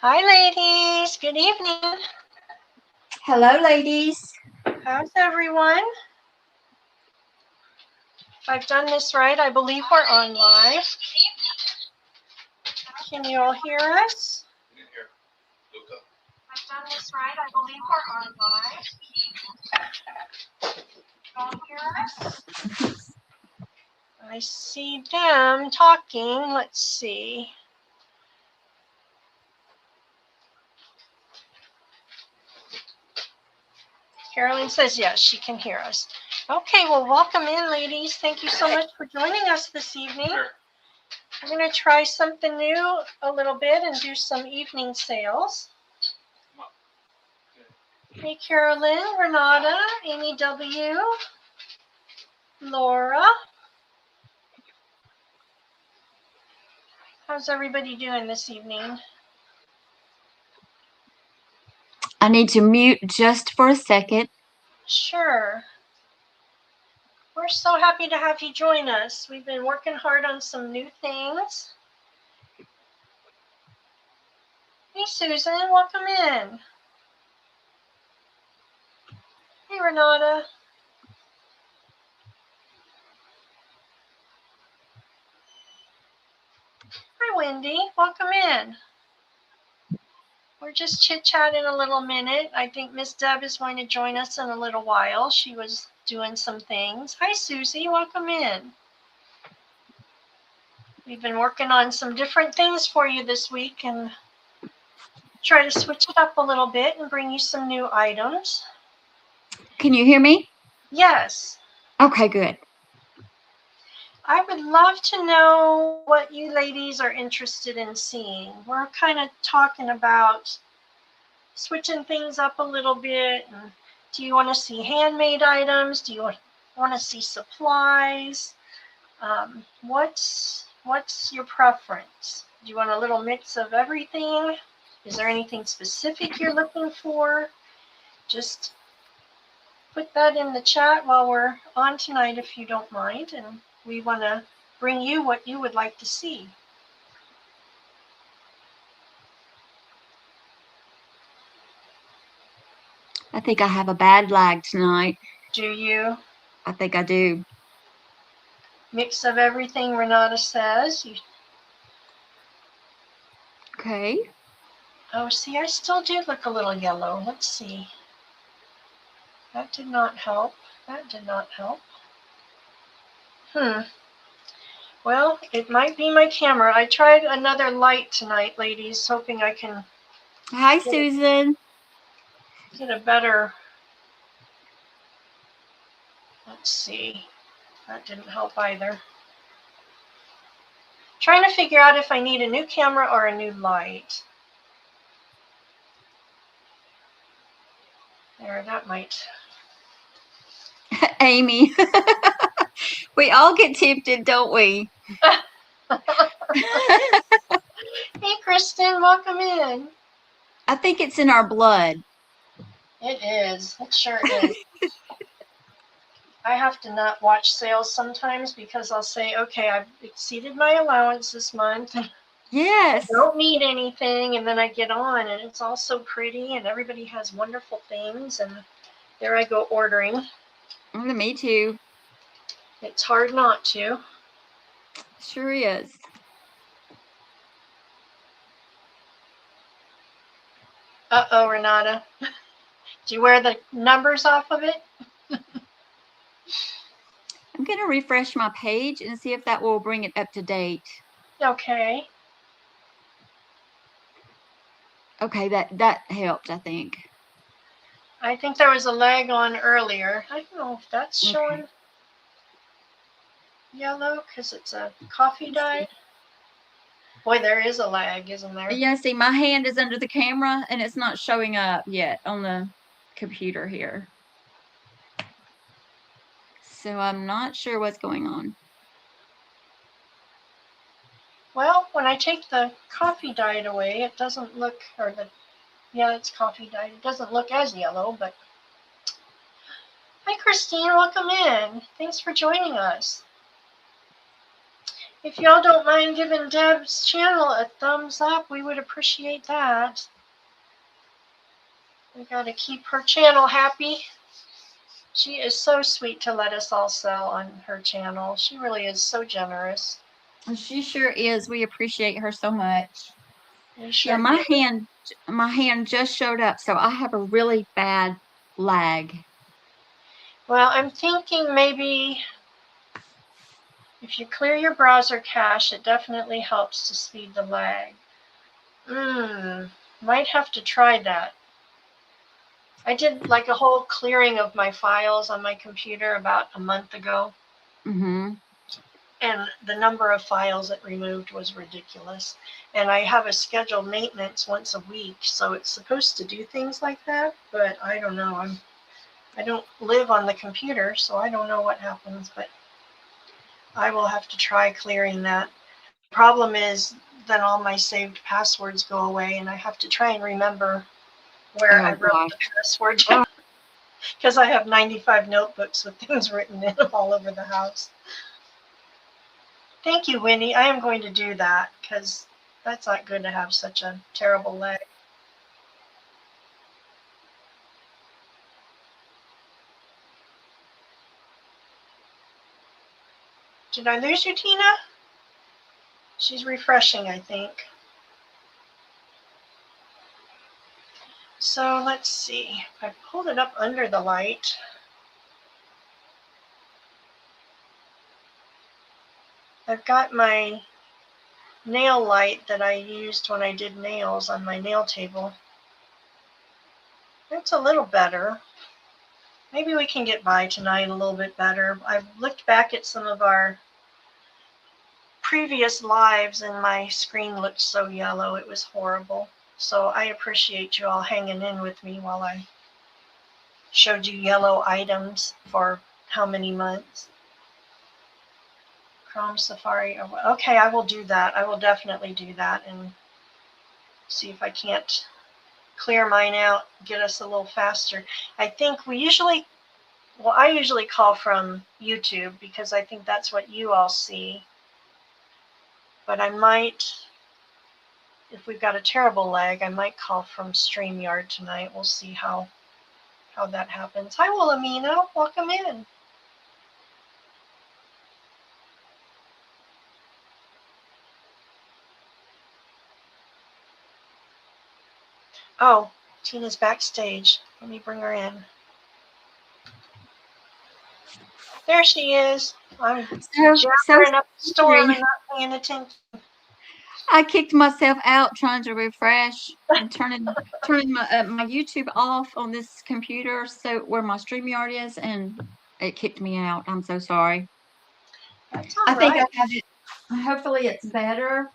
Hi, ladies. Good evening. Hello, ladies. How's everyone? If I've done this right, I believe we're on live. Can you all hear us? I've done this right. I believe we're on live. Can you all hear us? I see them talking. Let's see. Carolyn says yes, she can hear us. Okay, well, welcome in, ladies. Thank you so much for joining us this evening. Sure. We're going to try something new a little bit and do some evening sales. Hey, Carolyn, Renata, Amy W., Laura. How's everybody doing this evening? I need to mute just for a second. Sure. We're so happy to have you join us. We've been working hard on some new things. Hey, Susan, welcome in. Hey, Renata. Hi, Wendy. Welcome in. We're just chit-chatting a little minute. I think Miss Deb is going to join us in a little while. She was doing some things. Hi, Susie. Welcome in. We've been working on some different things for you this week and try to switch it up a little bit and bring you some new items. Can you hear me? Yes. Okay, good. I would love to know what you ladies are interested in seeing. We're kind of talking about switching things up a little bit. And do you want to see handmade items? Do you want to see supplies? What's your preference? Do you want a little mix of everything? Is there anything specific you're looking for? Just put that in the chat while we're on tonight if you don't mind. And we want to bring you what you would like to see. I think I have a bad lag tonight. Do you? I think I do. Mix of everything, Renata says. Okay. Oh, see, I still do look a little yellow. Let's see. That did not help. That did not help. Well, it might be my camera. I tried another light tonight, ladies, hoping I can... Hi, Susan. Get a better... Let's see. That didn't help either. Trying to figure out if I need a new camera or a new light. There, that might... Amy. We all get tempted, don't we? Hey, Kristen, welcome in. I think it's in our blood. It is. It sure is. I have to not watch sales sometimes because I'll say, okay, I've exceeded my allowance this month. Yes. I don't need anything. And then I get on and it's all so pretty and everybody has wonderful things. And there I go ordering. Me too. It's hard not to. Sure is. Uh-oh, Renata. Do you wear the numbers off of it? I'm going to refresh my page and see if that will bring it up to date. Okay. Okay, that helped, I think. I think there was a lag on earlier. I don't know if that's showing yellow because it's a coffee dye. Boy, there is a lag, isn't there? Yeah, see, my hand is under the camera and it's not showing up yet on the computer here. So I'm not sure what's going on. Well, when I take the coffee dye away, it doesn't look, yeah, it's coffee dye. It doesn't look as yellow, but... Hi, Christine. Welcome in. Thanks for joining us. If y'all don't mind giving Deb's channel a thumbs up, we would appreciate that. We got to keep her channel happy. She is so sweet to let us all sell on her channel. She really is so generous. She sure is. We appreciate her so much. Sure yeah, my hand just showed up, so I have a really bad lag. Well, I'm thinking maybe if you clear your browser cache, it definitely helps to speed the lag. Might have to try that. I did like a whole clearing of my files on my computer about a month ago. Mm-hmm. And the number of files it removed was ridiculous. And I have a scheduled maintenance once a week, so it's supposed to do things like that, but I don't know. I don't live on the computer, so I don't know what happens, but I will have to try clearing that. The problem is then all my saved passwords go away, and I have to try and remember where I wrote the password because I have 95 notebooks with things written in them all over the house. Thank you, Winnie. I am going to do that because that's not good to have such a terrible lag. Did I lose you, Tina? She's refreshing, I think. So let's see. I pulled it up under the light. I've got my nail light that I used when I did nails on my nail table. It's a little better. Maybe we can get by tonight a little bit better. I've looked back at some of our previous lives and my screen looked so yellow. It was horrible. So I appreciate you all hanging in with me while I showed you yellow items for how many months. Chrome Safari. Okay, I will do that. I will definitely do that and see if I can't clear mine out, get us a little faster. I think I usually call from YouTube because I think that's what you all see. But I might, if we've got a terrible lag, I might call from StreamYard tonight. We'll see how that happens. Hi, Wilhelmina. Welcome in. Oh, Tina's backstage. Let me bring her in. There she is. I'm jabbering up the storm and not paying attention. I kicked myself out trying to refresh and turning my YouTube off on this computer, so where my StreamYard is, and it kicked me out. I'm so sorry. That's all right. I think I have it. Hopefully, it's better.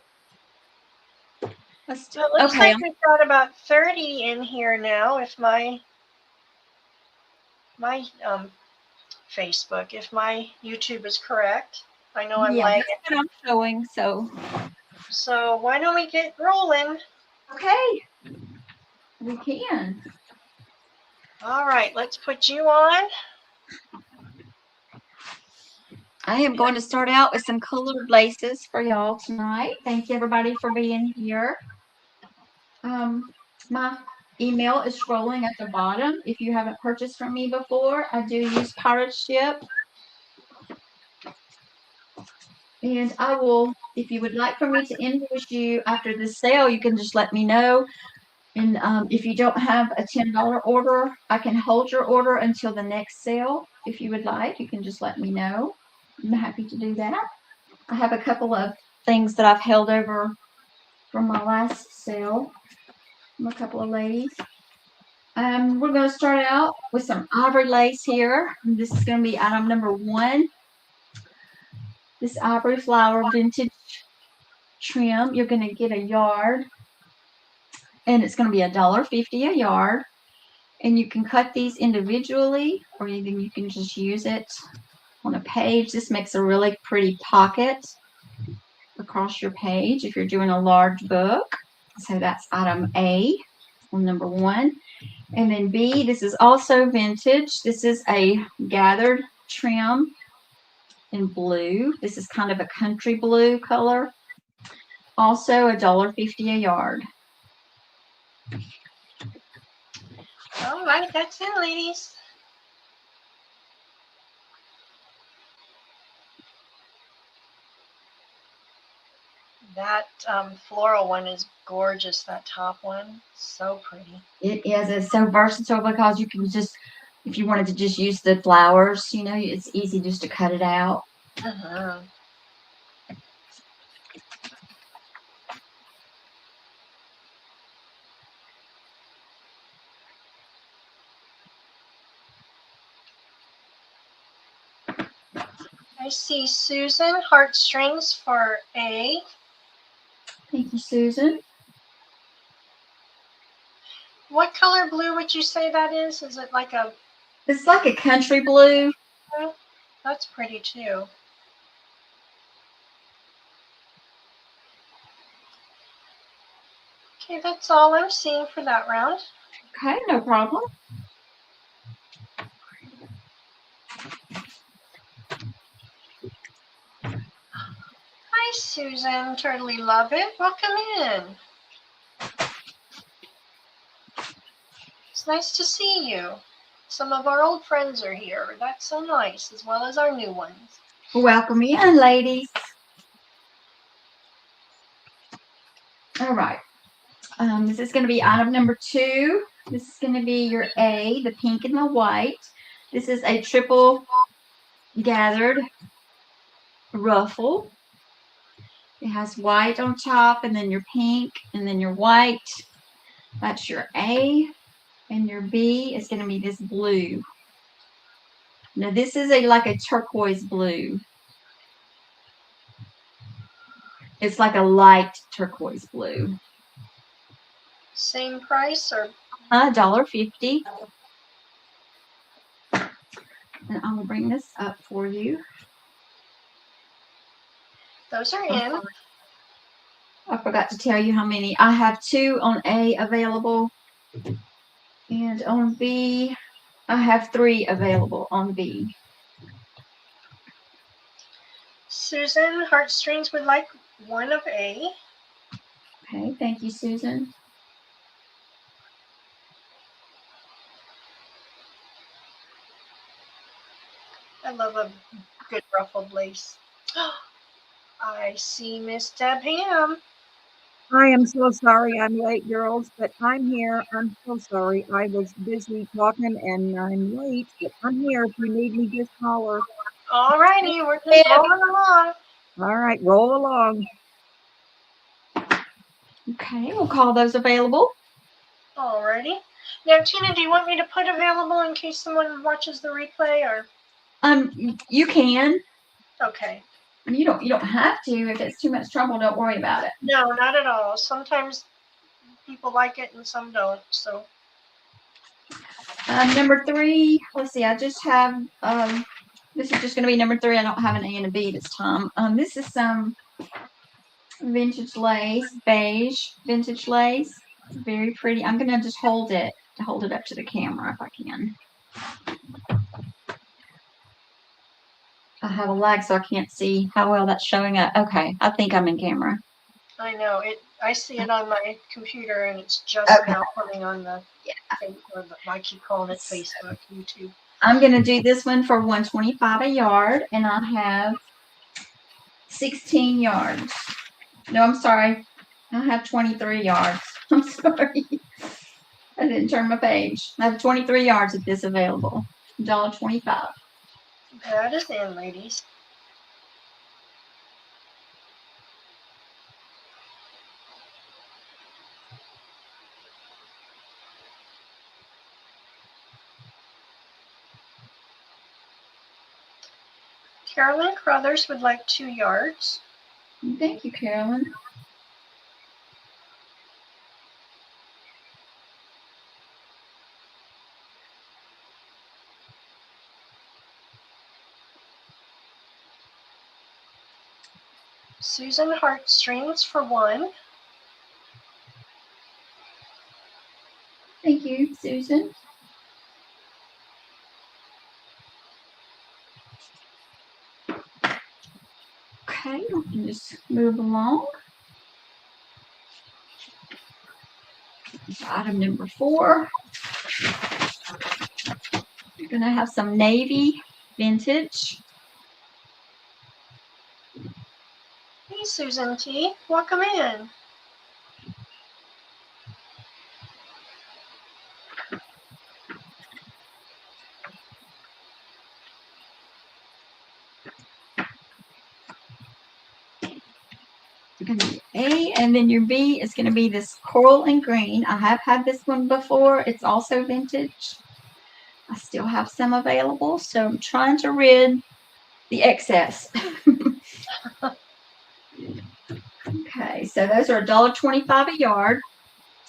It looks like we've got about 30 in here now. If my Facebook, if my YouTube is correct, I know I'm lagging. That's what I'm showing. So why don't we get rolling? Okay, we can. All right, let's put you on. I am going to start out with some colored laces for y'all tonight. Thank you, everybody, for being here. My email is scrolling at the bottom. If you haven't purchased from me before, I do use pirate ship. And I will, if you would like for me to invoice you after the sale, you can just let me know. And if you don't have a $10 order, I can hold your order until the next sale. If you would like, you can just let me know. I'm happy to do that. I have a couple of things that I've held over from my last sale from a couple of ladies. We're going to start out with some ivory lace here. This is going to be item number 1. This ivory flower vintage trim. You're going to get a yard, and it's going to be $1.50 a yard. And you can cut these individually, or even you can just use it on a page. This makes a really pretty pocket across your page if you're doing a large book. So that's item A on number 1. And then B, this is also vintage. This is a gathered trim. in blue. This is kind of a country blue color. Also $1.50 a yard. All right, that's it, ladies. That floral one is gorgeous, that top one. So pretty. It is. It's so versatile because you can just, if you wanted to just use the flowers, you know, it's easy just to cut it out. Uh-huh. I see Susan, heartstrings for A. Thank you, Susan. What color blue would you say that is? Is it like a... It's like a country blue. That's pretty too. Okay, that's all I'm seeing for that round. Okay, no problem. Hi, Susan. Totally love it. Welcome in. It's nice to see you. Some of our old friends are here. That's so nice, as well as our new ones. Welcome in, ladies. All right. This is going to be item number 2. This is going to be your A, the pink and the white. This is a triple gathered ruffle. It has white on top, and then your pink, and then your white. That's your A. And your B is going to be this blue. Now, this is like a turquoise blue. It's like a light turquoise blue. Same price or? $1.50. And I will bring this up for you. Those are in. I forgot to tell you how many. I have 2 on A available. And on B, I have 3 available on B. Susan, heartstrings would like 1 of A. Okay, thank you, Susan. I love a good ruffled lace. I see Miss Deb Ham. I am so sorry I'm late, girls, but I'm here. I'm so sorry. I was busy talking and I'm late, but I'm here. If you need me, just holler. All righty, we're just rolling along. All right, roll along. Okay, we'll call those available. All righty. Now, Tina, do you want me to put available in case someone watches the replay, or? You can. Okay. You don't have to. If it's too much trouble, don't worry about it. No, not at all. Sometimes people like it and some don't. So. Number 3. Let's see. I just have. This is just going to be number 3. I don't have an A and a B this time. This is some vintage lace, beige vintage lace. Very pretty. I'm going to just hold it up to the camera if I can. I have a lag, so I can't see how well that's showing up. Okay, I think I'm in camera. I know it. I see it on my computer, and it's just now coming on the. Or I keep calling it Facebook, YouTube. I'm gonna do this one for $125 a yard, and I have 16 yards. No, I'm sorry. I have 23 yards. I'm sorry. I didn't turn my page. I have 23 yards of this available. $1.25. That is in, ladies. Carolyn Crothers would like 2 yards. Thank you, Carolyn. Susan Heartstrings for 1. Thank you, Susan. Okay, we can just move along. Item number 4. You're going to have some navy vintage. Hey, Susan T. Welcome in. Going to be A, and then your B is going to be this coral and green. I have had this one before. It's also vintage. I still have some available, so I'm trying to rid the excess. Okay, so those are $1.25 a yard.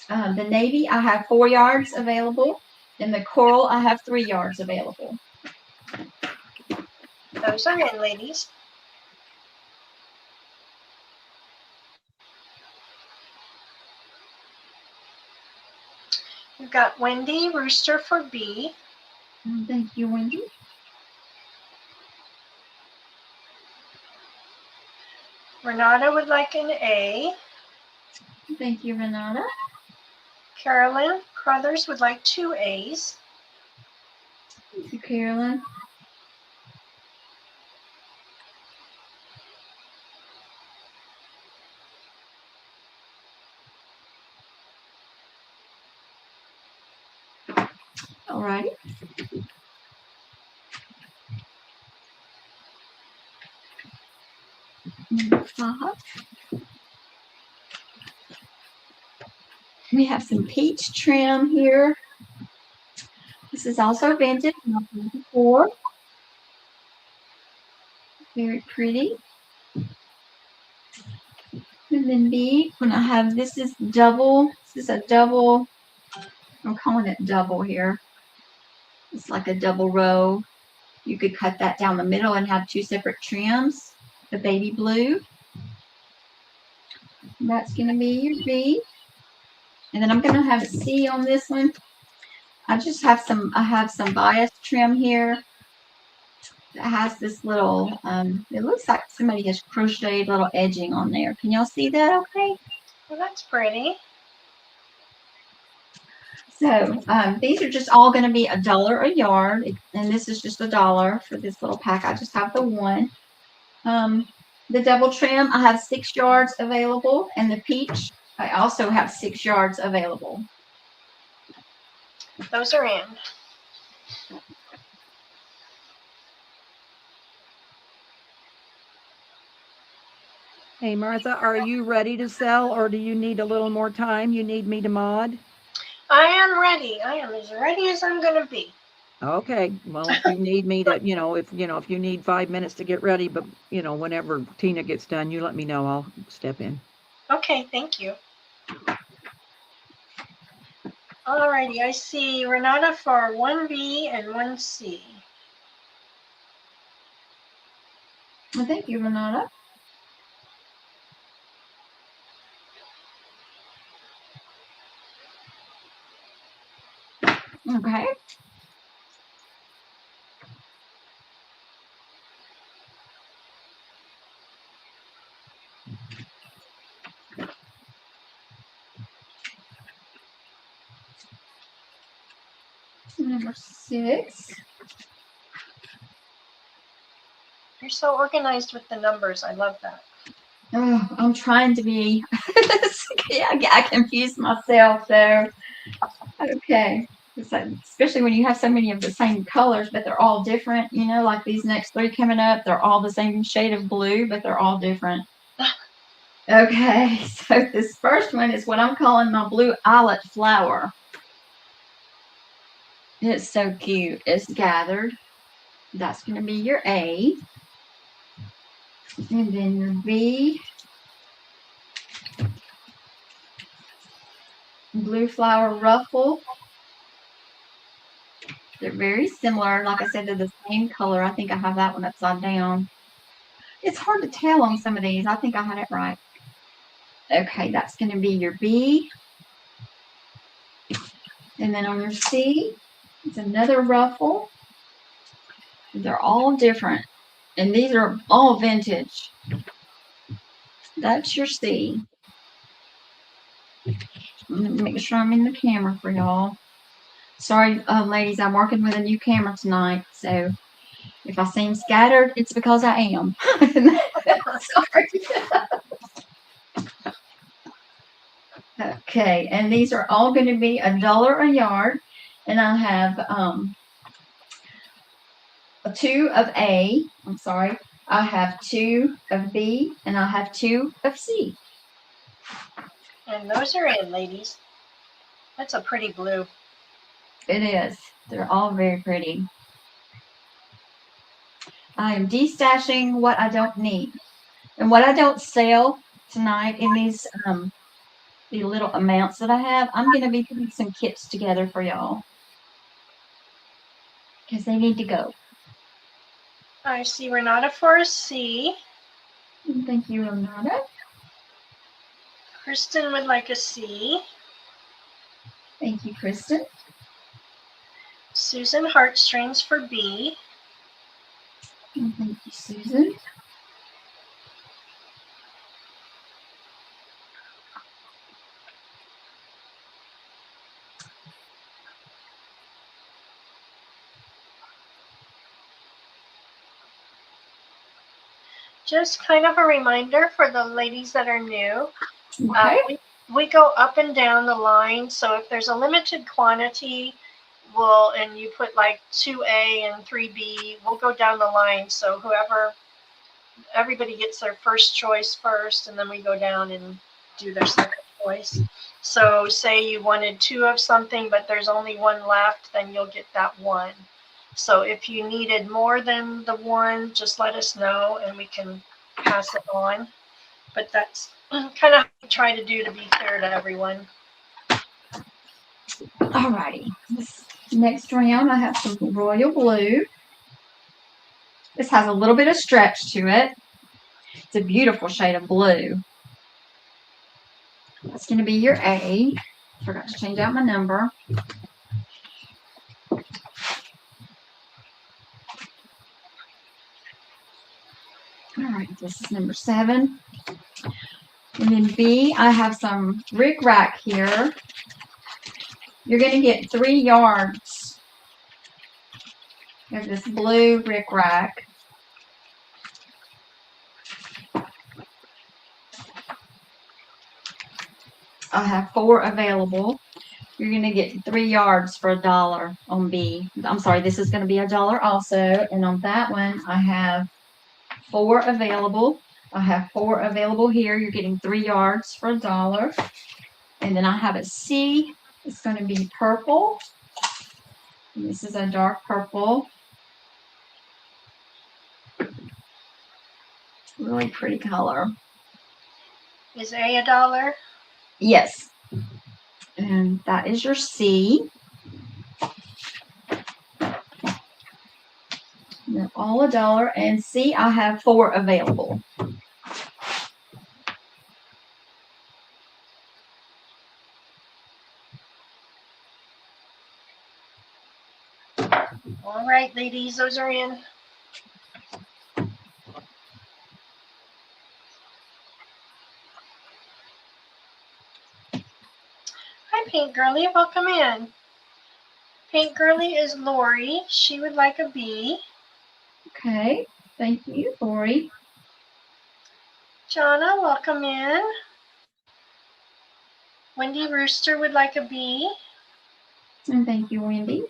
The navy, I have 4 yards available, and the coral, I have 3 yards available. Those are in, ladies. We've got Wendy Rooster for B. Thank you, Wendy. Renata would like an A. Thank you, Renata. Carolyn Crothers would like 2 A's. Thank you, Carolyn. All right. Number 5. We have some peach trim here. This is also vintage, 1994. Very pretty. And then B, when I have this is double. This is a double. I'm calling it double here. It's like a double row. You could cut that down the middle and have 2 separate trims. The baby blue. And that's going to be your B. And then I'm going to have a C on this one. I have some bias trim here that has this little, it looks like somebody has crocheted little edging on there. Can y'all see that okay? Well, that's pretty. So these are just all going to be $1 a yard, and this is just $1 for this little pack. I just have the one. The double trim, I have 6 yards available, and the peach, I also have 6 yards available. Those are in. Hey, Martha, are you ready to sell, or do you need a little more time? You need me to mod? I am ready. I am as ready as I'm going to be. Okay, well, if you need me to, if you need 5 minutes to get ready, but, whenever Tina gets done, you let me know. I'll step in. Okay, thank you. Alrighty, I see Renata for 1B and 1C. Well, thank you, Renata. Okay. Number 6. You're so organized with the numbers. I love that. Oh, I'm trying to be. Yeah, I confuse myself there. Okay. It's like, especially when you have so many of the same colors, but they're all different. Like these next 3 coming up, they're all the same shade of blue, but they're all different. Okay, so this first one is what I'm calling my blue eyelet flower. It's so cute. It's gathered. That's going to be your A. And then your B. Blue flower ruffle. They're very similar. Like I said, they're the same color. I think I have that one upside down. It's hard to tell on some of these. I think I had it right. Okay, that's going to be your B. And then on your C, it's another ruffle. They're all different. And these are all vintage. That's your C. Let me make sure I'm in the camera for y'all. Sorry, ladies, I'm working with a new camera tonight, so if I seem scattered, it's because I am. Sorry. Okay, and these are all going to be $1 a yard, and I have 2 of A. I'm sorry. I have 2 of B, and I have 2 of C. And those are in, ladies. That's a pretty blue. It is. They're all very pretty. I am destashing what I don't need. And what I don't sell tonight in these the little amounts that I have, I'm going to be putting some kits together for y'all. Because they need to go. I see Renata for a C. Thank you, Renata. Kristen would like a C. Thank you, Kristen. Susan Heartstrings for B. And thank you, Susan. Just kind of a reminder for the ladies that are new. Okay. We go up and down the line. So if there's a limited quantity, and you put like 2A and 3B, we'll go down the line. So everybody gets their first choice first, and then we go down and do their second choice. So say you wanted 2 of something, but there's only 1 left, then you'll get that 1. So if you needed more than the 1, just let us know and we can pass it on. But that's kind of what we try to do to be fair to everyone. Alrighty. This next round, I have some royal blue. This has a little bit of stretch to it. It's a beautiful shade of blue. That's going to be your A. Forgot to change out my number. All right, this is number 7. And then B, I have some rickrack here. You're going to get 3 yards of this blue rickrack. I have 4 available. You're going to get 3 yards for $1 on B. I'm sorry, this is going to be $1 also. And on that one, I have 4 available. I have 4 available here. You're getting 3 yards for $1. And then I have a C. It's going to be purple. And this is a dark purple. Really pretty color. Is A $1? Yes. And that is your C. They're all $1. And C, I have 4 available. All right, ladies, those are in. Hi, Paint Girly. Welcome in. Paint Girly is Lori. She would like a B. Okay. Thank you, Lori. Jonna, welcome in. Wendy Rooster would like a B. And thank you, Wendy.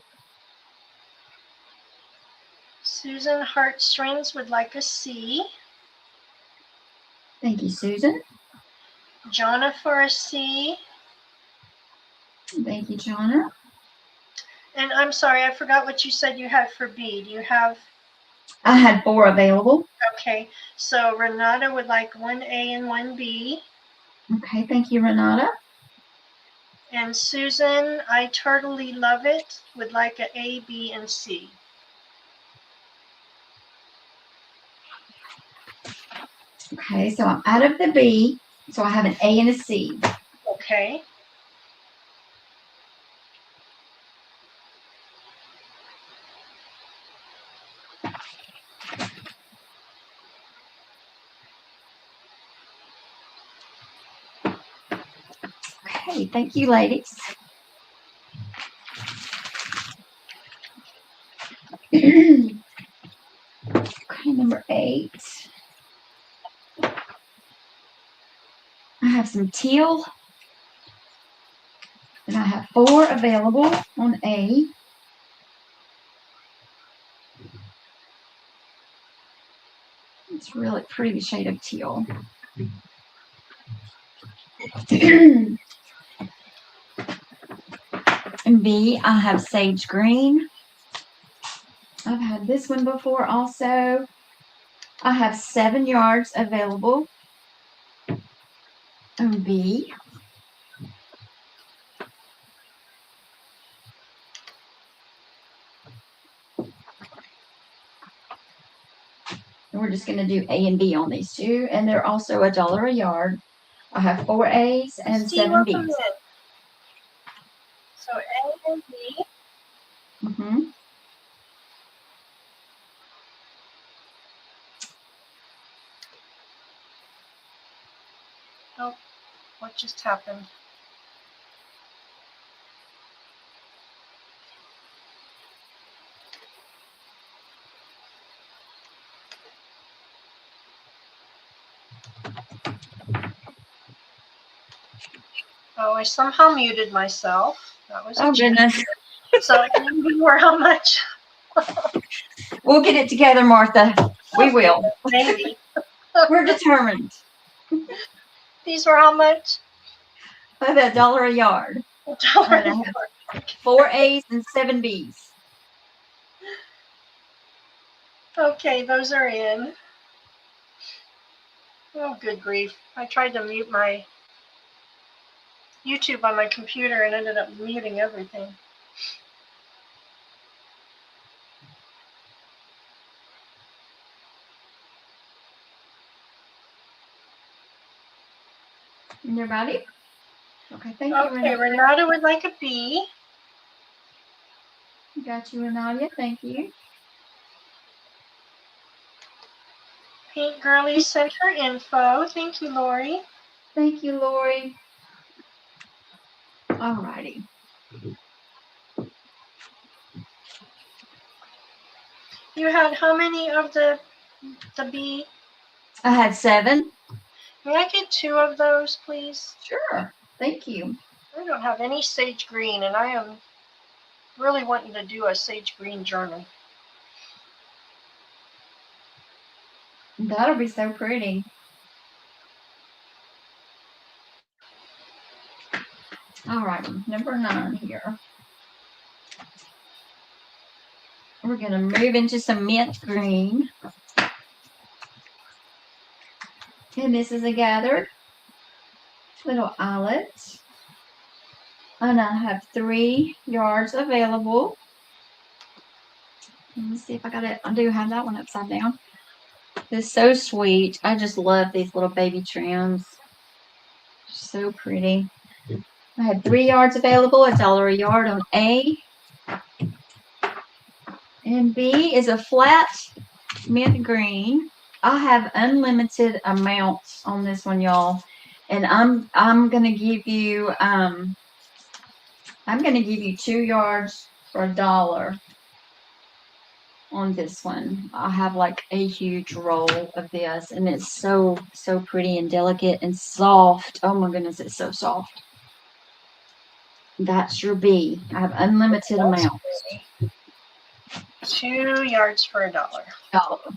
Susan Heartstrings would like a C. Thank you, Susan. Jonna for a C. Thank you, Jonna. And I'm sorry, I forgot what you said you had for B. Do you have? I had 4 available. Okay, so Renata would like 1A and 1B. Okay, thank you, Renata. And Susan, I totally love it, would like a A, B, and C. Okay, so I'm out of the B, so I have an A and a C. Okay. Okay, thank you, ladies. Okay, number 8. I have some teal, and I have 4 available on A. It's a really pretty shade of teal. And B, I have sage green. I've had this one before also. I have 7 yards available on B. And we're just going to do A and B on these two. And they're also $1 a yard. I have 4 A's and Christy, 7 welcome B's. in. So A and B. Mm-hmm. Oh, what just happened? Oh, I somehow muted myself. That was Oh, goodness. So you were how much? We'll get it together, Martha. We will. Maybe. We're determined. These were how much? By $1 a yard. And I have 4 A's and 7 B's. Okay, those are in. Oh, good grief. I tried to mute my YouTube on my computer and ended up muting everything. And you're ready? Okay, thank you, Okay, Renata. Renata would like a B. Got you, Renadia. Thank you. Paint Girlie sent her info. Thank you, Lori. Thank you, Lori. All righty. You had how many of the B? I had 7. May I get 2 of those, please? Sure. Thank you. I don't have any sage green, and I am really wanting to do a sage green journal. That'll be so pretty. All right, number 9 here. We're going to move into some mint green. And this is a gathered little eyelet. And I have 3 yards available. Let me see if I got it. I do have that one upside down. It's so sweet. I just love these little baby trims. So pretty. I had 3 yards available, $1 a yard on A. And B is a flat mint green. I have unlimited amounts on this one, y'all. And I'm gonna give you 2 yards for $1 on this one. I have like a huge roll of this, and it's so pretty and delicate and soft. Oh my goodness, it's so soft. That's your B. I have unlimited amounts. 2 yards for $1. $1.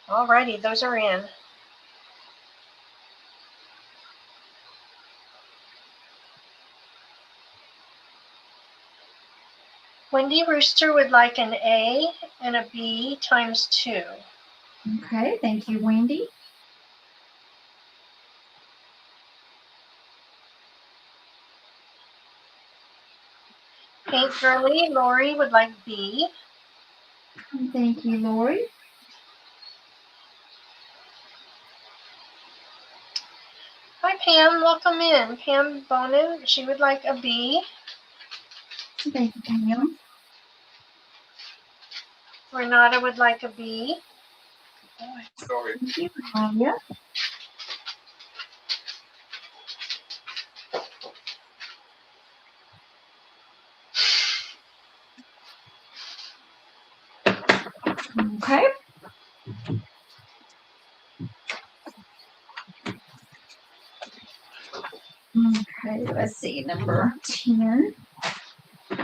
Alrighty, those are in. Wendy Rooster would like an A and a B times 2. Okay, thank you, Wendy. Paint Girlie Lori would like B. Thank you, Lori. Hi, Pam. Welcome in. Pam Bonin, she would like a B. Thank you, Pam. Renata would like a B. Thank you, Nadia. Okay. Okay, let's see, number 10. I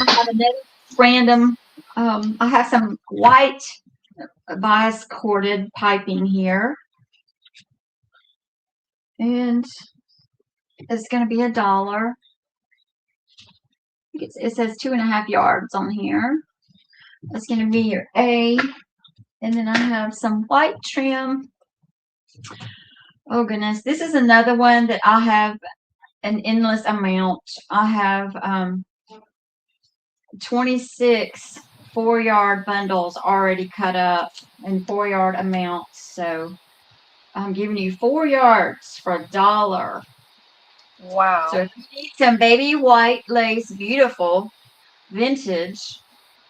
have another random, I have some white bias corded piping here. And it's going to be $1. It says 2.5 yards on here. That's going to be your A. And then I have some white trim. Oh goodness, this is another one that I have an endless amount. I have 26 4-yard bundles already cut up in 4-yard amounts. So I'm giving you 4 yards for $1. Wow. So if you need some baby white lace, beautiful, vintage,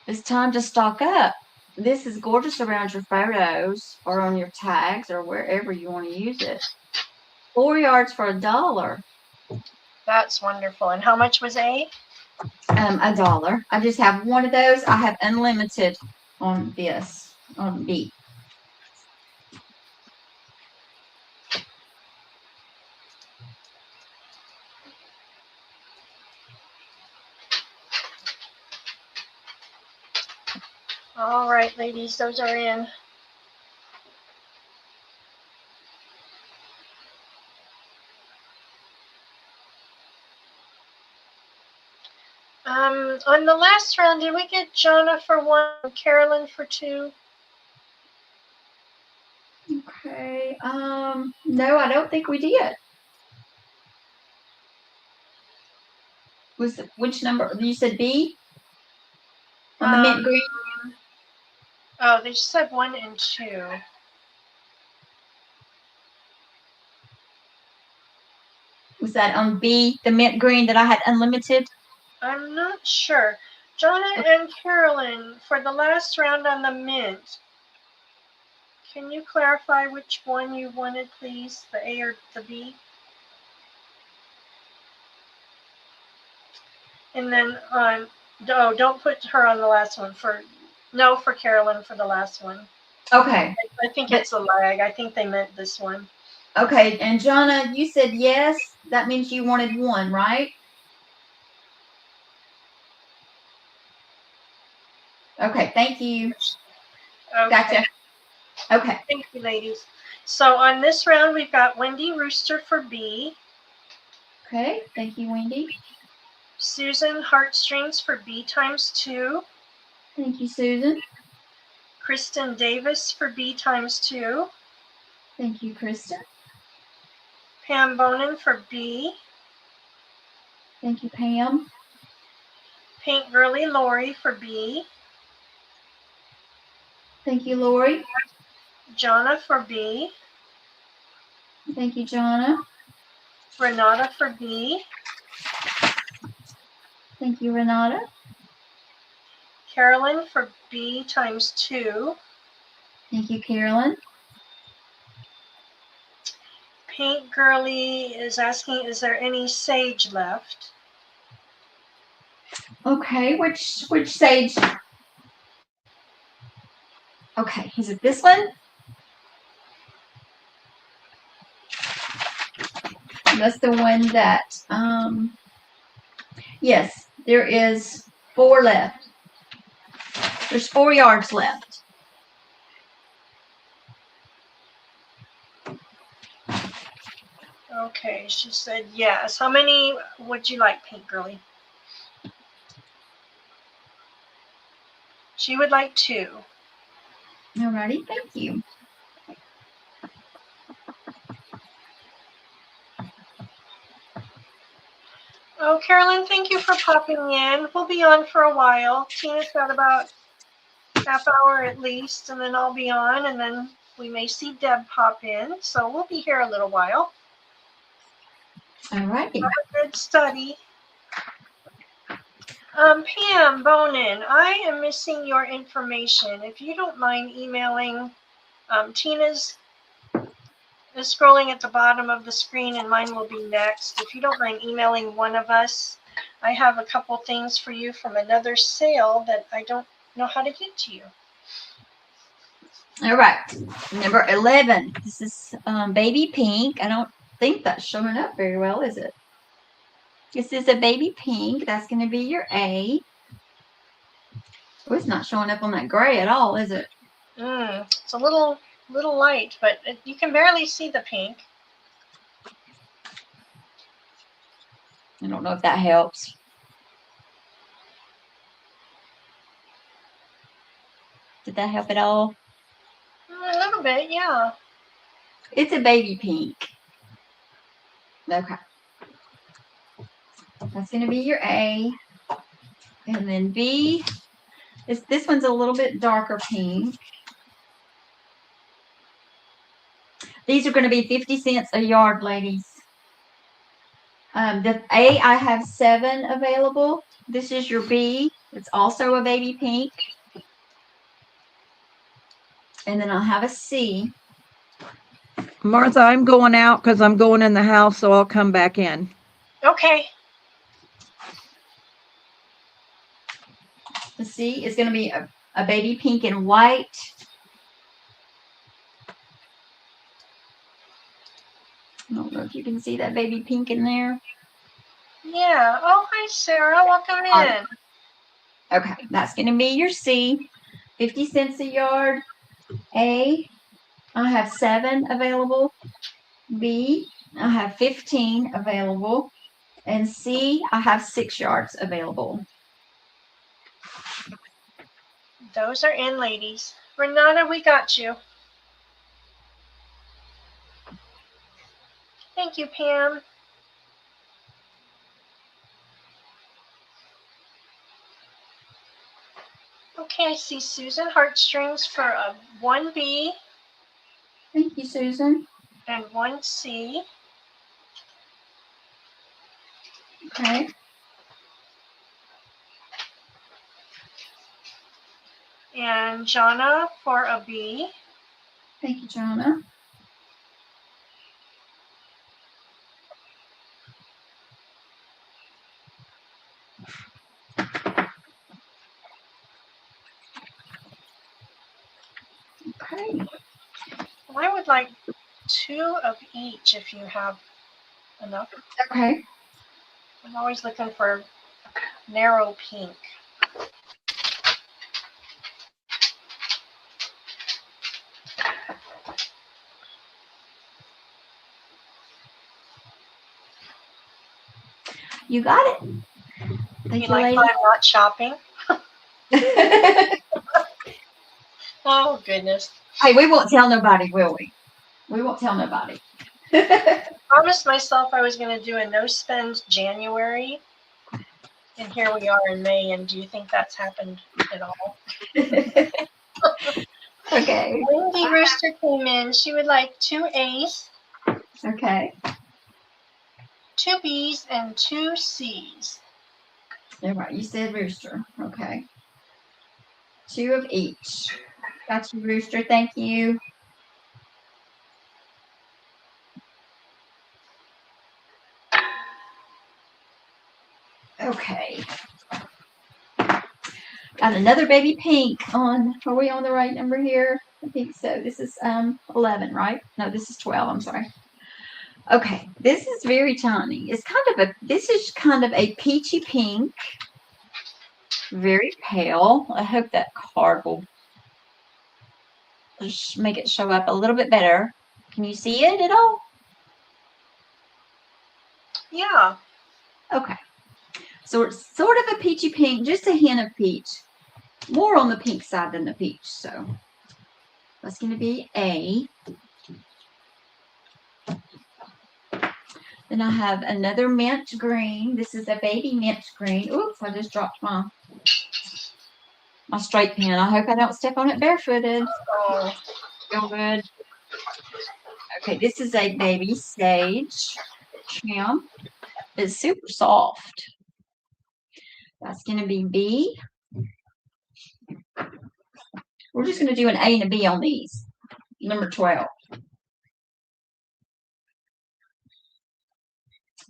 it's time to stock up. This is gorgeous around your photos or on your tags or wherever you want to use it. 4 yards for $1. That's wonderful. And how much was A? $1. I just have one of those. I have unlimited on this, on B. All right, ladies, those are in. On the last round, did we get Jonna for 1 and Carolyn for 2? Okay. No, I don't think we did. Which number? You said B? On the mint green? Oh, they just said 1 and 2. Was that on B, the mint green that I had unlimited? I'm not sure. Jonna and Carolyn, for the last round on the mint, can you clarify which one you wanted, please? The A or the B? And then don't put her on the last one. For Carolyn for the last one. Okay. I think it's a lag. I think they meant this one. Okay, and Jonna, you said yes. That means you wanted 1, right? Okay, thank you. Okay. Gotcha. Okay. Thank you, ladies. So on this round, we've got Wendy Rooster for B. Okay, thank you, Wendy. Susan Heartstrings for B times 2. Thank you, Susan. Kristen Davis for B times 2. Thank you, Kristen. Pam Bonin for B. Thank you, Pam. Paint Girly Lori for B. Thank you, Lori. Jonna for B. Thank you, Jonna. Renata for B. Thank you, Renata. Carolyn for B times 2. Thank you, Carolyn. Paint Girly is asking, is there any sage left? Okay, which sage? Okay, is it this one? That's the one that, yes, there is 4 left. There's 4 yards left. Okay, she said yes. How many would you like, Paint Girly? She would like 2. Alrighty, thank you. Oh, Carolyn, thank you for popping in. We'll be on for a while. Tina's got about half hour at least, and then I'll be on, and then we may see Deb pop in. So we'll be here a little while. Alrighty. Have a good study. Pam Bonin, I am missing your information. If you don't mind emailing, Tina's is scrolling at the bottom of the screen and mine will be next. If you don't mind emailing one of us, I have a couple things for you from another sale that I don't know how to get to you. All right, number 11. This is baby pink. I don't think that's showing up very well, is it? This is a baby pink. That's going to be your A. Oh, it's not showing up on that gray at all, is it? It's a little light, but you can barely see the pink. I don't know if that helps. Did that help at all? A little bit, yeah. It's a baby pink. Okay. That's going to be your A. And then B, this one's a little bit darker pink. These are going to be 50 cents a yard, ladies. The A, I have 7 available. This is your B. It's also a baby pink. And then I'll have a C. Martha, I'm going out because I'm going in the house, so I'll come back in. Okay. The C is going to be a baby pink and white. I don't know if you can see that baby pink in there. Yeah. Oh, hi, Sarah. Welcome in. Okay, that's going to be your C. 50 cents a yard. A, I have 7 available. B, I have 15 available. And C, I have 6 yards available. Those are in, ladies. Renata, we got you. Thank you, Pam. Okay, I see Susan Heartstrings for a 1B. Thank you, Susan. And 1C. Okay. And Jonna for a B. Thank you, Jonna. Okay. Well, I would like 2 of each if you have enough. Okay. I'm always looking for narrow pink. You got it. Thank You you, like lady. how I'm not shopping? Oh, goodness. Hey, we won't tell nobody, will we? We won't tell nobody. Promised myself I was going to do a no-spend January. And here we are in May, and do you think that's happened at all? Okay. Wendy Rooster came in. She would like 2 A's, Okay. 2 B's, and 2 C's. All right. You said rooster. Okay. 2 of each. Got you, rooster. Thank you. Okay. Got another baby pink on. Are we on the right number here? I think so. This is 11, right? No, this is 12. I'm sorry. Okay, this is very tiny. It's this is kind of a peachy pink. Very pale. I hope that card will just make it show up a little bit better. Can you see it at all? Yeah. Okay. So it's sort of a peachy pink, just a hint of peach. More on the pink side than the peach. So that's going to be A. Then I have another mint green. This is a baby mint green. Oops, I just dropped my straight pen. I hope I don't step on it barefooted. Oh. Feel good. Okay, this is a baby sage trim. It's super soft. That's going to be B. We're just going to do an A and a B on these. Number 12.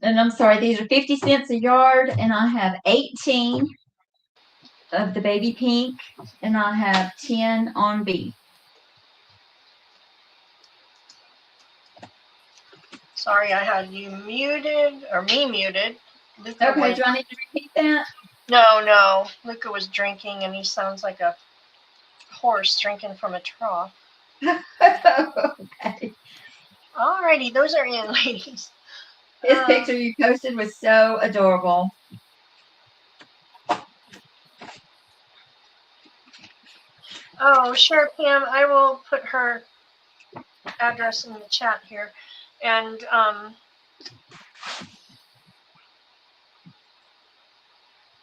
And I'm sorry, these are 50 cents a yard, and I have 18 of the baby pink, and I have 10 on B. Sorry, I had you muted, or me muted. Luca Okay, do I need to repeat that? No. Luca was drinking, and he sounds like a horse drinking from a trough. Okay. Alrighty, those are in, ladies. This picture you posted was so adorable. Oh, sure, Pam. I will put her address in the chat here. And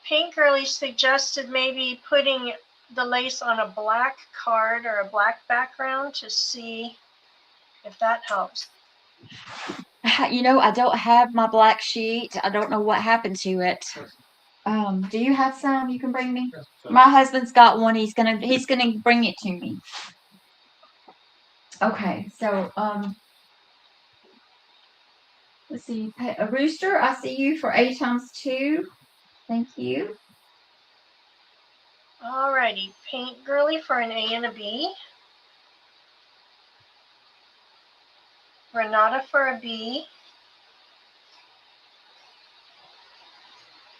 Paint Girly suggested maybe putting the lace on a black card or a black background to see if that helps. You know, I don't have my black sheet. I don't know what happened to it. Do you have some you can bring me? My husband's got one. He's gonna bring it to me. Okay, so let's see. A rooster, I see you for A times 2. Thank you. Alrighty, Paint Girly for an A and a B. Renata for a B.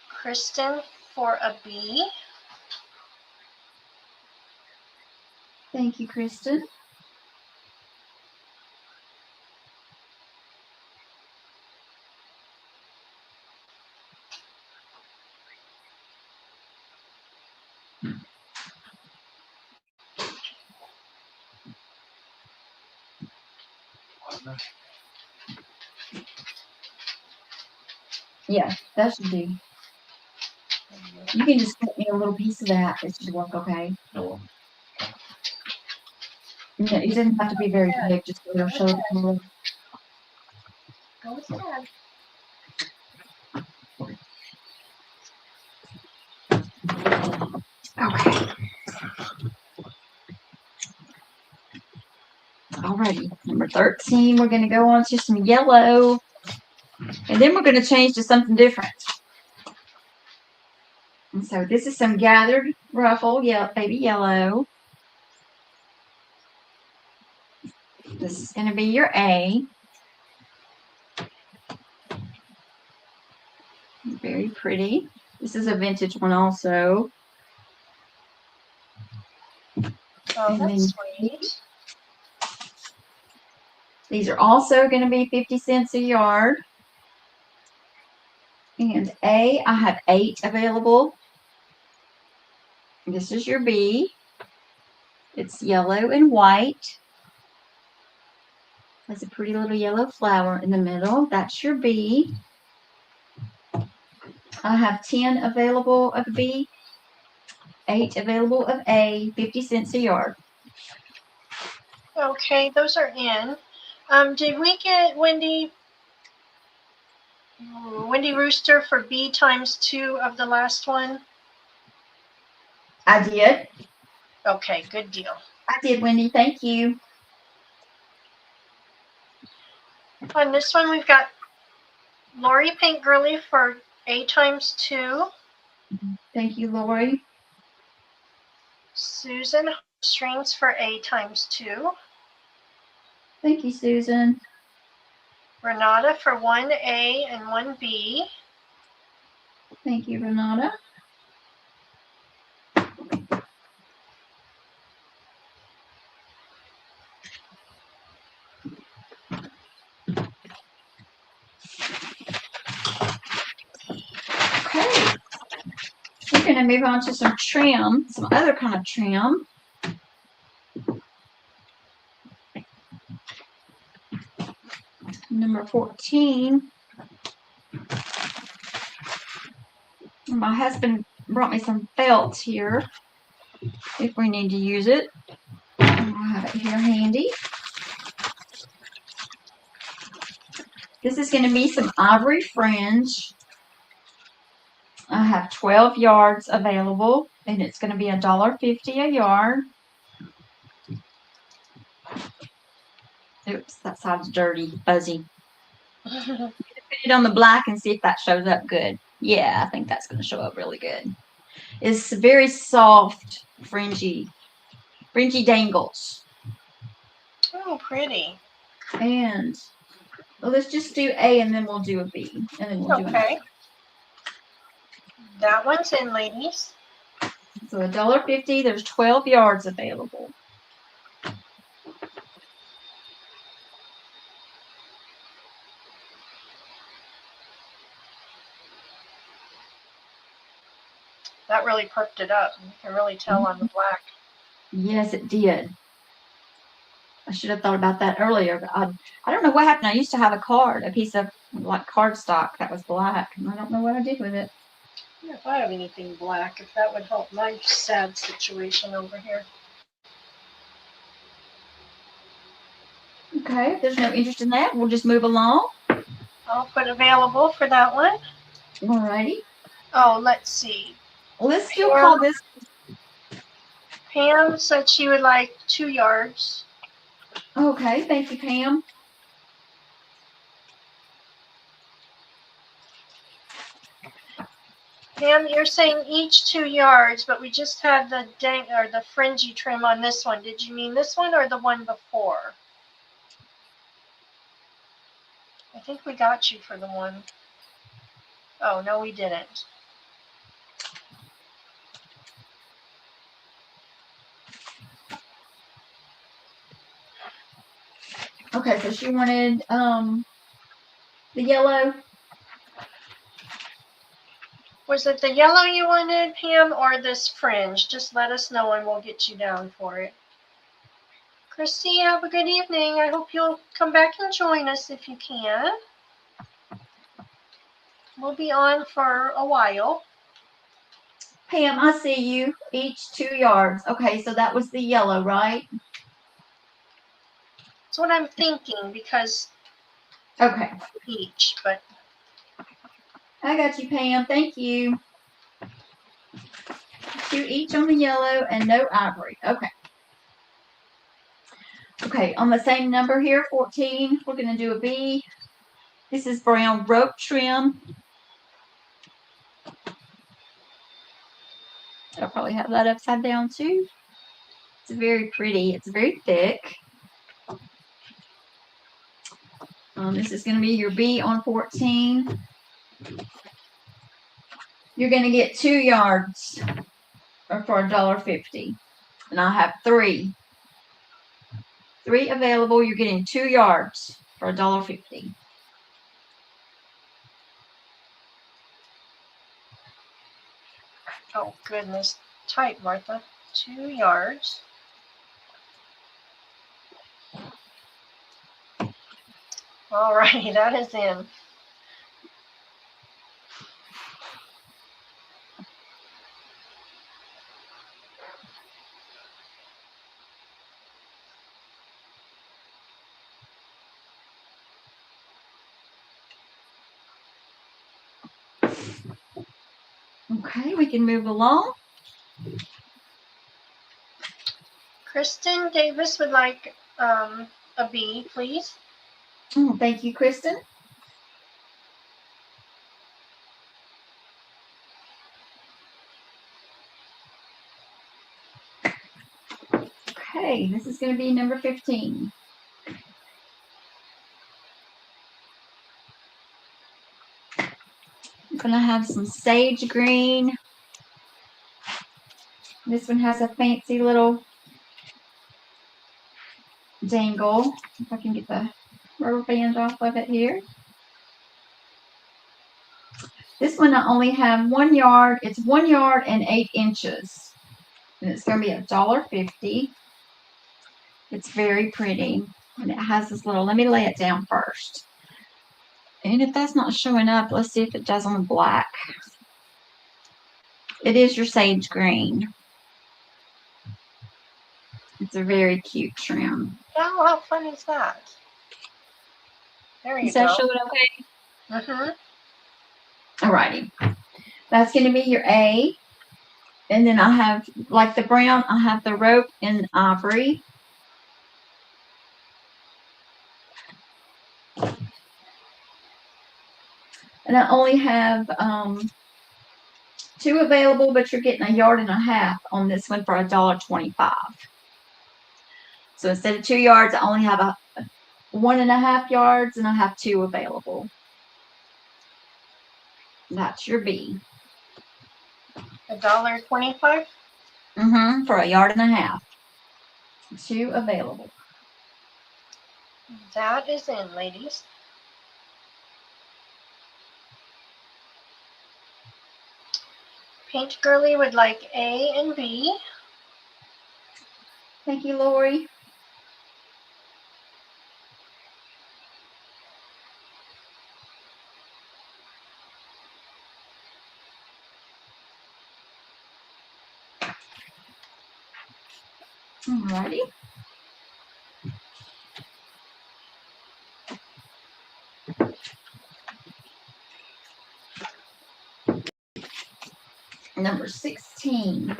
Kristen for a B. Thank you, Kristen. Yeah, that should do. You can just cut me a little piece of that. It should work okay. No, it doesn't have to be very big, just a little show. Go ahead. Okay. Alrighty, number 13, we're going to go on to some yellow. And then we're going to change to something different. And so this is some gathered ruffle, baby yellow. This is going to be your A. Very pretty. This is a vintage one also. Oh, that's sweet. These are also going to be 50 cents a yard. And A, I have 8 available. This is your B. It's yellow and white. Has a pretty little yellow flower in the middle. That's your B. I have 10 available of B, 8 available of A, 50 cents a yard. Okay, those are in. Did we get Wendy Rooster for B times 2 of the last one? I did. Okay, good deal. I did, Wendy. Thank you. On this one, we've got Lori Paint Girly for A times 2. Thank you, Lori. Susan Strings for A times 2. Thank you, Susan. Renata for 1A and 1B. Thank you, Renata. Okay. We're going to move on to some trim, some other kind of trim. Number 14. My husband brought me some felt here if we need to use it. I'll have it here handy. This is going to be some ivory fringe. I have 12 yards available, and it's going to be $1.50 a yard. Oops, that side's dirty, fuzzy. Put it on the black and see if that shows up good. Yeah, I think that's going to show up really good. It's very soft, fringy dangles. Oh, pretty. And well, let's just do A, and then we'll do a B, and then we'll do another. Okay. That one's in, ladies. So $1.50. There's 12 yards available. That really perked it up. You can really tell on the black. Yes, it did. I should have thought about that earlier, but I don't know what happened. I used to have a piece of like cardstock that was black, and I don't know what I did with it. If I have anything black, if that would help my sad situation over here. Okay, if there's no interest in that, we'll just move along. I'll put available for that one. Alrighty. Oh, let's see. Let's still call this. Pam said she would like 2 yards. Okay, thank you, Pam. Pam, you're saying each 2 yards, but we just had the fringy trim on this one. Did you mean this one or the one before? I think we got you for the one. Oh, no, we didn't. Okay, so she wanted the yellow. Was it the yellow you wanted, Pam, or this fringe? Just let us know and we'll get you down for it. Christy, have a good evening. I hope you'll come back and join us if you can. We'll be on for a while. Pam, I see you. Each 2 yards. Okay, so that was the yellow, right? That's what I'm thinking because Okay. each, but I got you, Pam. Thank you. 2 each on the yellow and no ivory. Okay. Okay, on the same number here, 14, we're going to do a B. This is brown rope trim. I'll probably have that upside down too. It's very pretty. It's very thick. This is going to be your B on 14. You're going to get 2 yards for $1.50. And I have 3. 3 available. You're getting 2 yards for $1.50. oh goodness, tight, Martha. 2 yards. All righty, that is in. Okay, we can move along. Kristen Davis would like a B, please. Oh, thank you, Kristen. Okay, this is going to be number 15. I'm going to have some sage green. This one has a fancy little dangle. If I can get the rubber band off of it here. This one I only have 1 yard. It's 1 yard and 8 inches. And it's going to be $1.50. It's very pretty. And it has this little, let me lay it down first. And if that's not showing up, let's see if it does on the black. It is your sage green. It's a very cute trim. Oh, how fun is that? There you Is that go. showing okay? Mm-hmm. Alrighty. That's going to be your A. And then I have, like the brown, I have the rope in ivory. And I only have 2 available, but you're getting 1.5 yards on this one for $1.25. So instead of 2 yards, I only have 1.5 yards, and I have 2 available. That's your B. $1.25. For 1.5 yards. 2 available. That is in, ladies. Paint Girly would like A and B. Thank you, Lori. Alrighty. Number 16.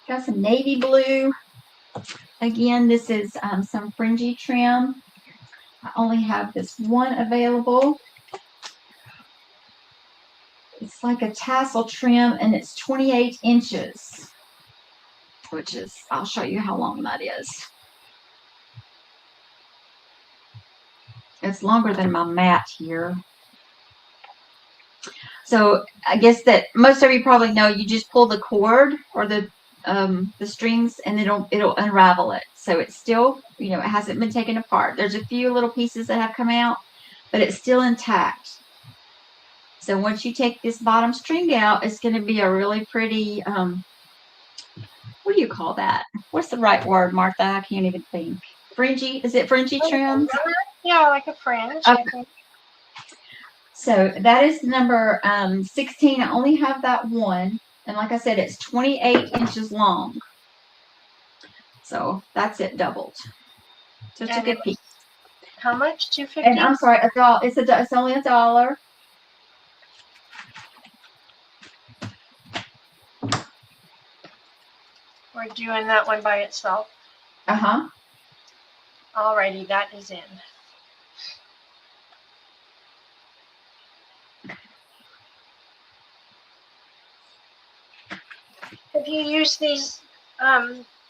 Got some navy blue. Again, this is some fringy trim. I only have this one available. It's like a tassel trim, and it's 28 inches, which is, I'll show you how long that is. It's longer than my mat here. So I guess that most of you probably know you just pull the cord or the strings, and it'll unravel it. So it's still, it hasn't been taken apart. There's a few little pieces that have come out, but it's still intact. So once you take this bottom string out, it's going to be a really pretty, what do you call that? What's the right word, Martha? I can't even think. Fringy? Is it fringy trim? Yeah, like a fringe. Okay. I think. So that is number 16. I only have that one. And like I said, it's 28 inches long. So that's it doubled. So it's a good piece. How much? $2.50? And I'm sorry, it's only $1. We're doing that one by itself. Uh-huh. Alrighty, that is in. Have you used these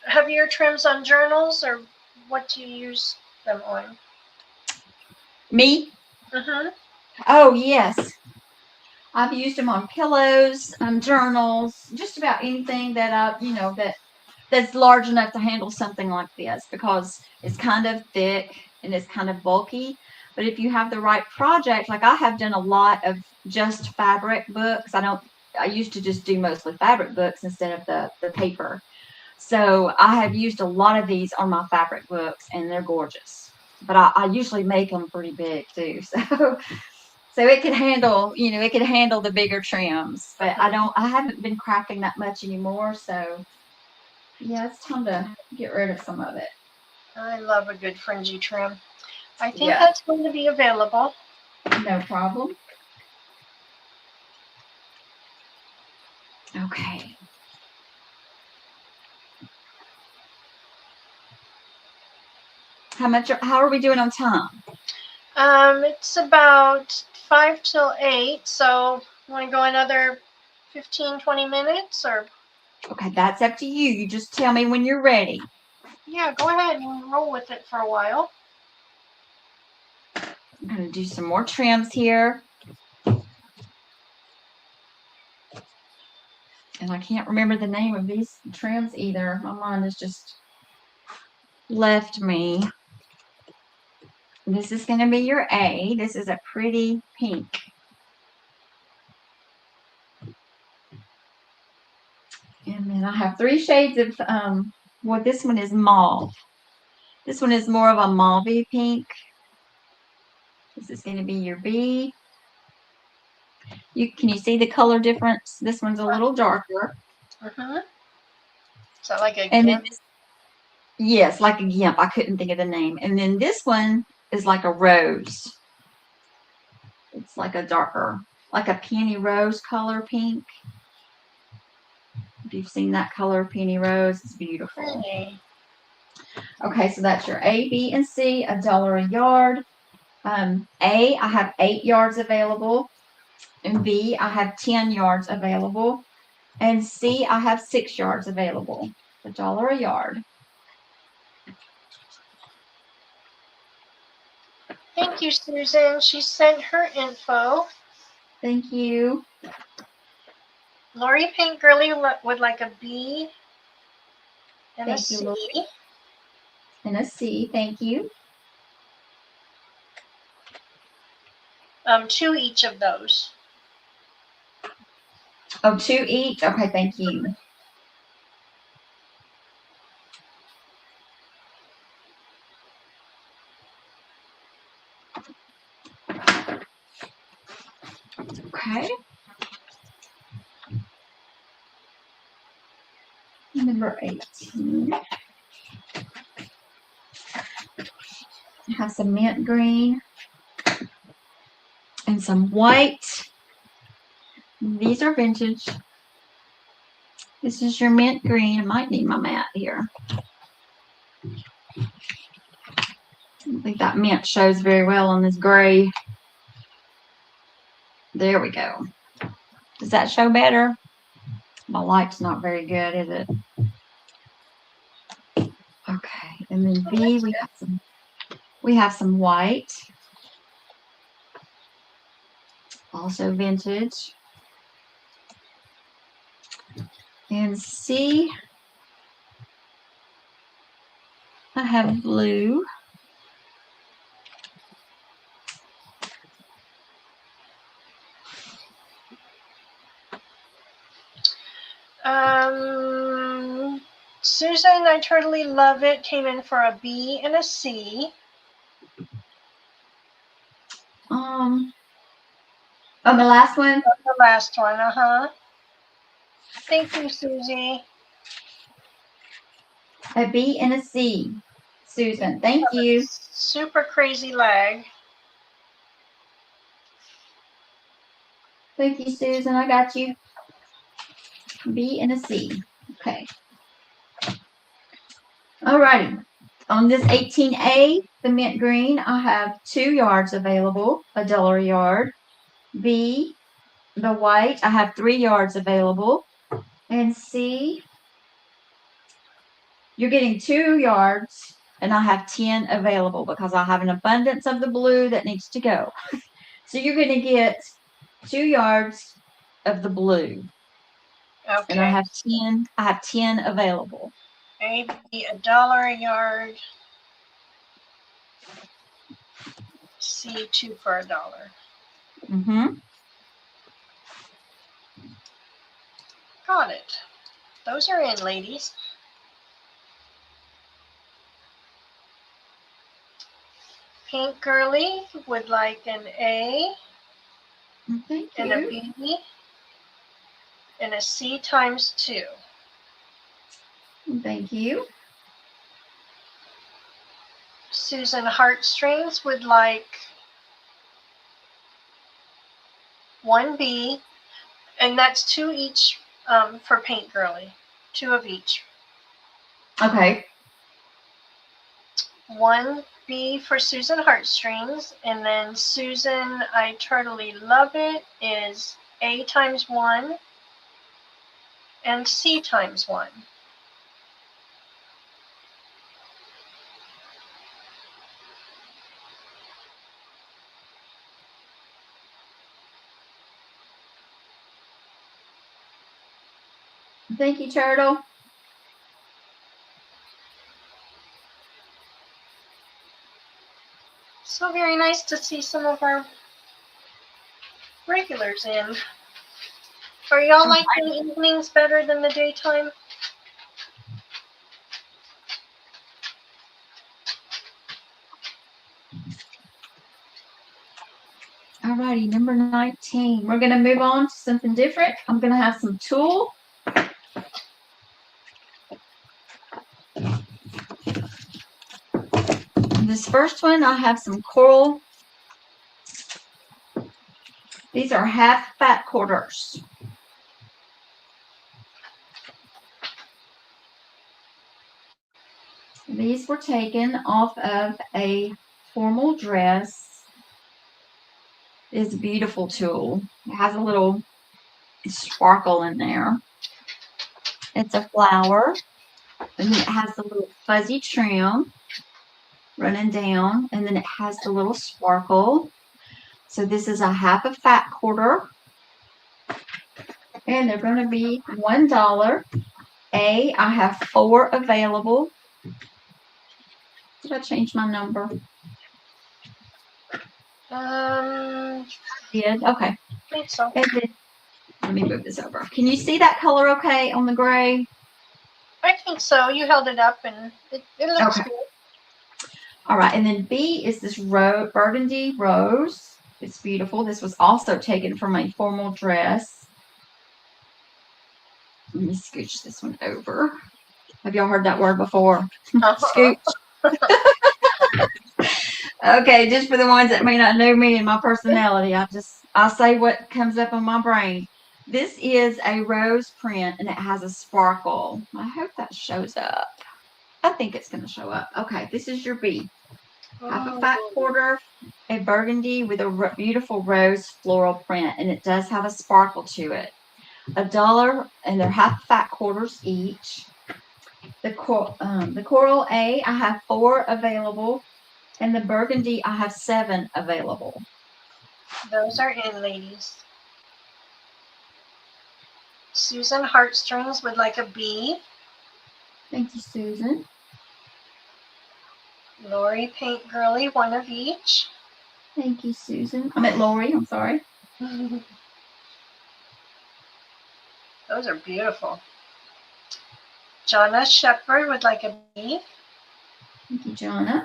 heavier trims on journals, or what do you use them on? Me? Mm-hmm. Oh, yes. I've used them on pillows, journals, just about anything that that's large enough to handle something like this, because it's kind of thick and it's kind of bulky. But if you have the right project, like I have done a lot of just fabric books. I used to just do mostly fabric books instead of the paper. So I have used a lot of these on my fabric books, and they're gorgeous. But I usually make them pretty big too. So it can handle, the bigger trims. But I haven't been crafting that much anymore. So yeah, it's time to get rid of some of it. I love a good fringy trim. I think that's going to be available. No problem. Okay. How are we doing on time? It's about 5 till 8, so you want to go another 15, 20 minutes, or? Okay, that's up to you. You just tell me when you're ready. Yeah, go ahead and roll with it for a while. I'm going to do some more trims here. And I can't remember the name of these trims either. My mind has just left me. This is going to be your A. This is a pretty pink. And then I have 3 shades of, this one is mauve. This one is more of a mauve-y pink. This is going to be your B. Can you see the color difference? This one's a little darker. Mm-hmm. Is that like a Gimp? Yes, like a Gimp. I couldn't think of the name. And then this one is like a rose. It's like a darker like a peony rose color pink. If you've seen that color, peony rose, it's beautiful. Pretty. Okay, so that's your A, B, and C, $1 a yard. A, I have 8 yards available. And B, I have 10 yards available. And C, I have 6 yards available. $1 a yard. Thank you, Susan. She sent her info. Thank you. Lori Paint Girly would like a B and a Thank you, C. Lori. And a C, thank you. 2 each of those. Oh, 2 each? Okay, thank you. Okay. Number 18. I have some mint green and some white. These are vintage. This is your mint green. I might need my mat here. I don't think that mint shows very well on this gray. There we go. Does that show better? My light's not very good, is it? Okay, and then B, we have some white. Also vintage. And C, I have blue. Susan, I totally love it. Came in for a B and a C. On the last one? The last one, Thank you, Susie. A B and a C. Susan, thank you. Super crazy leg. Thank you, Susan. I got you. B and a C. Okay. Alrighty. On this 18A, the mint green, I have 2 yards available, $1 a yard. B, the white, I have 3 yards available. And C, you're getting 2 yards, and I have 10 available because I have an abundance of the blue that needs to go. So you're going to get 2 yards of the blue. Okay. And I have 10 available. A, B, $1 a yard. C, 2 for $1. Mm-hmm. Got it. Those are in, ladies. Pink Girly would like an A. Thank and you. a B and a C times 2. Thank you. Susan Heartstrings would like 1 B, and that's 2 each for Paint Girly. 2 of each. Okay. 1 B for Susan Heartstrings, and then Susan I Totally Love It is A times 1 and C times 1. Thank you, Turtle. So very nice to see some of our regulars in. Are y'all liking the evenings better than the daytime? Alrighty, number 19. We're going to move on to something different. I'm going to have some tulle. This first one, I have some coral These are half fat quarters. These were taken off of a formal dress. It's a beautiful tulle. It has a little sparkle in there. It's a flower, and then it has the little fuzzy trim running down, and then it has the little sparkle. So this is a half a fat quarter, and they're going to be $1. I have 4 available. Did I change my number? Did? Okay. I think so. And then, let me move this over. Can you see that color okay on the gray? I think so. You held it up and it looks Okay. good. All right, and then B is this burgundy rose. It's beautiful. This was also taken from a formal dress. Let me scooch this one over. Have y'all heard that word before? Scooch. Okay, just for the ones that may not know me and my personality, I'll say what comes up on my brain. This is a rose print, and it has a sparkle. I hope that shows up. I think it's going to show up. Okay, this is your B. Half a fat quarter, a burgundy with a beautiful rose floral print, and it does have a sparkle to it. $1, and they're half fat quarters each. The coral A, I have 4 available, and the burgundy, I have 7 available. Those are in, ladies. Susan Heartstrings would like a B. Thank you, Susan. Lori Paint Girly, 1 of each. Thank you, Susan. I meant Lori, I'm sorry. Those are beautiful. Jonna Shepherd would like a B. Thank you, Jonna.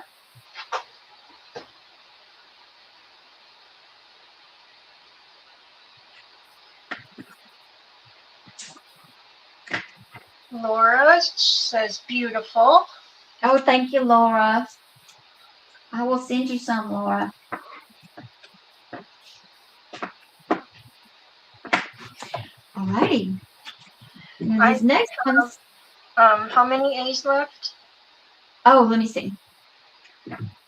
Laura says beautiful. Oh, thank you, Laura. I will send you some, Laura. All righty. These next ones. How many A's left? Oh, let me see.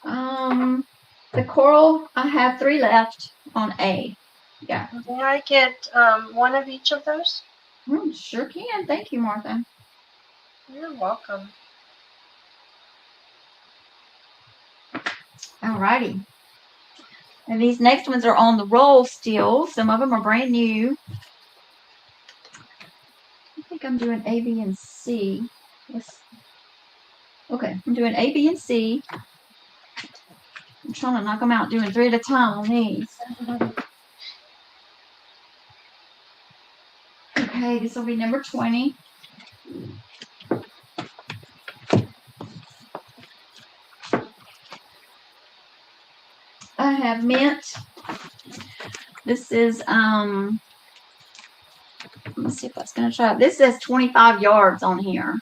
The coral, I have 3 left on A. Yeah. May I get 1 of each of those? Sure can. Thank you, Martha. You're welcome. All righty. And these next ones are on the roll still. Some of them are brand new. I think I'm doing A, B, and C. Okay, I'm doing A, B, and C. I'm trying to knock them out, doing 3 at a time on these. Okay, this will be number 20. I have mint. This is let's see if that's gonna show up. This says 25 yards on here.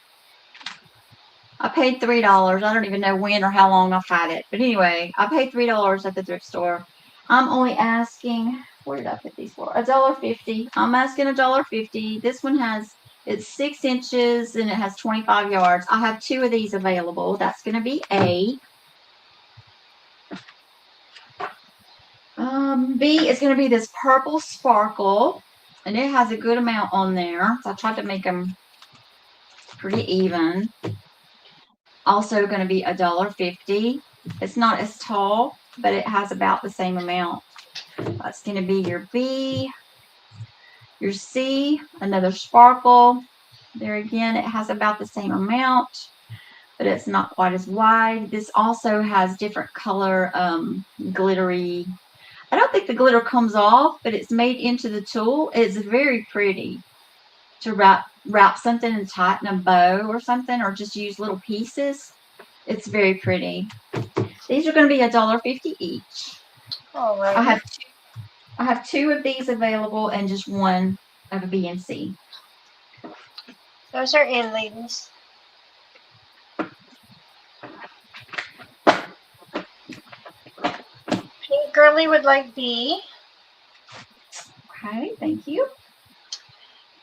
I paid $3. I don't even know when or how long I've had it. But anyway, I paid $3 at the thrift store. I'm only asking, where did I put these for? $1.50. I'm asking $1.50. This one it's 6 inches and it has 25 yards. I have 2 of these available. That's going to be A. B is going to be this purple sparkle, and it has a good amount on there. So I tried to make them pretty even. Also going to be $1.50. It's not as tall, but it has about the same amount. That's going to be your B. Your C, another sparkle. There again, it has about the same amount, but it's not quite as wide. This also has different color, glittery. I don't think the glitter comes off, but it's made into the tulle. It's very pretty to wrap something and tighten a bow or something, or just use little pieces. It's very pretty. These are going to be $1.50 each. All right. I have 2 of these available and just 1 of a B and C. Those are in, ladies. Pink Girly would like B. Okay, thank you.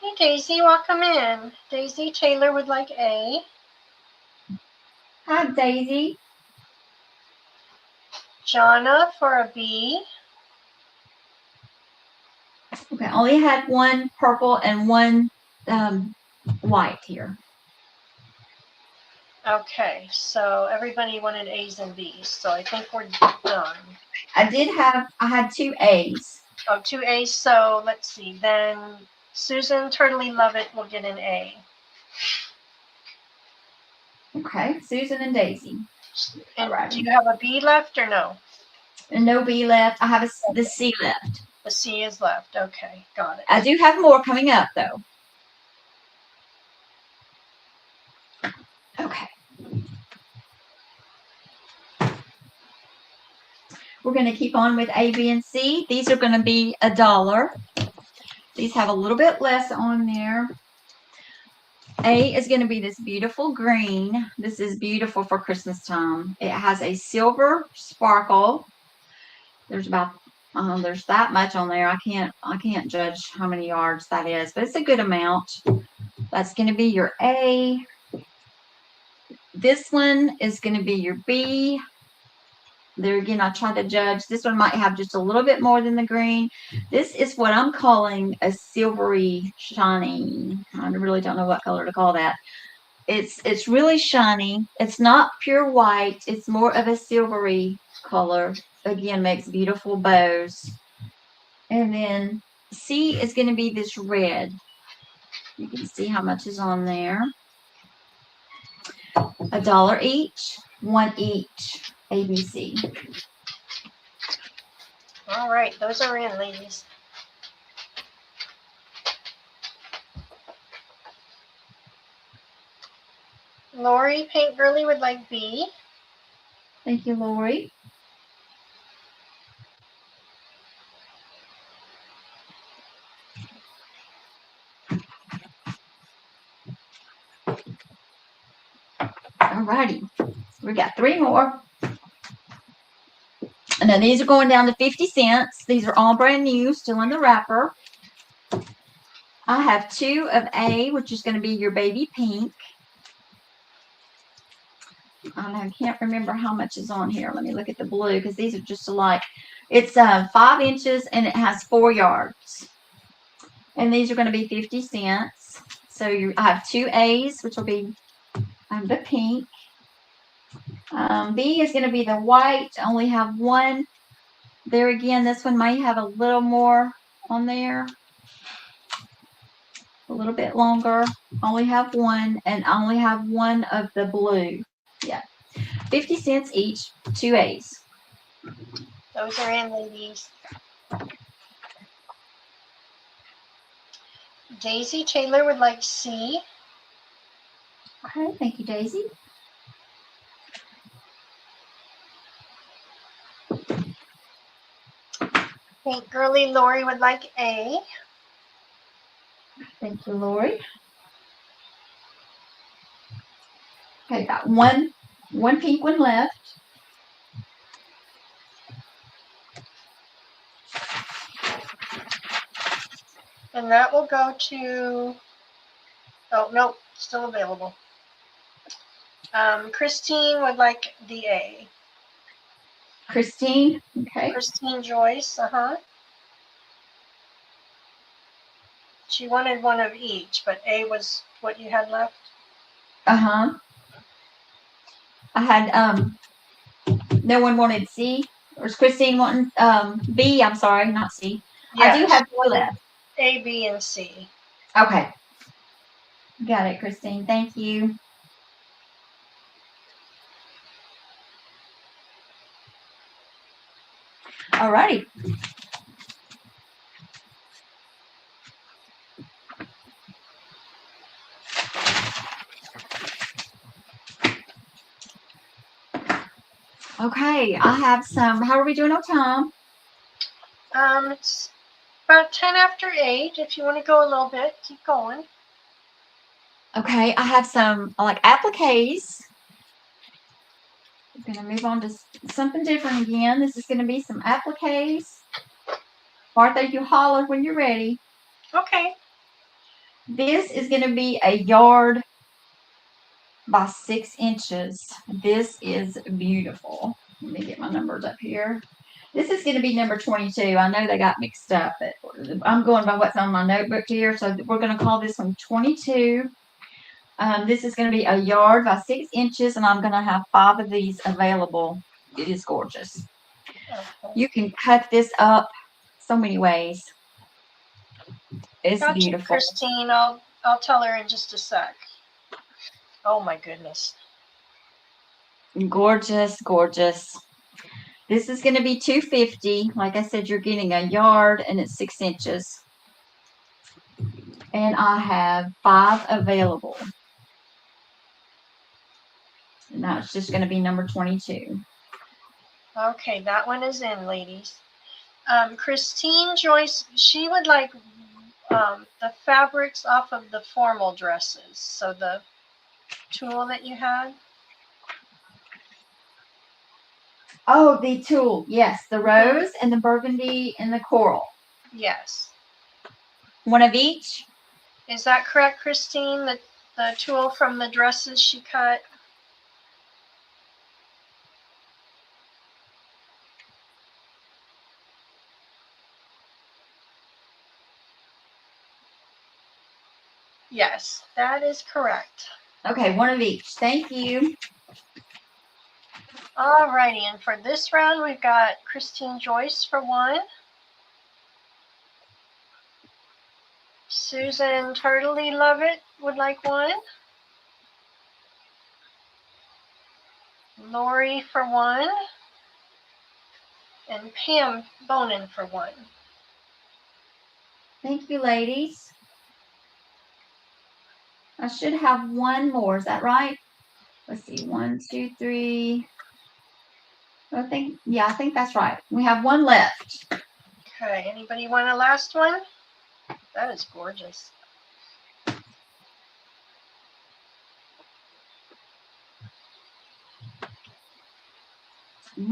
Hey, Daisy, welcome in. Daisy Taylor would like A. Hi, Daisy. Jonna for a B. Okay, I only had one purple and one white here. Okay, so everybody wanted A's and B's, so I think we're done. I had 2 A's. Oh, 2 A's, so let's see. Then Susan Turtley Lovett will get an A. Okay, Susan and Daisy. And Alrighty. do you have a B left or no? And no B left. I have the C left. The C is left. Okay, got it. I do have more coming up, though. Okay. We're going to keep on with A, B, and C. These are going to be $1. These have a little bit less on there. A is going to be this beautiful green. This is beautiful for Christmas time. It has a silver sparkle. There's about there's that much on there. I can't judge how many yards that is, but it's a good amount. That's going to be your A. This one is going to be your B. There again, I try to judge. This one might have just a little bit more than the green. This is what I'm calling a silvery shiny. I really don't know what color to call that. It's really shiny. It's not pure white. It's more of a silvery color. Again, makes beautiful bows. And then C is going to be this red. You can see how much is on there. $1 each, 1 each. ABC. All right, those are in, ladies. Lori Paint Girly would like B. Thank you, Lori. Alrighty, we got 3 more. And then these are going down to 50 cents. These are all brand new, still in the wrapper. I have 2 of A, which is going to be your baby pink. I can't remember how much is on here. Let me look at the blue because these are just alike. It's 5 inches and it has 4 yards. And these are going to be 50 cents. So I have 2 A's, which will be the pink. B is going to be the white. I only have 1. There again, this one might have a little more on there. A little bit longer. I only have 1, and I only have 1 of the blue. Yeah. 50 cents each, 2 A's. Those are in, ladies. Daisy Taylor would like C. Okay, thank you, Daisy. Paint Girly Lori would like A. Thank you, Lori. Okay, got one pink one left. And that will go to, oh, nope, still available. Christine would like the A. Christine, okay. Christine Joyce, She wanted 1 of each, but A was what you had left? I had, no one wanted C. Or is Christine wanting, B, I'm sorry, not C. Yes. I do have 4 left. A, B, and C. Okay. Got it, Christine. Thank you. All righty. Okay, I have some. How are we doing on time? It's about 10 after 8. If you want to go a little bit, keep going. Okay, I have some like appliques. I'm going to move on to something different again. This is going to be some appliques. Martha, you holler when you're ready. Okay. This is going to be a yard by 6 inches. This is beautiful. Let me get my numbers up here. This is going to be number 22. I know they got mixed up, but I'm going by what's on my notebook here. So we're going to call this one 22. This is going to be a yard by 6 inches, and I'm going to have 5 of these available. It is gorgeous. Okay. You can cut this up so many ways. It's Gotcha, beautiful. Christine. I'll tell her in just a sec. Oh my goodness. Gorgeous, gorgeous. This is going to be $2.50. Like I said, you're getting a yard and it's 6 inches. And I have 5 available. And now it's just going to be number 22. Okay, that one is in, ladies. Christine Joyce, she would like the fabrics off of the formal dresses. So the tulle that you had. Oh, the tulle. Yes, the rose and the burgundy and the coral. Yes. One of each? Is that correct, Christine? The tulle from the dresses she cut? Yes, that is correct. Okay, one of each. Thank you. Alrighty, and for this round, we've got Christine Joyce for one. Susan Turtley Lovett would like one. Lori for one. And Pam Bonin for one. Thank you, ladies. I should have one more. Is that right? Let's see. 1, 2, 3. I think that's right. We have one left. Okay, anybody want a last one? That is gorgeous.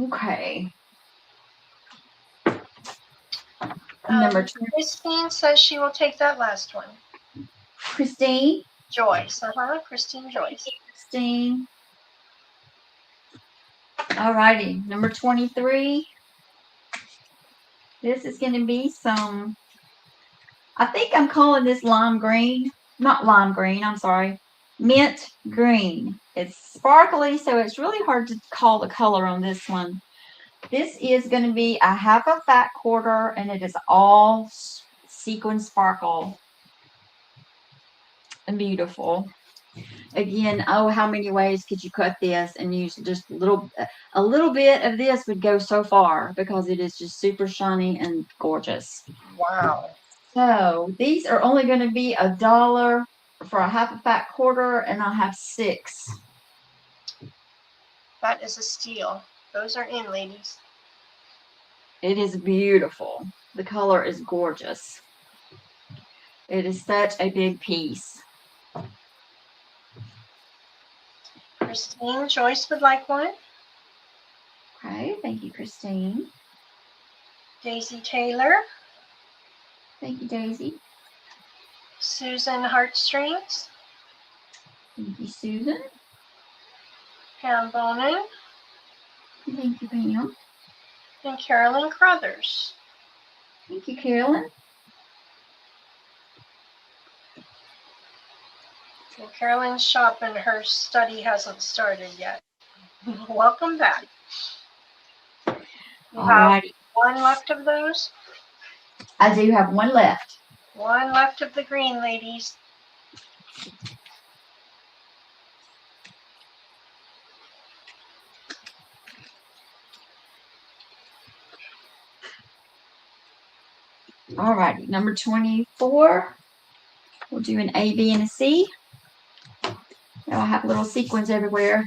Okay. Number 2. Christine says she will take that last one. Christine. Joyce. Christine Joyce. Christine. Alrighty. Number 23. This is going to be some, I think I'm calling this lime green. Not lime green, I'm sorry. Mint green. It's sparkly, so it's really hard to call the color on this one. This is going to be a half a fat quarter, and it is all sequin sparkle. And beautiful. Again, oh, how many ways could you cut this and use just a little bit of this would go so far because it is just super shiny and gorgeous. Wow. So these are only going to be $1 for a half a fat quarter, and I have 6. That is a steal. Those are in, ladies. It is beautiful. The color is gorgeous. It is such a big piece. Christine Joyce would like one. Okay, thank you, Christine. Daisy Taylor. Thank you, Daisy. Susan Heartstrings. Thank you, Susan. Pam Bonin. Thank you, Pam. And Carolyn Crothers. Thank you, Carolyn. And Carolyn's shop and her study hasn't started yet. Welcome back. You have one left of those? I do have one left. One left of the green, ladies. All righty, number 24. We'll do an A, B, and a C. Now I have little sequins everywhere.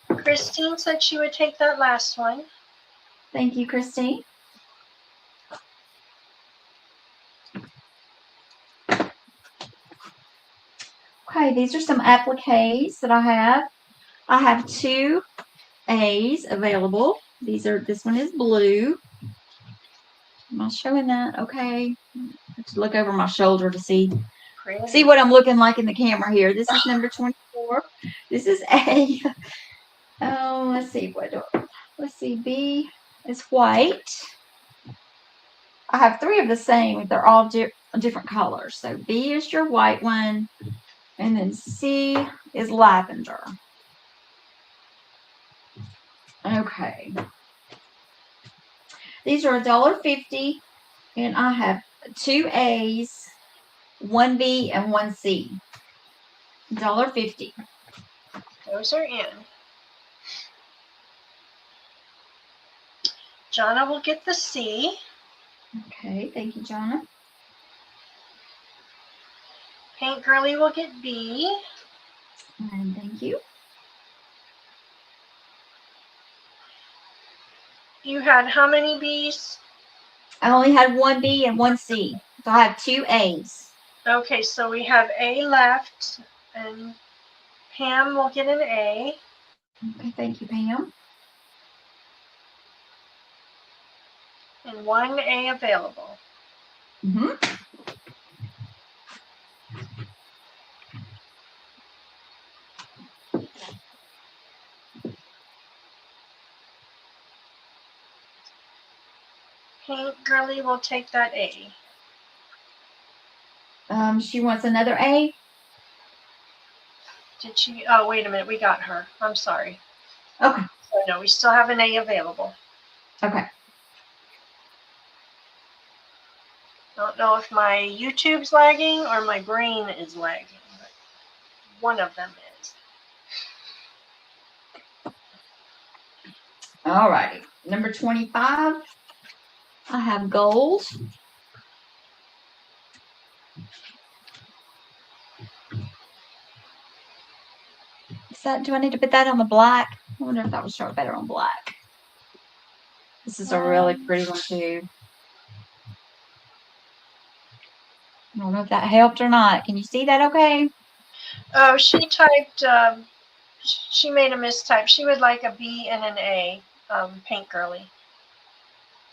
Christine said she would take that last one. Thank you, Christine. Okay, these are some appliques that I have. I have 2 A's available. This one is blue. Am I showing that? Okay. I have to look over my shoulder to see Pretty. what I'm looking like in the camera here. This is number 24. This is A. Oh, let's see. Let's see. B is white. I have 3 of the same. They're all different colors. So B is your white one. And then C is lavender. Okay. These are $1.50. And I have 2 A's, 1 B, and 1 C. $1.50. Those are in. Jonna will get the C. Okay, thank you, Jonna. Paint Girly will get B. And thank you. You had how many B's? I only had 1 B and 1 C. So I have 2 A's. Okay, so we have A left, and Pam will get an A. Okay, thank you, Pam. And 1 A available. Mm-hmm. Paint Girly will take that A. She wants another A. Did she? Oh, wait a minute. We got her. I'm sorry. Okay. So, no, we still have an A available. Okay. Don't know if my YouTube's lagging or my brain is lagging, but one of them is. All righty. Number 25. I have gold. Do I need to put that on the black? I wonder if that would show better on black. This is a really pretty one too. I don't know if that helped or not. Can you see that okay? Oh, she typed, she made a mistype. She would like a B and an A, Paint Girly.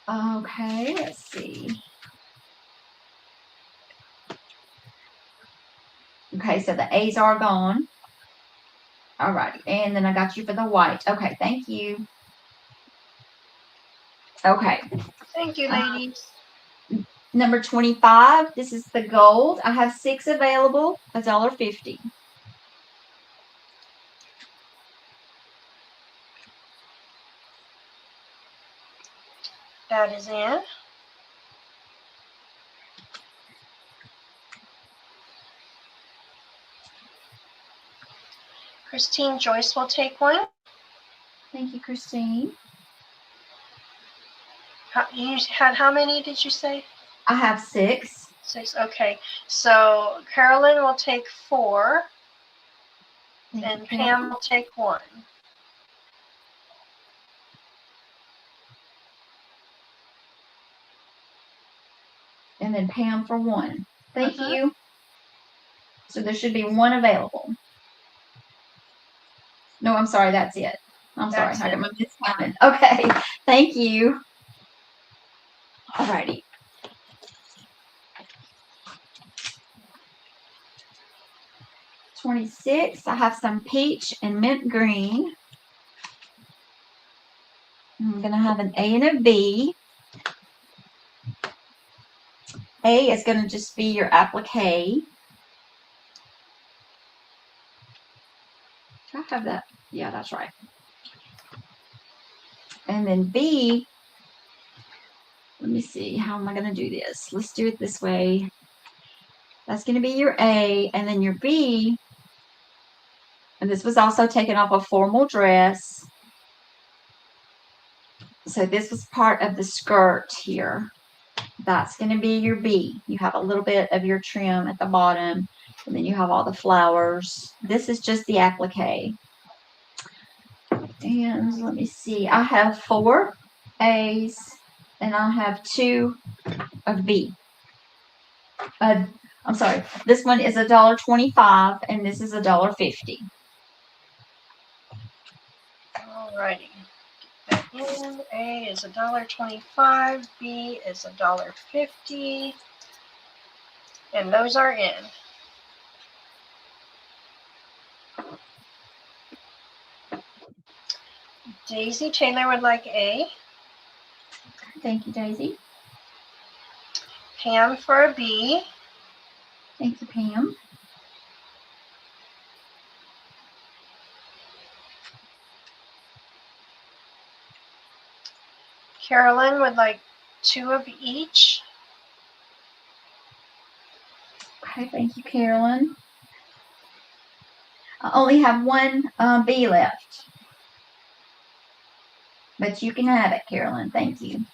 Okay, let's see. Okay, so the A's are gone. All righty, and then I got you for the white. Okay, thank you. Okay. Thank you, ladies. Number 25, this is the gold. I have 6 available, $1.50. That is in. Christine Joyce will take one. Thank you, Christine. You had how many did you say? I have 6. 6, okay. So Carolyn will take 4, and Pam will take 1. And then Pam for 1. Thank you. So there should be 1 available. No, I'm sorry, that's it. I'm sorry, I got my miscounted. Okay, thank you. Alrighty. $26. I have some peach and mint green. I'm gonna have an A and a B. A is gonna just be your applique. Do I have that? Yeah, that's right. And then B, let me see, how am I going to do this? Let's do it this way. That's going to be your A, and then your B, and this was also taken off a formal dress. So this was part of the skirt here. That's going to be your B. You have a little bit of your trim at the bottom, and then you have all the flowers. This is just the applique. And let me see. I have 4 A's, and I have 2 of B. I'm sorry. This one is $1.25, and this is $1.50. Alrighty. Get that And A is $1.25, B is $1.50, and those are in. Daisy Taylor would like A. Thank you, Daisy. Pam for a B. Thank you, Pam. Carolyn would like 2 of each. Okay, thank you, Carolyn. I only have one B left. But you can have it, Carolyn. Thank you.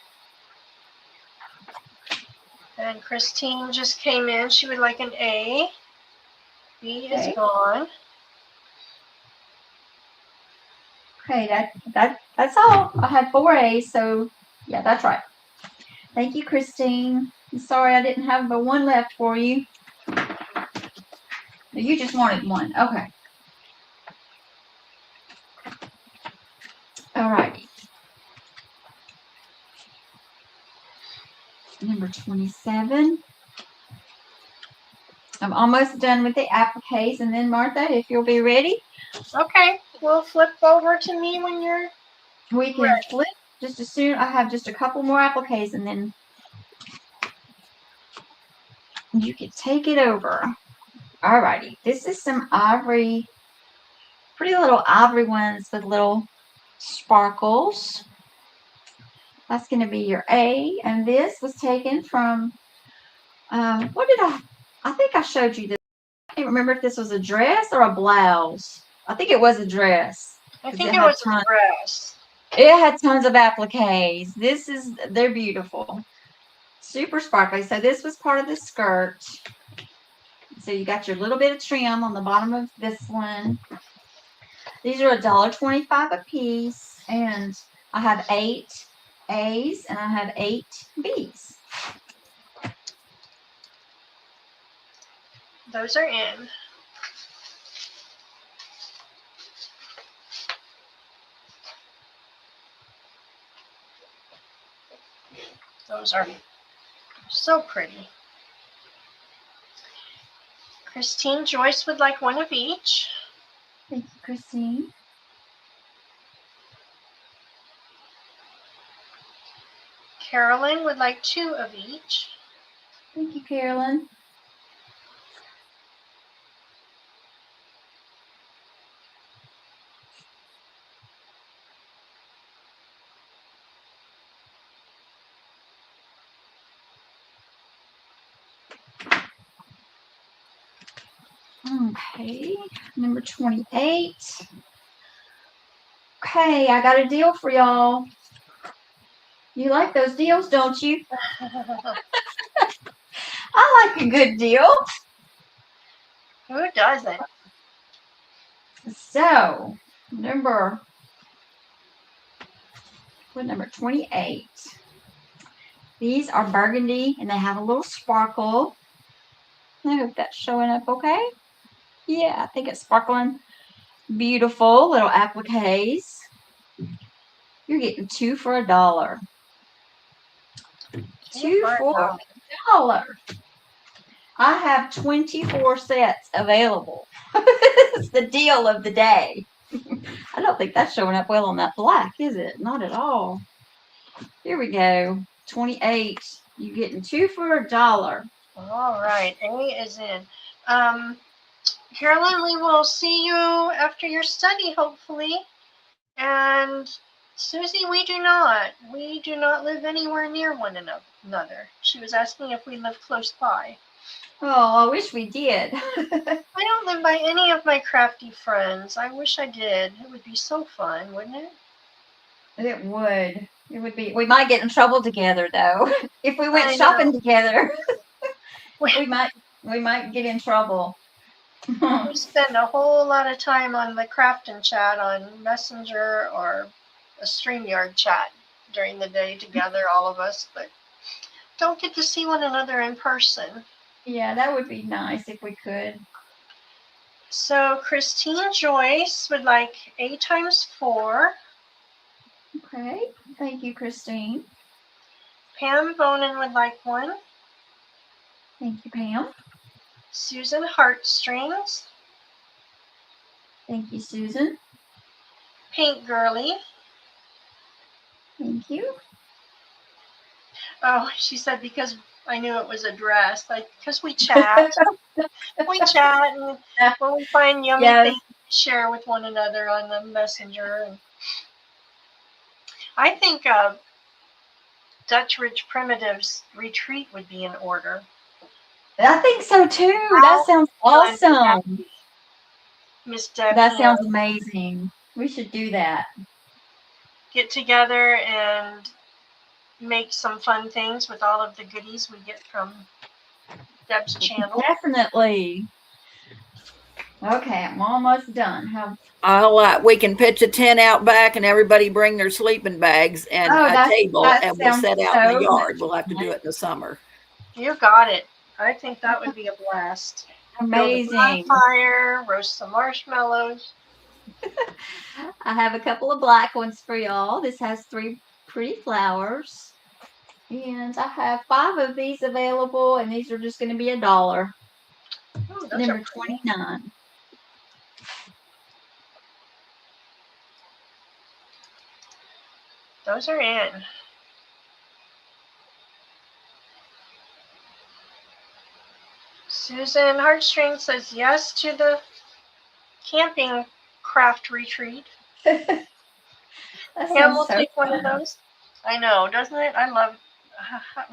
And Christine just came in. She would like an A. B is Okay. gone. Okay, that's all. I had 4 A's, so yeah, that's right. Thank you, Christine. I'm sorry I didn't have but one left for you. You just wanted one. Okay. All righty. Number 27. I'm almost done with the appliques, and then Martha, if you'll be ready, Okay, we'll flip over to me when you're we can ready. flip just as soon. I have just a couple more appliques, and then you can take it over. All righty. This is some ivory, pretty little ivory ones with little sparkles. That's going to be your A, and this was taken from, what did I think I showed you this. I can't remember if this was a dress or a blouse. I think it was a dress. I think it was a dress. It had tons of appliques. They're beautiful. Super sparkly. So this was part of the skirt. So you got your little bit of trim on the bottom of this one. These are $1.25 a piece, and I have 8 A's and I have 8 B's. Those are in. Those are so pretty. Christine Joyce would like 1 of each. Thank you, Christine. Carolyn would like 2 of each. Thank you, Carolyn. Okay, number 28. Okay, I got a deal for y'all. You like those deals, don't you? I like a good deal. Who doesn't? So, number 28. These are burgundy, and they have a little sparkle. I hope that's showing up okay. Yeah, I think it's sparkling. Beautiful little appliques. You're getting 2 for $1. 2 for $1. I have 24 sets available. It's the deal of the day. I don't think that's showing up well on that black, is it? Not at all. Here we go. 28. You're getting 2 for $1. All right, A is in. Carolyn, we will see you after your study, hopefully. And Susie, we do not live anywhere near one another. She was asking if we live close by. Oh, I wish we did. I don't live by any of my crafty friends. I wish I did. It would be so fun, wouldn't it? It would. It would be. We might get in trouble together, though. If we went shopping together, we might get in trouble. We spend a whole lot of time on the craft and chat on Messenger or a StreamYard chat during the day together, all of us, but don't get to see one another in person. Yeah, that would be nice if we could. So Christine Joyce would like A times 4. Okay. Thank you, Christine. Pam Bonin would like one. Thank you, Pam. Susan Heartstrings. Thank you, Susan. Paint Girly. Thank you. Oh, she said because I knew it was a dress. Because we chat. We chat, and when we find yummy Yes. things to share with one another on the messenger. And I think Dutch Ridge Primitives Retreat would be in order. I think so too. That sounds awesome. Miss Debbie. That sounds amazing. We should do that. Get together and make some fun things with all of the goodies we get from Deb's channel. Definitely. Okay, I'm almost done. We can pitch a tent out back and everybody bring their sleeping bags and a table and we'll set out in the yard. We'll have to do it in the summer. You got it. I think that would be a blast. Amazing. Build a fire, roast some marshmallows. I have a couple of black ones for y'all. This has 3 pretty flowers. And I have 5 of these available, and these are just going to be $1. Ooh, Number 29. Those are in. Susan Heartstring says yes to the camping craft retreat. Yeah, we'll take one of those. I know, doesn't it?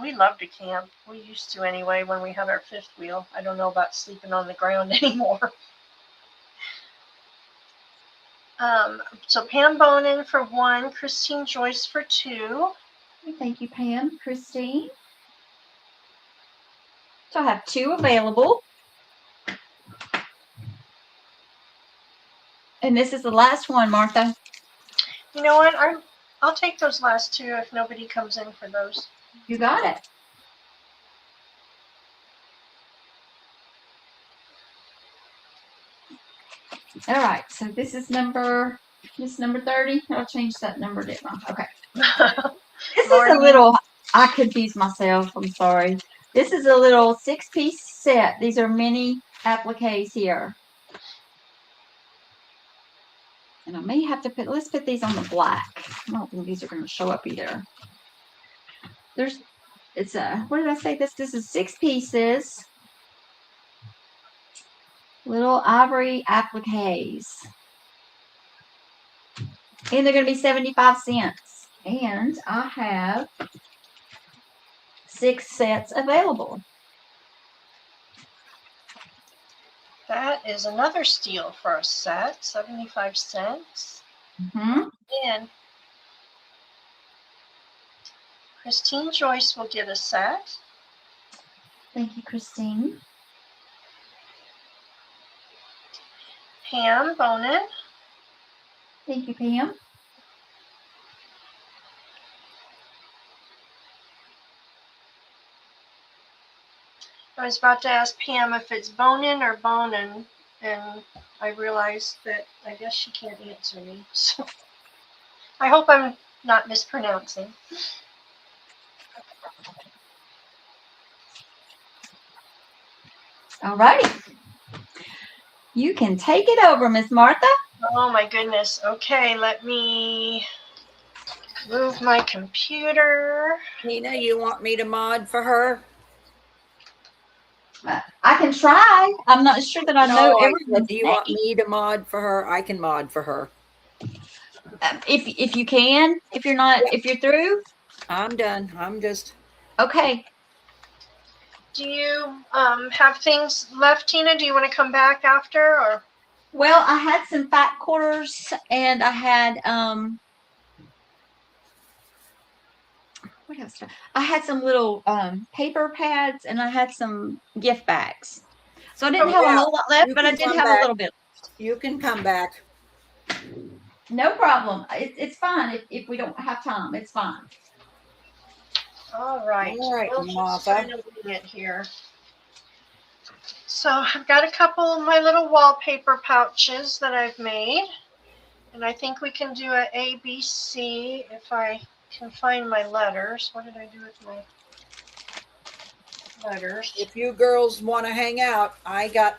We love to camp. We used to anyway when we had our 5th wheel. I don't know about sleeping on the ground anymore. So Pam Bonin for 1, Christine Joyce for 2. Thank you, Pam. Christine. So I have 2 available. And this is the last one, Martha. You know what? I'll take those last 2 if nobody comes in for those. You got it. All right. So this is number 30. I'll change that number, didn't I? Okay. This is a little, I confused myself. I'm sorry. This is a little 6-piece set. These are mini appliques here. And I may have to let's put these on the black. I don't think these are going to show up either. What did I say? This is 6 pieces. Little ivory appliques. And they're going to be 75 cents. And I have 6 sets available. That is another steal for a set, 75 cents. Mm-hmm. And Christine Joyce will get a set. Thank you, Christine. Pam Bonin. Thank you, Pam. I was about to ask Pam if it's Bonin or Bonin, and I realized that I guess she can't answer me. So I hope I'm not mispronouncing. All righty. You can take it over, Miss Martha. Oh my goodness. Okay, let me move my computer. Nina, you want me to mod for her? I can try. I'm not sure that I know everyone. Do you want me to mod for her? I can mod for her. If you can, if you're not, if you're through. I'm done. I'm just. Okay. Do you have things left, Tina? Do you want to come back after, or? Well, I had some fat quarters, and I had what else? I had some little paper pads, and I had some gift bags. So I didn't have a whole lot left, but I did have a little bit. You can come back. No problem. It's fine if we don't have time. It's fine. All right. All right, we'll Martha. just kind of wing it here. So I've got a couple of my little wallpaper pouches that I've made. And I think we can do a A, B, C if I can find my letters. What did I do with my letters? If you girls want to hang out, I got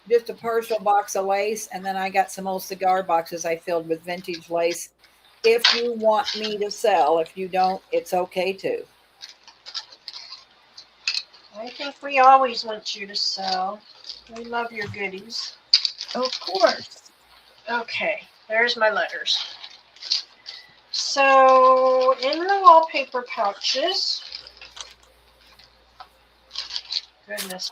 just a partial box of lace, and then I got some old cigar boxes I filled with vintage lace. If you want me to sell, if you don't, it's okay too. I think we always want you to sell. We love your goodies. Of course. Okay, there's my letters. So in the wallpaper pouches, goodness,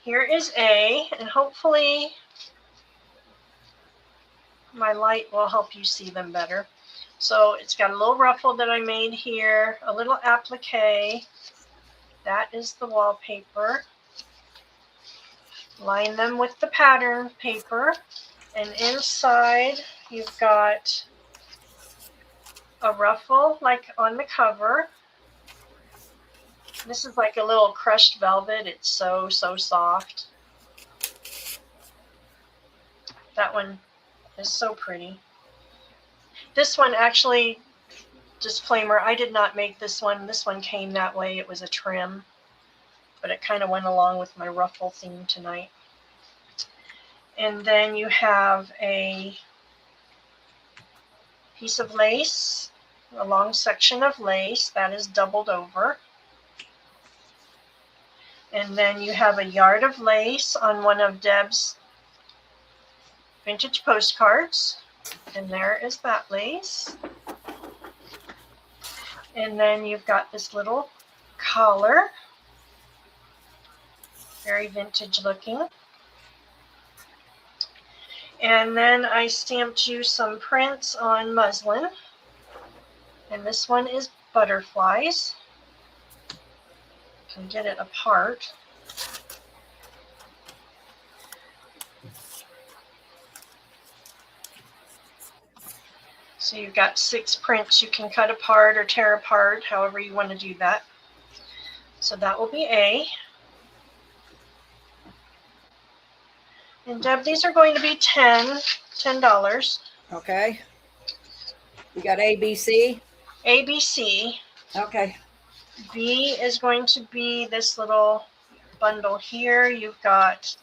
here is A, and hopefully my light will help you see them better. So it's got a little ruffle that I made here, a little applique. That is the wallpaper. Line them with the pattern paper, and inside you've got a ruffle like on the cover. This is like a little crushed velvet. It's so soft. That one is so pretty. This one actually, disclaimer, I did not make this one. This one came that way. It was a trim, but it kind of went along with my ruffle theme tonight. And then you have a piece of lace, a long section of lace that is doubled over. And then you have a yard of lace on one of Deb's vintage postcards. And there is that lace. And then you've got this little collar. Very vintage looking. And then I stamped you some prints on muslin. And this one is butterflies. Can get it apart. So you've got 6 prints you can cut apart or tear apart, however you want to do that. So that will be A. And Deb, these are going to be $10. Okay. You got A, B, C? A, B, C. Okay. B is going to be this little bundle here. You've got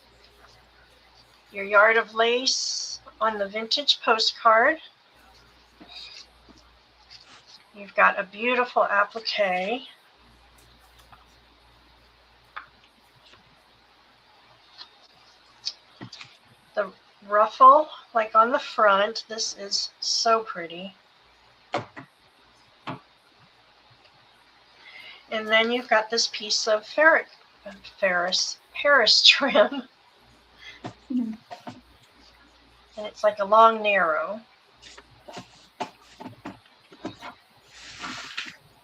your yard of lace on the vintage postcard. You've got a beautiful applique. The ruffle, like on the front, this is so pretty. And then you've got this piece of Paris trim. And it's like a long narrow.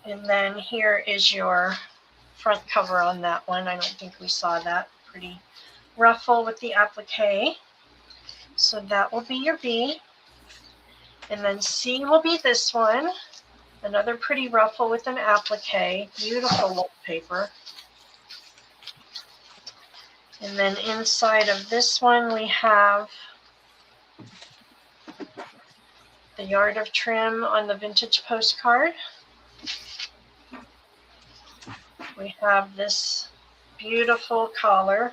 And then here is your front cover on that one. I don't think we saw that. Pretty ruffle with the applique. So that will be your B. And then C will be this one. Another pretty ruffle with an applique. Beautiful wallpaper. And then inside of this one we have the yard of trim on the vintage postcard. We have this beautiful collar.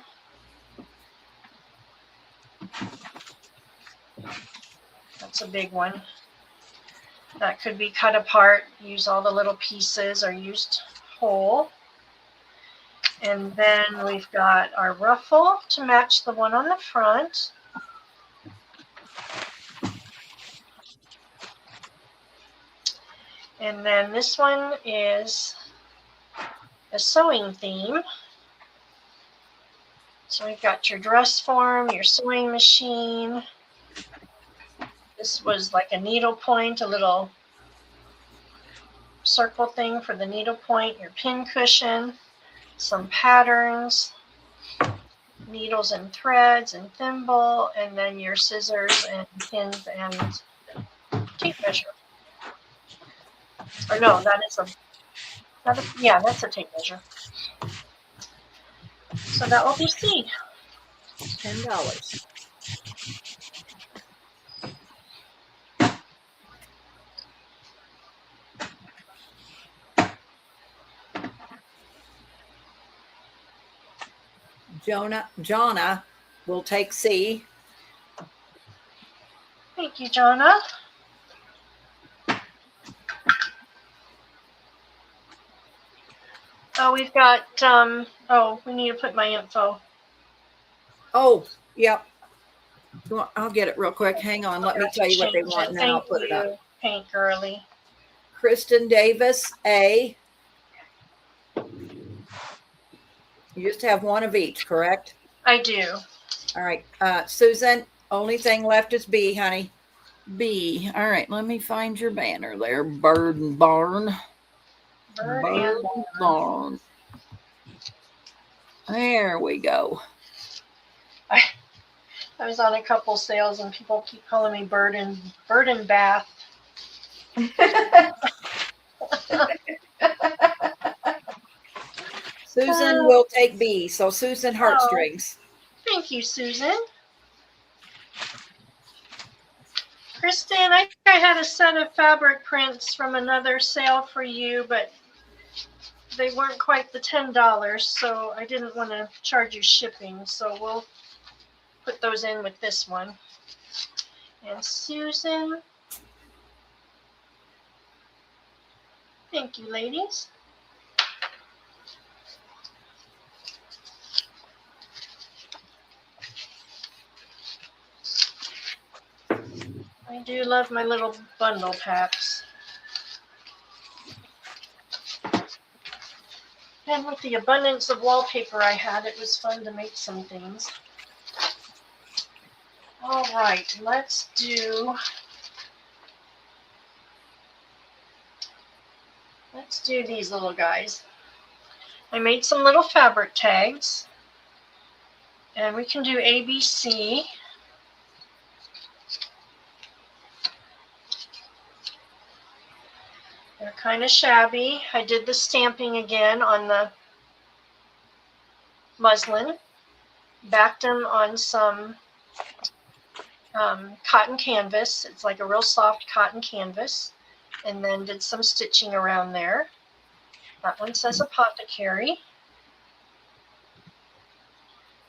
That's a big one. That could be cut apart, use all the little pieces, or used whole. And then we've got our ruffle to match the one on the front. And then this one is a sewing theme. So we've got your dress form, your sewing machine. This was like a needle point, a little circle thing for the needle point, your pin cushion, some patterns, needles and threads and thimble, and then your scissors and pins and tape measure. Or no, that's a tape measure. So that will be C. $10. Jonna will take C. Thank you, Jonna. Oh, we've got, oh, we need to put my info. Oh, yep. I'll get it real quick. Hang on. Let me tell you what they Change want, it. and then I'll Thank put it up. you, Paint Girly. Kristen Davis, A. You just have one of each, correct? I do. All right. Susan, only thing left is B, honey. B. All right. Let me find your banner there. Bird and Barn. Bird and Barn. There we go. I was on a couple sales and people keep calling me Bird and Bath. Susan will take B. So Susan Heartstrings. Thank you, Susan. Kristen, I think I had a set of fabric prints from another sale for you, but they weren't quite the $10, so I didn't want to charge you shipping. So we'll put those in with this one. And Susan, thank you, ladies. I do love my little bundle packs. And with the abundance of wallpaper I had, it was fun to make some things. All right, let's do these little guys. I made some little fabric tags, and we can do ABC. They're kind of shabby. I did the stamping again on the muslin, backed them on some cotton canvas. It's like a real soft cotton canvas, and then did some stitching around there. That one says Apothecary.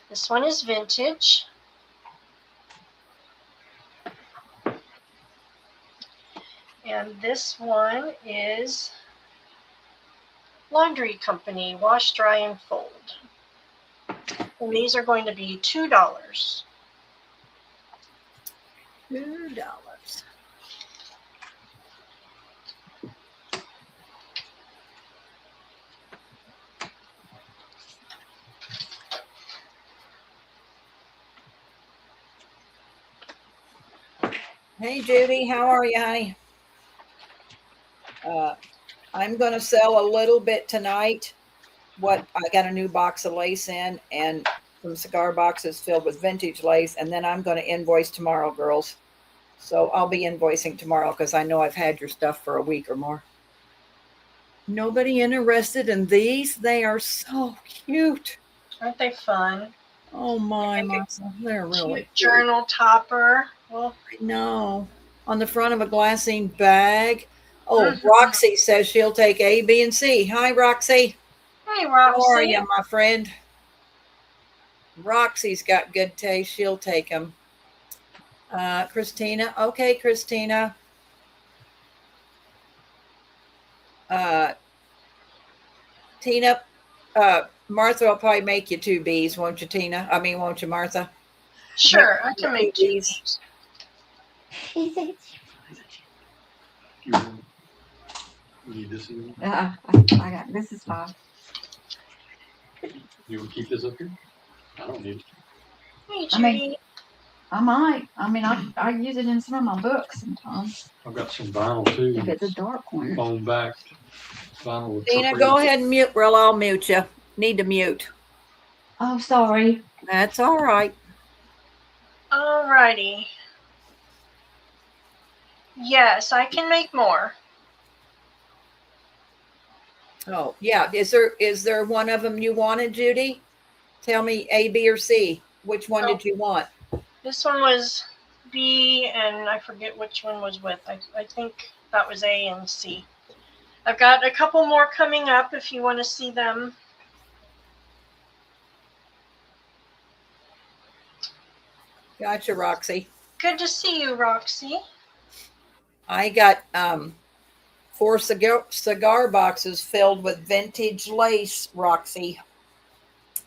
This one is vintage. And this one is Laundry Company, Wash, Dry, and Fold. And these are going to be $2. $2. Hey, Judy, how are you, honey? I'm going to sell a little bit tonight. I got a new box of lace in and some cigar boxes filled with vintage lace, and then I'm going to invoice tomorrow, girls. So I'll be invoicing tomorrow because I know I've had your stuff for a week or more. Nobody interested in these? They are so cute. Aren't they fun? Oh my, they're really cute journal topper. Well, no, on the front of a glassine bag. Oh, Roxy says she'll take A, B, and C. Hi, Roxy. Hey, Roxy. How are you, my friend? Roxy's got good taste. She'll take them. Christina. Okay, Christina. Tina. Martha will probably make you 2 B's, won't you, Tina? I mean, won't you, Martha? Sure, I can make 2 B's. You need this in? I got this is fine. You will keep this up here? I don't need it. Hey, Judy. I might. I mean, I use it in some of my books sometimes. I've got some vinyl too. If it's a dark one. Foam back vinyl. With Tina, go ahead and mute, Brill. I'll mute you. Need to mute. Oh, sorry. That's all right. All righty. Yes, I can make more. Oh, yeah. Is there one of them you wanted, Judy? Tell me A, B, or C. Which one did you want? This one was B, and I forget which one was with. I think that was A and C. I've got a couple more coming up if you want to see them. Gotcha, Roxy. Good to see you, Roxy. I got 4 cigar boxes filled with vintage lace, Roxy,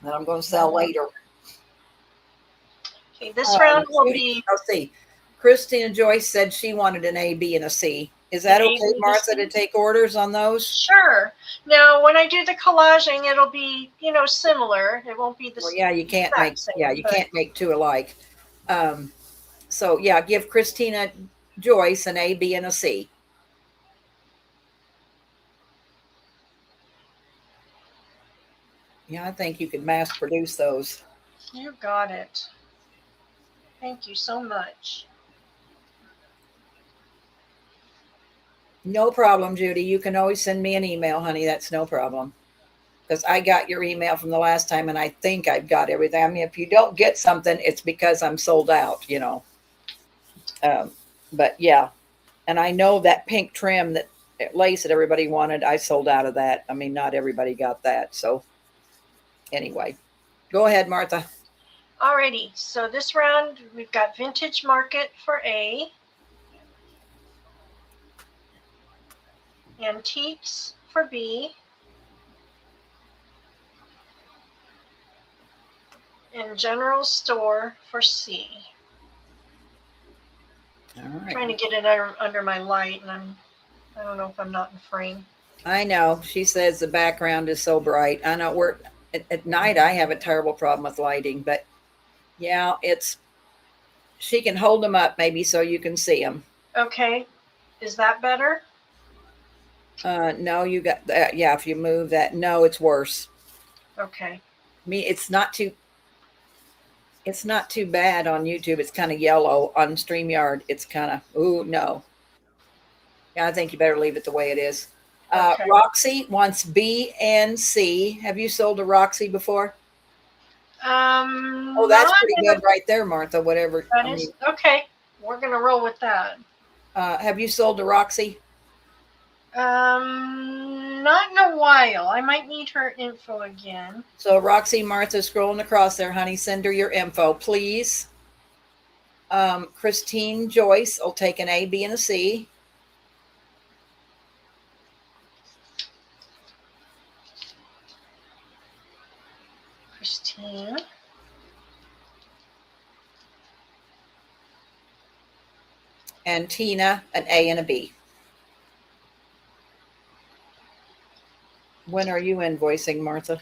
that I'm going to sell later. Okay, this round will Judy, be I'll see. Christina Joyce said she wanted an A, B, and a C. Is that An A, okay, B, and a Martha, C? to take orders on those? sure. Now, when I do the collaging, it'll be, you know, similar. It won't be the Well, yeah, you can't exact make same, you but can't make two alike. So yeah, give Christina Joyce an A, B, and a C. Yeah, I think you could mass produce those. you got it. Thank you so much. No problem, Judy. You can always send me an email, honey. That's no problem. Because I got your email from the last time, and I think I've got everything. I mean, if you don't get something, it's because I'm sold out, you know. But yeah, and I know that pink trim that lace that everybody wanted, I sold out of that. I mean, not everybody got that. So anyway, go ahead, Martha. Alrighty, so this round we've got Vintage Market for A, Antiques for B, and General Store for C. All I'm right. trying to get it under my light, and I don't know if I'm not in frame. I know. She says the background is so bright. I know we're at night. I have a terrible problem with lighting, but yeah, she can hold them up maybe so you can see them. Okay, is that better? No, you got that. Yeah, if you move that, no, it's worse. Okay. I mean, it's not too bad on YouTube. It's kind of yellow on StreamYard. It's kind of, ooh, no. Yeah, I think you better leave it the way it is. Okay. Roxy wants B and C. Have you sold a Roxy before? Oh, that's pretty good right there, Martha. Whatever. That is okay. We're gonna roll with that. Have you sold a Roxy? Not in a while. I might need her info again. So Roxy, Martha, scrolling across there, honey. Send her your info, please. Christine Joyce will take an A, B, and a C. Christine. And Tina, an A and a B. When are you invoicing, Martha?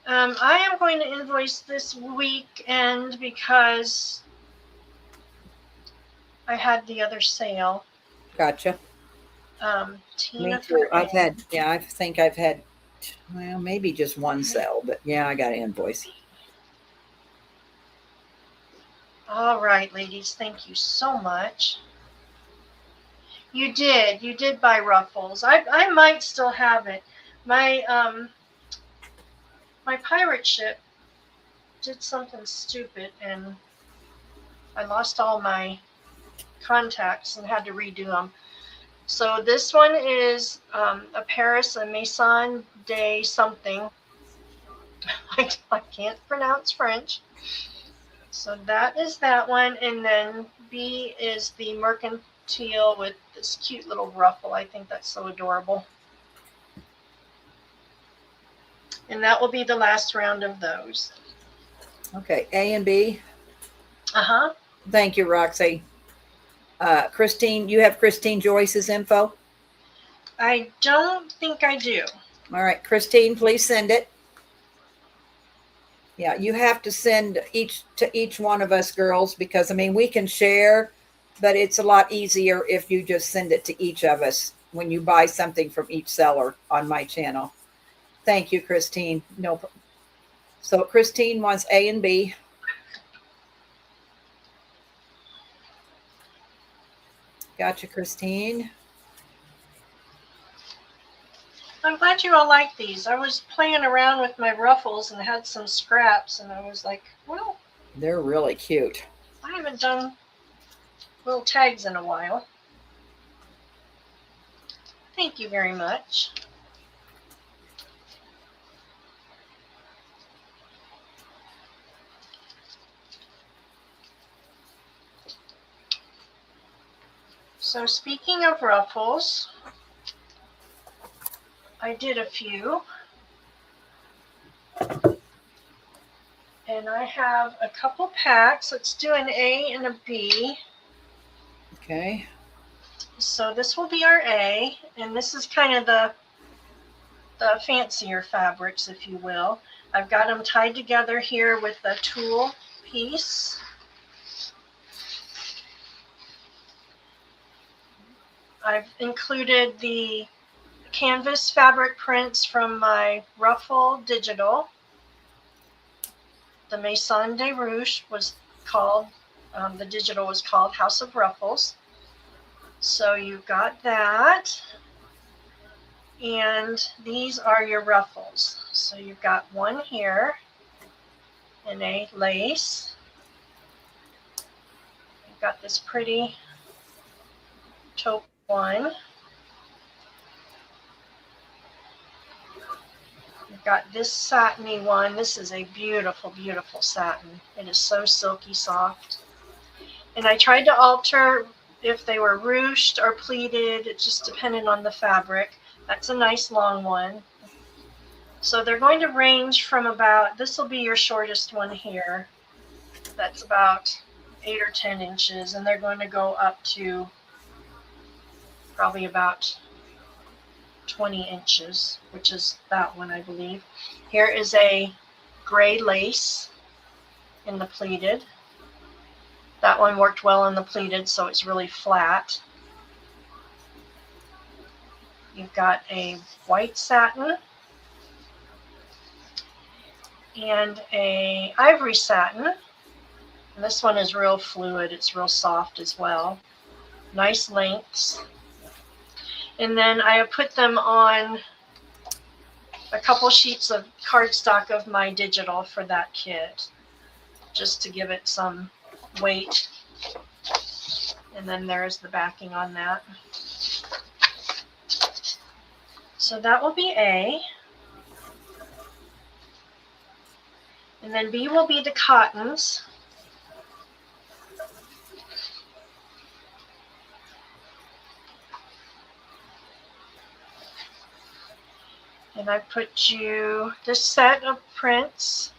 I am going to invoice this weekend because I had the other sale. Gotcha. Tina Me too. for I A. think I've had, well, maybe just one sale, but yeah, I got an invoice. All right, ladies. Thank you so much. You did buy Ruffles. I might still have it. My my pirate ship did something stupid and I lost all my contacts and had to redo them. So this one is a Paris, a Maison de something. I can't pronounce French. So that is that one. And then B is the Mercantile with this cute little ruffle. I think that's so adorable. And that will be the last round of those. Okay, A and B. Uh-huh. Thank you, Roxy. Christine, you have Christine Joyce's info? I don't think I do. All right, Christine, please send it. Yeah, you have to send each one of us girls because, I mean, we can share, but it's a lot easier if you just send it to each of us when you buy something from each seller on my channel. Thank you, Christine. No. So Christine wants A and B. Gotcha, Christine. I'm glad you all like these. I was playing around with my ruffles and had some scraps, and I was like, well, they're really cute. I haven't done little tags in a while. Thank you very much. So speaking of ruffles, I did a few. And I have a couple packs. Let's do an A and a B. Okay. So this will be our A, and this is kind of the fancier fabrics, if you will. I've got them tied together here with a tulle piece. I've included the canvas fabric prints from my Ruffle digital. The Maison de Rouge was called, the digital was called House of Ruffles. So you've got that. And these are your ruffles. So you've got one here in a lace. You've got this pretty taupe one. You've got this satiny one. This is a beautiful, beautiful satin. It is so silky soft. And I tried to alter if they were ruched or pleated. It just depended on the fabric. That's a nice long one. So they're going to range from about, this will be your shortest one here. That's about 8 or 10 inches. And they're going to go up to probably about 20 inches, which is that one, I believe. Here is a gray lace in the pleated. That one worked well in the pleated, so it's really flat. You've got a white satin and a ivory satin. And this one is real fluid. It's real soft as well. Nice lengths. And then I have put them on a couple sheets of cardstock of my digital for that kit, just to give it some weight. And then there's the backing on that. So that will be A. And then B will be the cottons. And I put you this set of prints.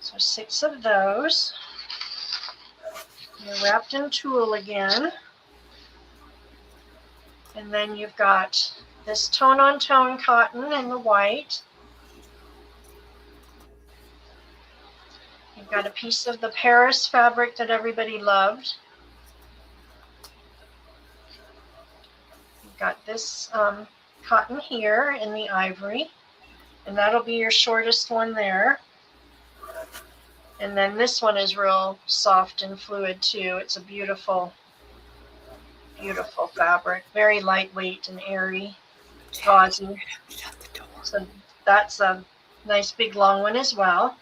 So 6 of those. They're wrapped in tulle again. And then you've got this tone-on-tone cotton in the white. You've got a piece of the Paris fabric that everybody loved. You've got this cotton here in the ivory, and that'll be your shortest one there. And then this one is real soft and fluid too. It's a beautiful, beautiful fabric, very lightweight and airy, gauzy. So that's a nice big long one as well.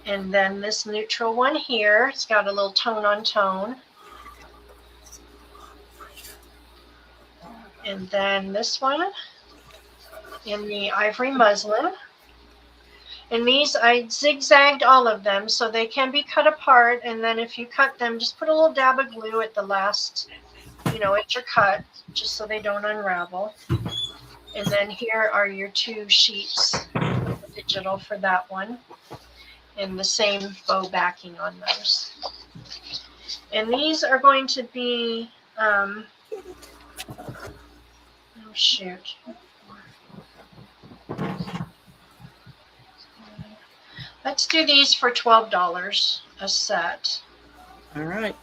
And then this neutral one here, it's got a little tone on tone. And then this one in the ivory muslin. And these, I zigzagged all of them so they can be cut apart. And then if you cut them, just put a little dab of glue at the last, at your cut, just so they don't unravel. And then here are your 2 sheets of digital for that one. And the same bow backing on those. And these are going to be, oh shoot. Let's do these for $12 a set. All right.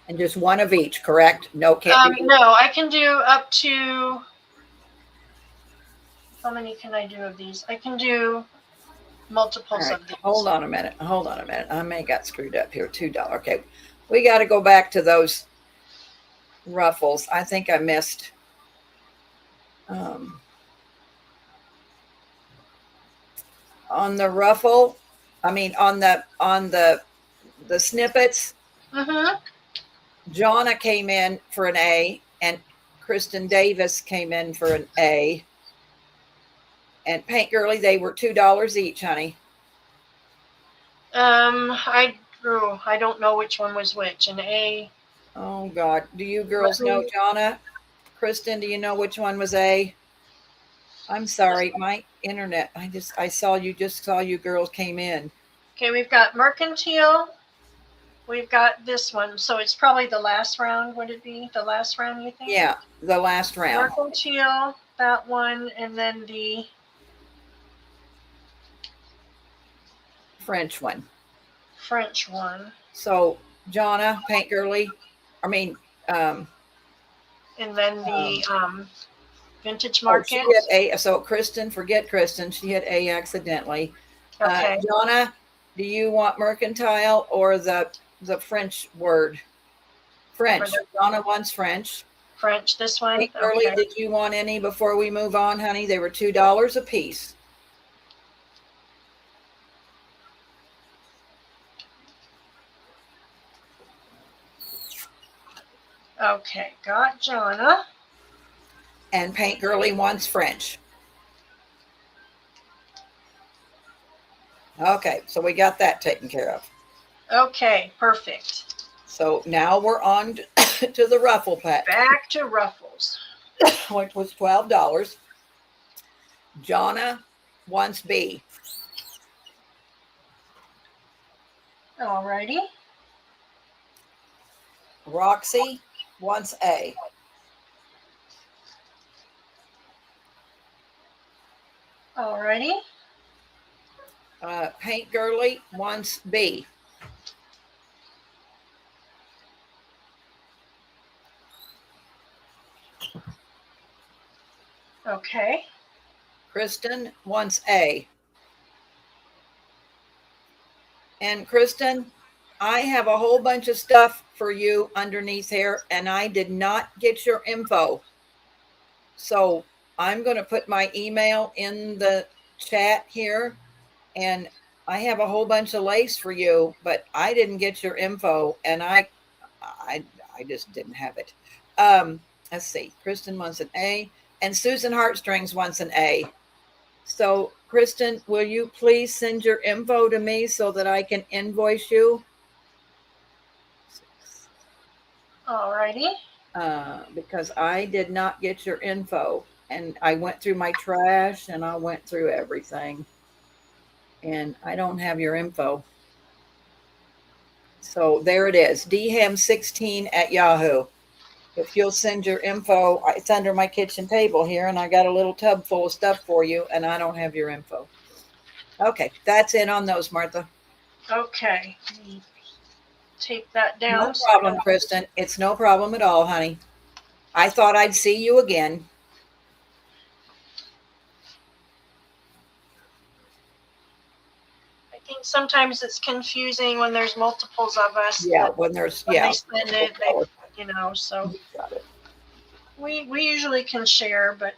And just one of each, correct? No, can't be. No, I can do up to, how many can I do of these? I can do multiples of these. Hold on a minute. I may have got screwed up here. $2. Okay. We got to go back to those ruffles. I think I missed. On the ruffle, on the snippets, Mm-hmm. Jonna came in for an A, and Kristen Davis came in for an A. And Paint Girly, they were $2 each, honey. I don't know which one was which. An A. Oh God. Do you girls know me- Jonna? Kristen, do you know which one was A? I'm sorry, my internet. I saw you girls came in. Okay, we've got mercantile. We've got this one. So it's probably the last round. Would it be the last round, you think? Yeah, the last round. Mercantile, that one, and then the French one. French one. So Jonna, Paint Girly, I mean, And then the vintage oh, market. she had A. So Kristen, forget Kristen. She had A accidentally. Okay. Jonna, do you want mercantile or the French word? French. Jonna wants French. French, this one. Paint Girly, Okay. did you want any before we move on, honey? They were $2 a piece. Okay, got Jonna. And Paint Girly wants French. Okay, so we got that taken care of. Okay, perfect. So now we're on to the Ruffle pack, Back to Ruffles. which was $12. Jonna wants B. Alrighty. Roxy wants A. Alrighty. Paint Girly wants B. Okay. Kristen wants A. And Kristen, I have a whole bunch of stuff for you underneath here, and I did not get your info. So I'm going to put my email in the chat here, and I have a whole bunch of lace for you, but I didn't get your info, and I just didn't have it. Let's see. Kristen wants an A, and Susan Heartstrings wants an A. So, Kristen, will you please send your info to me so that I can invoice you? Alrighty. Because I did not get your info, and I went through my trash and I went through everything, and I don't have your info. So there it is, dham16@yahoo. If you'll send your info, it's under my kitchen table here, and I got a little tub full of stuff for you, and I don't have your info. Okay, that's it on those, Martha. Okay. Take that down. No problem, Kristen. It's no problem at all, honey. I thought I'd see you again. I think sometimes it's confusing when there's multiples of us. Yeah, when there's, When yeah. they send it, so You got it. we usually can share, but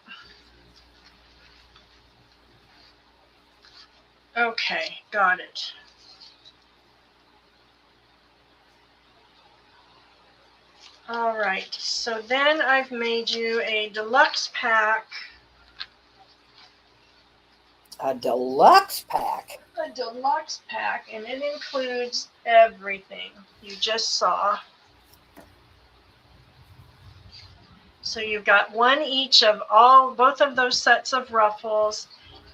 okay, got it. All right, so then I've made you a deluxe pack. A deluxe pack. A deluxe pack, and it includes everything you just saw. So you've got one each of both of those sets of ruffles,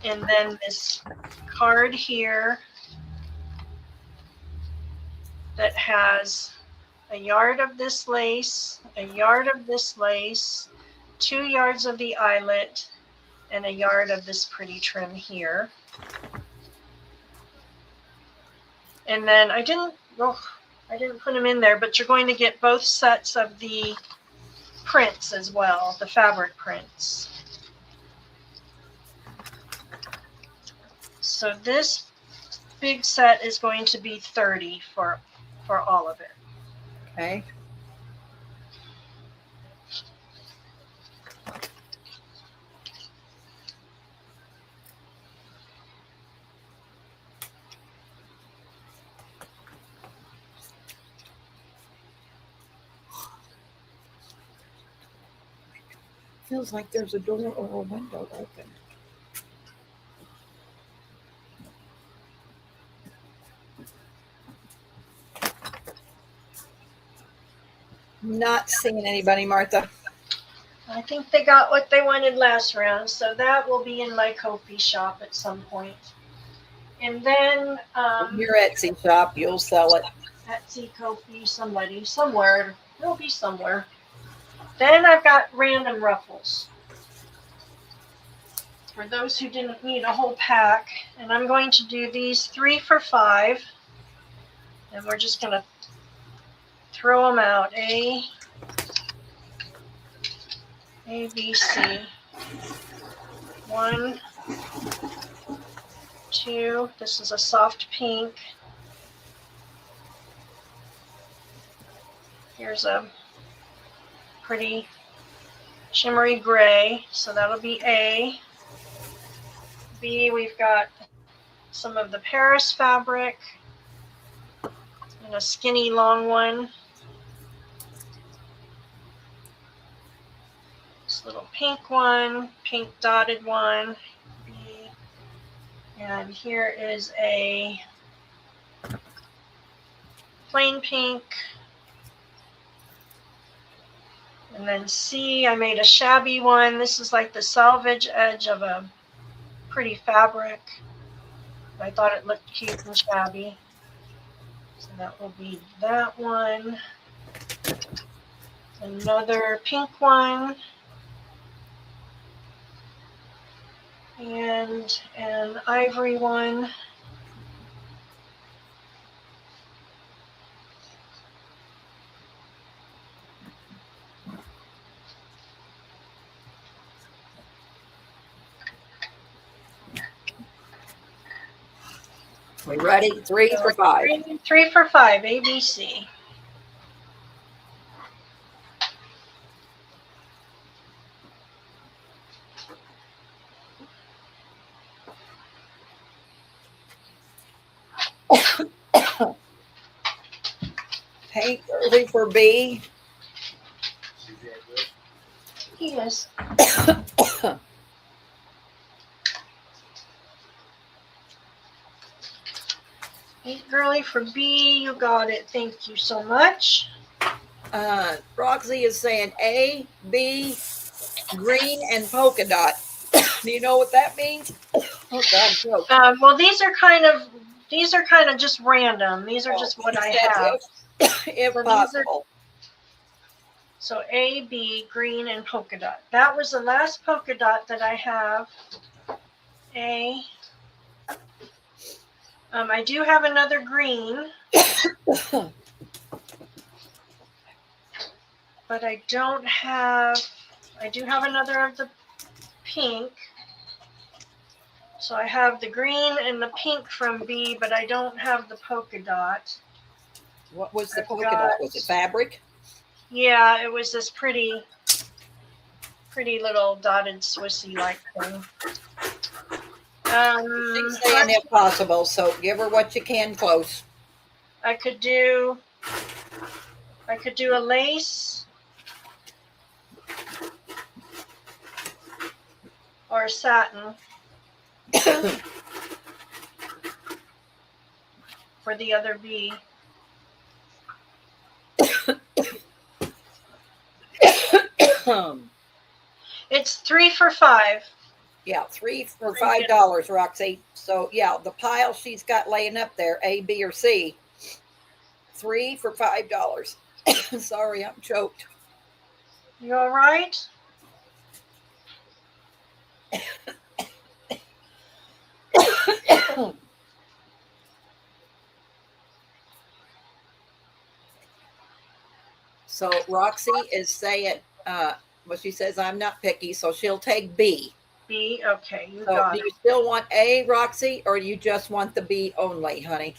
and then this card here that has a yard of this lace, a yard of this lace, 2 yards of the eyelet, and a yard of this pretty trim here. And then I didn't put them in there, but you're going to get both sets of the prints as well, the fabric prints. So this big set is going to be 30 for all of it. Okay. Feels like there's a door or a window open. Not seeing anybody, Martha. I think they got what they wanted last round, so that will be in my Ko-fi shop at some point. And then Your Etsy shop, you'll sell it. Etsy, Ko-fi, somebody, somewhere. It'll be somewhere. Then I've got random ruffles. For those who didn't need a whole pack, and I'm going to do these 3 for $5, and we're just going to throw them out. A, B, C. 1, 2. This is a soft pink. Here's a pretty shimmery gray, so that'll be A. B, we've got some of the Paris fabric and a skinny long one. This little pink one, pink dotted one, B. And here is a plain pink. And then C, I made a shabby one. This is like the salvage edge of a pretty fabric. I thought it looked cute and shabby. So that will be that one. Another pink one. And an ivory one. We ready? 3 for 5. 3 for $5, ABC. Pink early for B. Yes. Pink girly for B, you got it. Thank you so much. Roxy is saying A, B, green, and polka dot. Do you know what that means? Oh God, no. Well, these are kind of just random. These are just what I have. If So possible. So A, B, green, and polka dot. That was the last polka dot that I have. A. I do have another green. But I do have another of the pink. So I have the green and the pink from B, but I don't have the polka dot. What was the polka dot? Was it fabric? Yeah, it was this pretty little dotted Swissy-like thing. She's saying if possible, so give her what you can close. I could do a lace or a satin for the other B. It's 3 for $5. Yeah, 3 for $5, Roxy. So yeah, the pile she's got laying up there, A, B, or C. 3 for $5. Sorry, I'm choked. You all right? So Roxy is saying, well, she says I'm not picky, so she'll take B. B, okay, you So got do it. you still want A, Roxy, or you just want the B only, honey?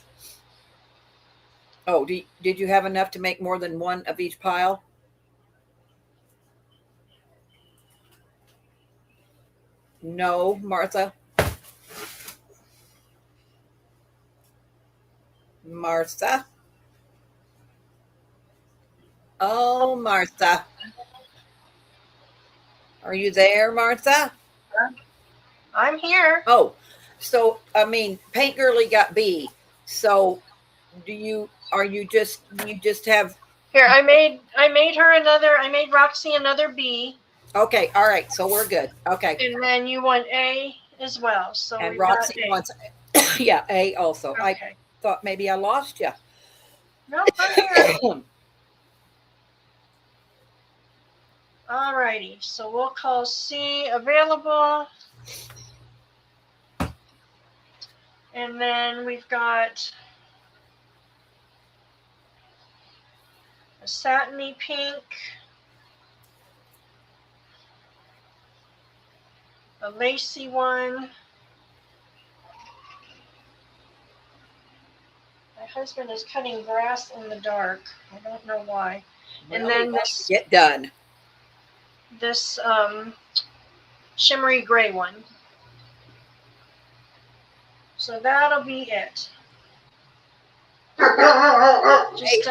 Oh, did you have enough to make more than one of each pile? No, Martha. Martha. Oh, Martha. Are you there, Martha? I'm here. Oh, so I mean, Paint Girly got B. So are you just have Here, I made I made Roxy another B, okay, all right, so we're good. Okay. and then you want A as well. So And we've got Roxy A. wants yeah, A also. I Okay. thought maybe I lost you. Nope, I'm here. Alrighty, so we'll call C available. And then we've got a satiny pink, a lacy one. My husband is cutting grass in the dark. I don't know why. And then this get done. this shimmery gray one. So that'll be it. A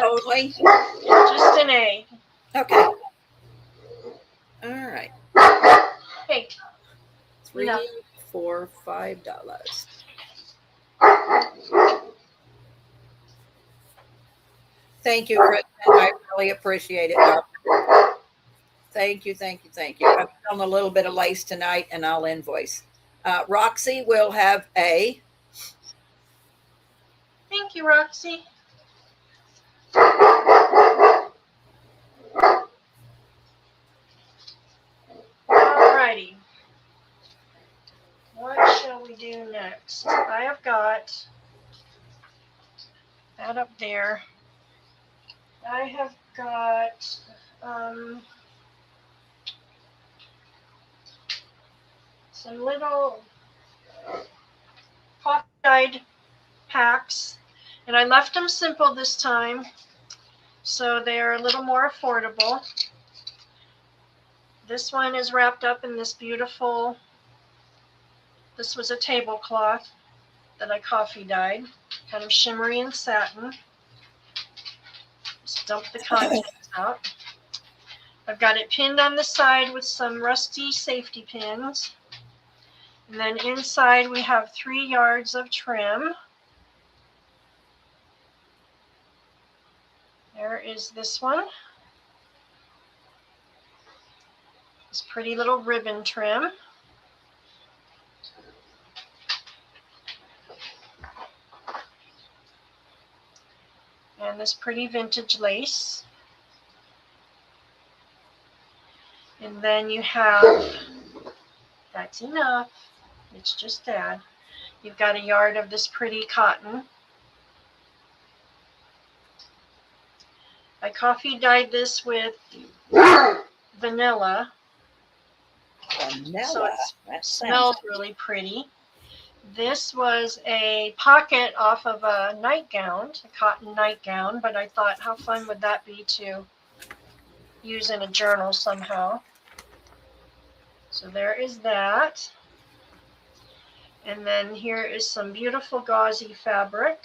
only? Just an A. Okay. All right. Hey. $3, No. $4, $5. Thank you, Kristen. I really appreciate it, darling. Thank you, thank you, thank you. I'm selling a little bit of lace tonight, and I'll invoice. Roxy will have A. Thank you, Roxy. Alrighty. What shall we do next? I have got that up there. I have got some little coffee-dyed packs, and I left them simple this time, so they're a little more affordable. This one is wrapped up in this beautiful, this was a tablecloth that I coffee dyed, kind of shimmery and satin. Just dump the contents out. I've got it pinned on the side with some rusty safety pins. And then inside we have 3 yards of trim. There is this one. This pretty little ribbon trim. And this pretty vintage lace. And then you have, that's enough, it's just that. You've got a yard of this pretty cotton. I coffee dyed this with vanilla. So it smells really pretty. This was a pocket off of a nightgown, a cotton nightgown, but I thought how fun would that be to use in a journal somehow. So there is that. And then here is some beautiful gauzy fabric.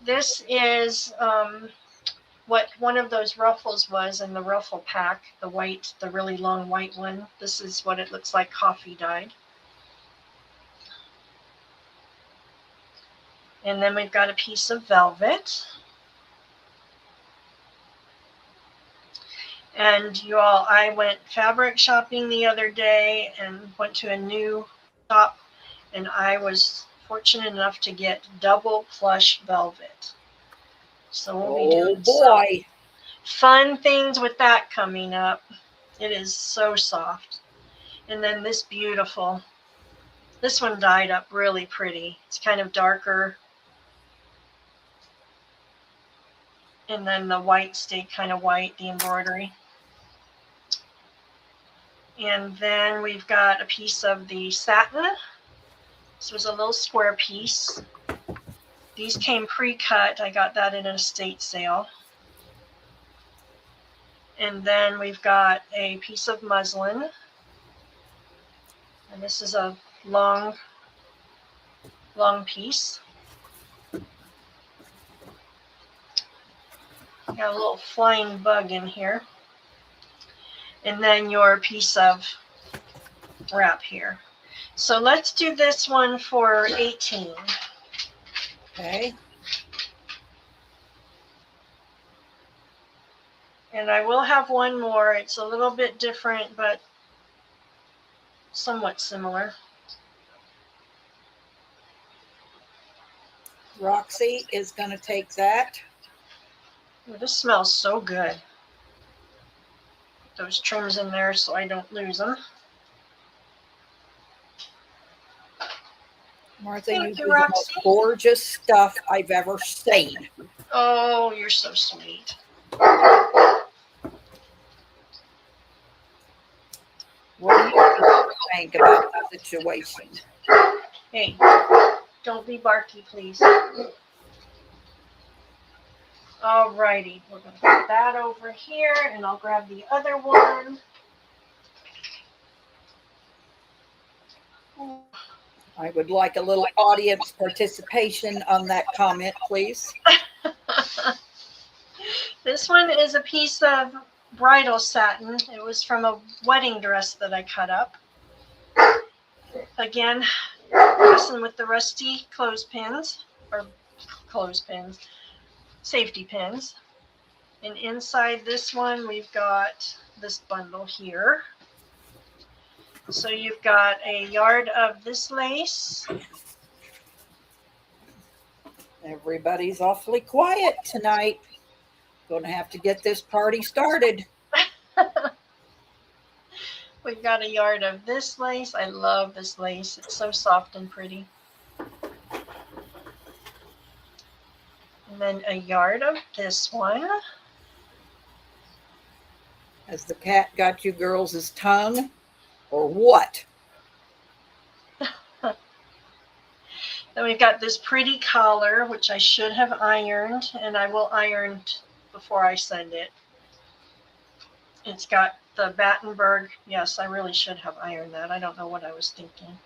This is what one of those ruffles was in the ruffle pack, the white, the really long white one. This is what it looks like coffee dyed. And then we've got a piece of velvet. And you all, I went fabric shopping the other day and went to a new shop, and I was fortunate enough to get double plush velvet. So we'll be doing some fun things with that coming up. It is so soft. And then this beautiful, this one dyed up really pretty. It's kind of darker. And then the white stayed kind of white, the embroidery. And then we've got a piece of the satin. This was a little square piece. These came pre-cut. I got that in an estate sale. And then we've got a piece of muslin. And this is a long piece. Got a little flying bug in here. and then your piece of wrap here. So let's do this one for 18. Okay. And I will have one more. It's a little bit different, but somewhat similar. Roxy is going to take that. Ooh, this smells so good. Put those trims in there so I don't lose them. Martha, Thank you you, do the Roxy. most gorgeous stuff I've ever seen. Oh, you're so sweet. What do you think about the situation? Hey, don't be barky, please. Alrighty, we're going to put that over here, and I'll grab the other one. I would like a little audience participation on that comment, please. This one is a piece of bridal satin. It was from a wedding dress that I cut up. Again, messing with the rusty clothespins, or clothespins, safety pins. And inside this one, we've got this bundle here. So you've got a yard of this lace. Everybody's awfully quiet tonight. Going to have to get this party started. We've got a yard of this lace. I love this lace. It's so soft and pretty. And then a yard of this one. Has the cat got you girls' tongue or what? Then we've got this pretty collar, which I should have ironed, and I will iron before I send it. It's got the Battenberg. Yes, I really should have ironed that. I don't know what I was thinking.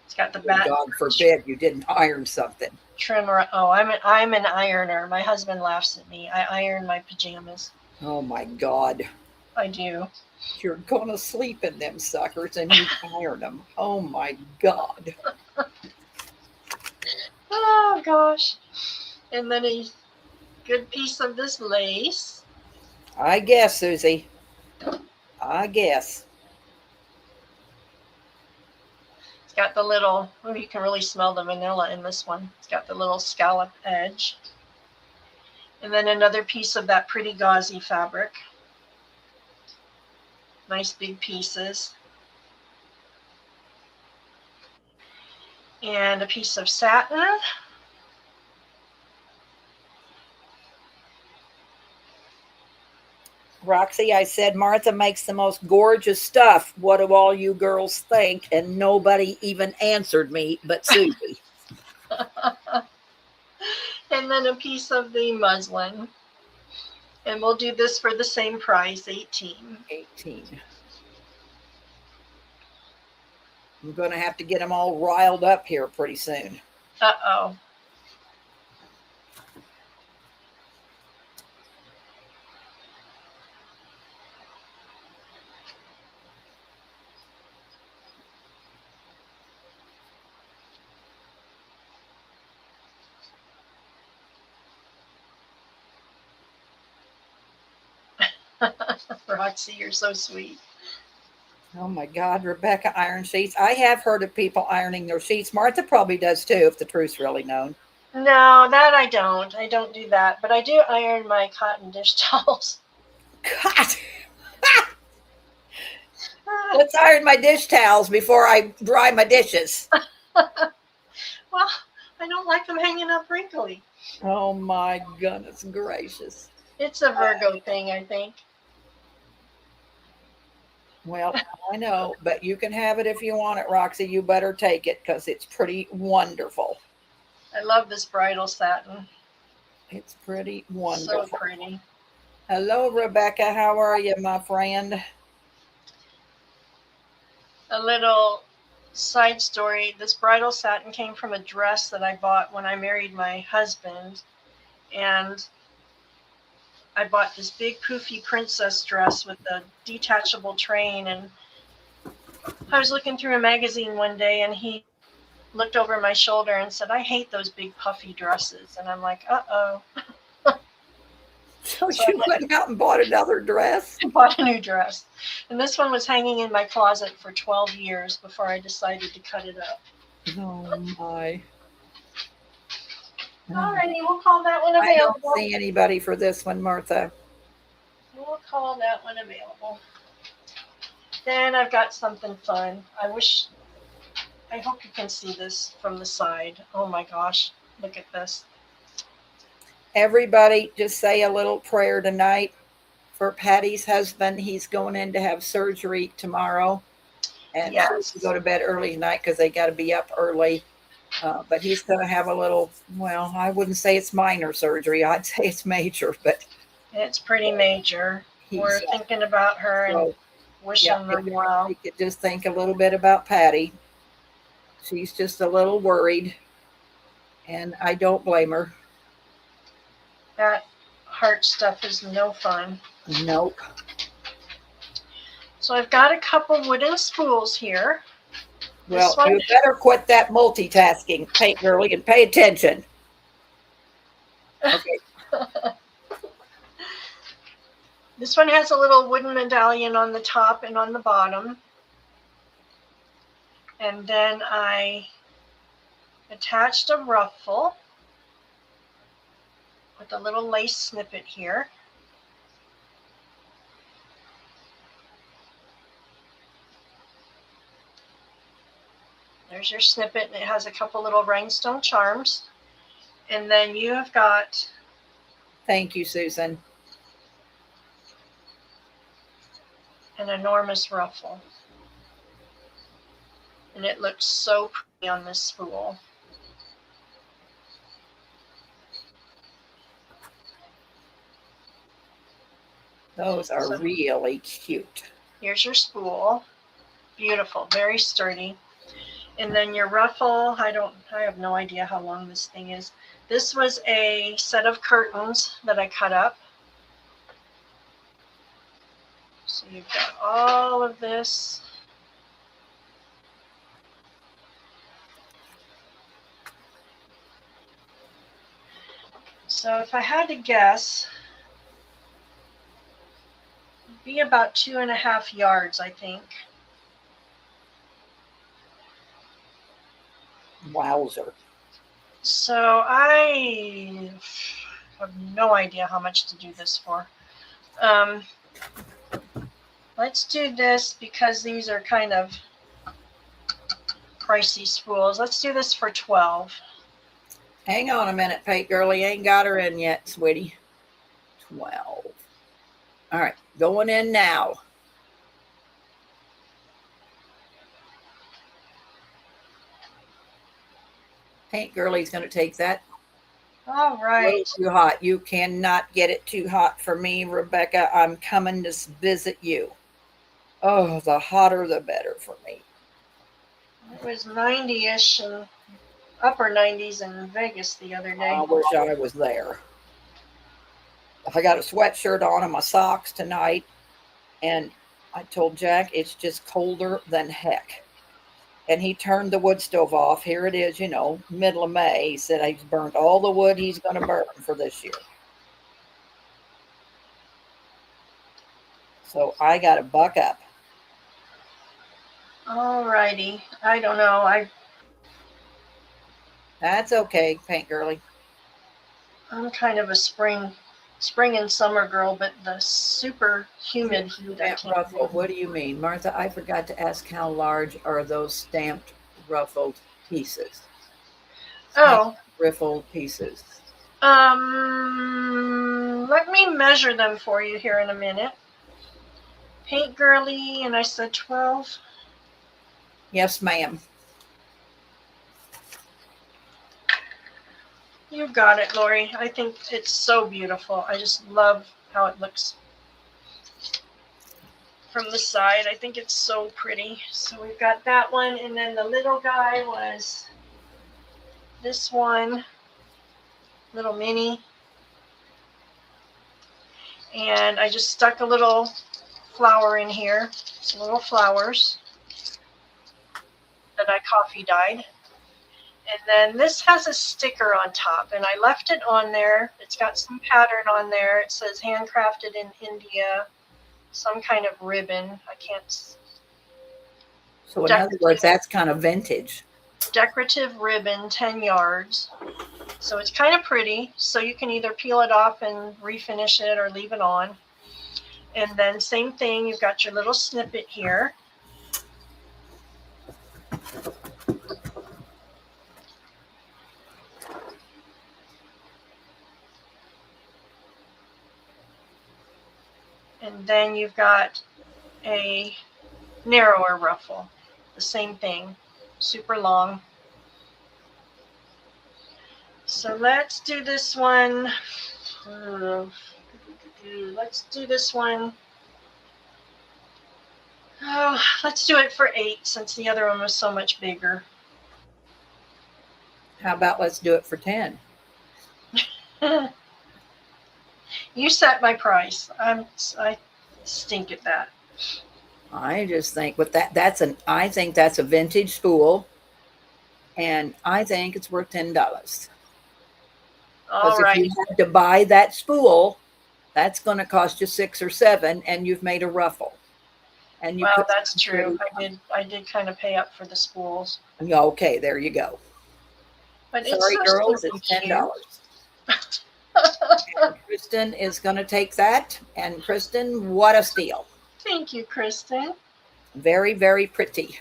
It's got the God forbid you didn't iron something. trimmer. Oh, I'm an ironer. My husband laughs at me. I iron my pajamas. Oh my God. I do. You're going to sleep in them suckers and you iron them. Oh my God. Oh gosh. And then a good piece of this lace. I guess, Susie. I guess. It's got the little, oh, you can really smell the vanilla in this one. It's got the little scallop edge. And then another piece of that pretty gauzy fabric. Nice big pieces. And a piece of satin. Roxy, I said Martha makes the most gorgeous stuff. What do all you girls think? And nobody even answered me but Susie. And then a piece of the muslin. And we'll do this for the same price, 18. 18. I'm going to have to get them all riled up here pretty soon. Uh-oh. Roxy, you're so sweet. Oh my God, Rebecca iron sheets. I have heard of people ironing their sheets. Martha probably does too, if the truth's really known. No, that I don't. I don't do that. But I do iron my cotton dish towels. God. Let's iron my dish towels before I dry my dishes. Well, I don't like them hanging up wrinkly. Oh my goodness gracious. It's a Virgo thing, I think. Well, I know, but you can have it if you want it, Roxy. You better take it because it's pretty wonderful. I love this bridal satin. It's pretty wonderful. So pretty. Hello, Rebecca. How are you, my friend? A little side story. This bridal satin came from a dress that I bought when I married my husband. And I bought this big poofy princess dress with the detachable train, and I was looking through a magazine one day, and he looked over my shoulder and said, "I hate those big puffy dresses." And I'm like, "Uh-oh." So So you went out and bought another dress? I bought a new dress. And this one was hanging in my closet for 12 years before I decided to cut it up. Oh my. Alrighty, we'll call that one I don't available. see anybody for this one, Martha. We'll call that one available. Then I've got something fun. I hope you can see this from the side. Oh my gosh, look at this. Everybody just say a little prayer tonight for Patty's husband. He's going in to have surgery tomorrow. And Yes. to go to bed early tonight because they got to be up early. But he's going to have a little, well, I wouldn't say it's minor surgery. I'd say it's major, but It's pretty major. We're thinking about her and wishing her well. You could just think a little bit about Patty. She's just a little worried, and I don't blame her. That heart stuff is no fun. Nope. So I've got a couple wooden spools here. Well, you better quit that multitasking, paint girly, and pay attention. Okay. This one has a little wooden medallion on the top and on the bottom. And then I attached a ruffle with a little lace snippet here. There's your snippet, and it has a couple little rhinestone charms. And then you have got... Thank you, Susan. An enormous ruffle. And it looks so pretty on this spool. Those are really cute. Here's your spool. Beautiful, very sturdy. And then your ruffle, I have no idea how long this thing is. This was a set of curtains that I cut up. So you've got all of this. So if I had to guess, it'd be about 2.5 yards, I think. Wowzer. So I have no idea how much to do this for. Let's do this because these are kind of pricey spools. Let's do this for 12. Hang on a minute, paint girly. Ain't got her in yet, sweetie. 12. All right, going in now. Paint girly's going to take that. All right. Too hot. You cannot get it too hot for me, Rebecca. I'm coming to visit you. Oh, the hotter the better for me. It was 90-ish and upper 90s in Vegas the other day. I wish I was there. I got a sweatshirt on and my socks tonight, and I told Jack it's just colder than heck. And he turned the wood stove off. Here it is, middle of May. He said he's burnt all the wood he's going to burn for this year. So I got to buck up. All righty. I don't know. That's okay, paint girly. I'm kind of a spring and summer girl, but the super humid heat I can't Ruffle, do. what do you mean? Martha, I forgot to ask how large are those stamped ruffled pieces? Oh. Ruffled pieces. Let me measure them for you here in a minute. Paint girly, and I said 12. Yes, ma'am. You got it, Lori. I think it's so beautiful. I just love how it looks from the side. I think it's so pretty. So we've got that one, and then the little guy was this one, little mini. And I just stuck a little flower in here, some little flowers that I coffee dyed. And then this has a sticker on top, and I left it on there. It's got some pattern on there. It says handcrafted in India, some kind of ribbon. I can't. So in other words, that's kind of vintage. Decorative ribbon, 10 yards. So it's kind of pretty. So you can either peel it off and refinish it or leave it on. And then same thing, you've got your little snippet here. And then you've got a narrower ruffle, the same thing, super long. So let's do this one. Let's do this one. Oh, let's do it for 8 since the other one was so much bigger. How about let's do it for 10? You set my price. I stink at that. I just think with that, I think that's a vintage spool, and I think it's worth $10. All Because right. if you had to buy that spool, that's going to cost you $6 or $7, and you've made a ruffle. And you Well, that's true. I did kind of pay up for the spools. Okay, there you go. But Sorry, it's so girls, stinking it's cute. $10. And Kristen is going to take that. And Kristen, what a steal. Thank you, Kristen. Very, very pretty.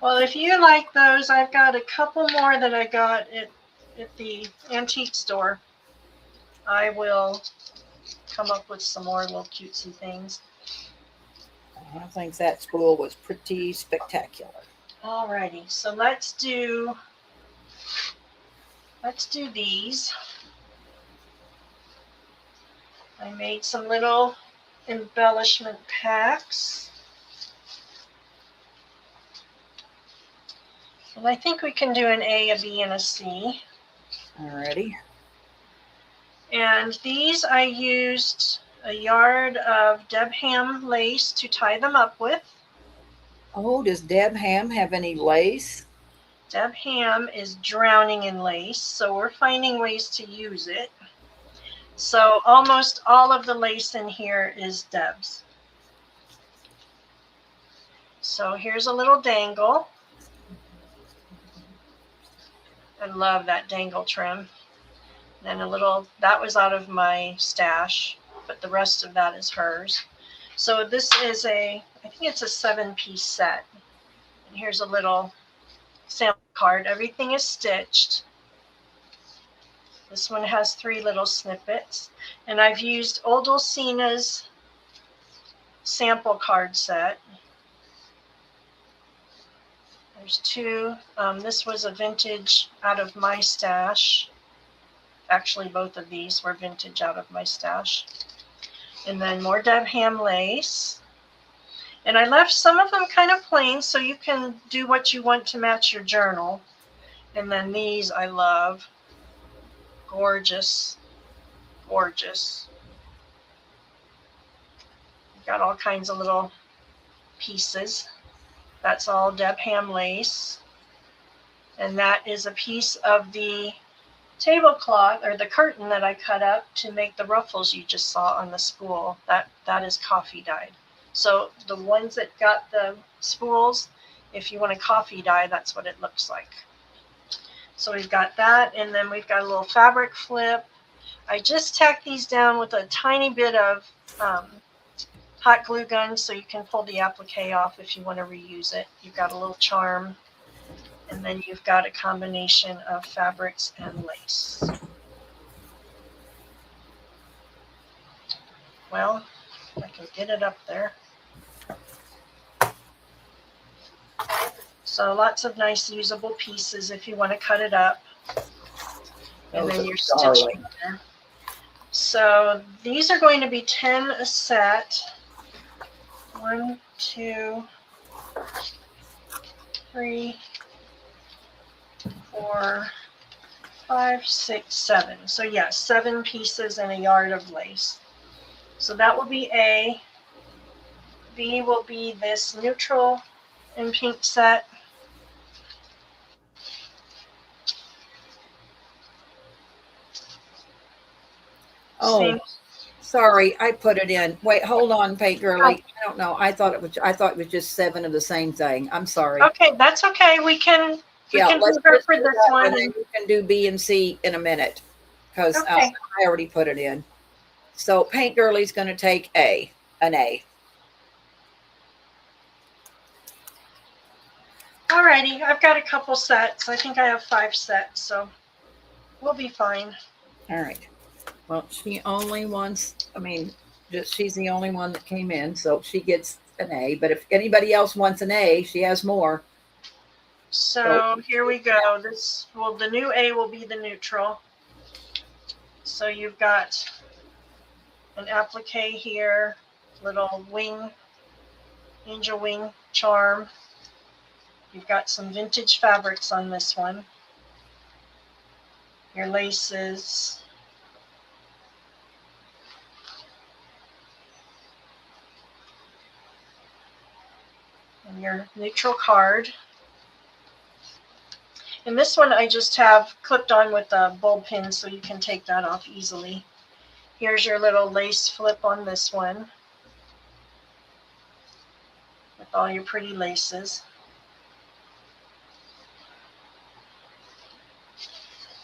Well, if you like those, I've got a couple more that I got at the antique store. I will come up with some more little cutesy things. I think that spool was pretty spectacular. Alrighty, so let's do these. I made some little embellishment packs. And I think we can do an A, a B, and a C. Alrighty. And these I used a yard of Deb Ham lace to tie them up with. Oh, does Deb Ham have any lace? Deb Ham is drowning in lace, so we're finding ways to use it. So almost all of the lace in here is Deb's. So here's a little dangle. I love that dangle trim. Then a little, that was out of my stash, but the rest of that is hers. So this is I think it's a 7-piece set. And here's a little sample card. Everything is stitched. This one has 3 little snippets. And I've used Old Dulcina's sample card set. There's 2. This was a vintage out of my stash. Actually, both of these were vintage out of my stash. And then more Deb Ham lace. And I left some of them kind of plain, so you can do what you want to match your journal. And then these I love. Gorgeous, gorgeous. Got all kinds of little pieces. That's all Deb Ham lace. And that is a piece of the tablecloth or the curtain that I cut up to make the ruffles you just saw on the spool. That is coffee dyed. So the ones that got the spools, if you want a coffee dye, that's what it looks like. So we've got that, and then we've got a little fabric flip. I just tacked these down with a tiny bit of hot glue gun so you can pull the applique off if you want to reuse it. You've got a little charm, and then you've got a combination of fabrics and lace. Well, I can get it up there. So lots of nice usable pieces if you want to cut it up. And then you're stitching there. So these are going to be 10 a set. 1, 2, 3, 4, 5, 6, 7. So yeah, 7 pieces and a yard of lace. So that will be A. B will be this neutral and pink set. Oh, Same. sorry, I put it in. Wait, hold on, Paint Girly. I don't know. I thought it was just 7 of the same thing. I'm sorry. Okay, that's okay. We can Let's do her just for do this that, one. and then you can do B and C in a minute because Okay. I already put it in. So Paint Girly's going to take an A. Alrighty, I've got a couple sets. I think I have 5 sets, so we'll be fine. All right. Well, she only wants, she's the only one that came in, so she gets an A. But if anybody else wants an A, she has more. So here we go. The new A will be the neutral. So you've got an applique here, little wing, angel wing charm. You've got some vintage fabrics on this one. Your laces. And your neutral card. And this one I just have clipped on with a bulb pin so you can take that off easily. Here's your little lace flip on this one with all your pretty laces.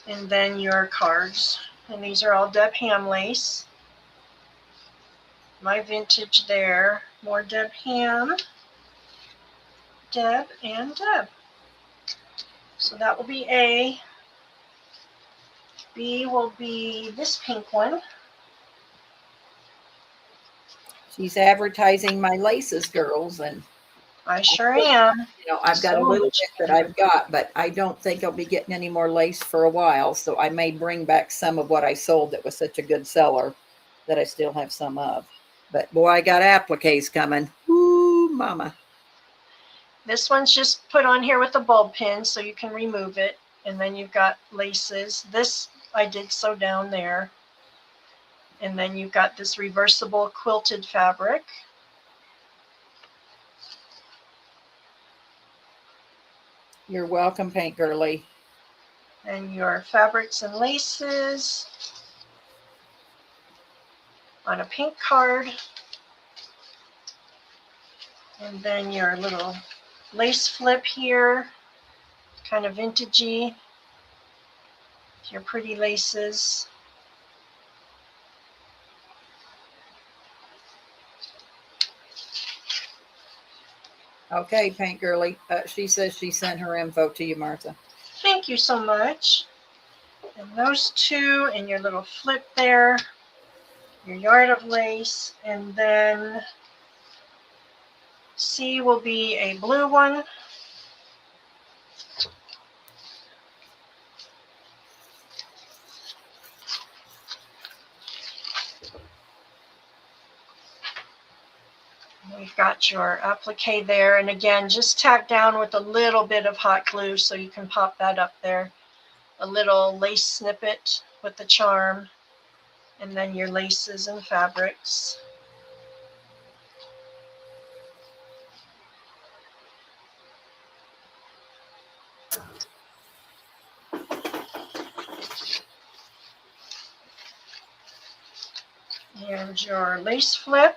And then your cards. And these are all Deb Ham lace. My vintage there. More Deb Ham. Deb and Deb. So that will be A. B will be this pink one. She's advertising my laces, girls, and I sure am. I've got a little bit that I've got, but I don't think I'll be getting any more lace for a while. So I may bring back some of what I sold that was such a good seller that I still have some of. But boy, I got appliques coming. Woo, mama. This one's just put on here with a bulb pin so you can remove it. And then you've got laces. This I did sew down there. And then you've got this reversible quilted fabric. You're welcome, Paint Girly. And your fabrics and laces on a pink card. And then your little lace flip here, kind of vintagey. Your pretty laces. Okay, Paint Girly. She says she sent her info to you, Martha. Thank you so much. And those two, and your little flip there, your yard of lace, and then C will be a blue one. We've got your applique there, and again, just tack down with a little bit of hot glue so you can pop that up there. A little lace snippet with the charm, and then your laces and fabrics. And your lace flip.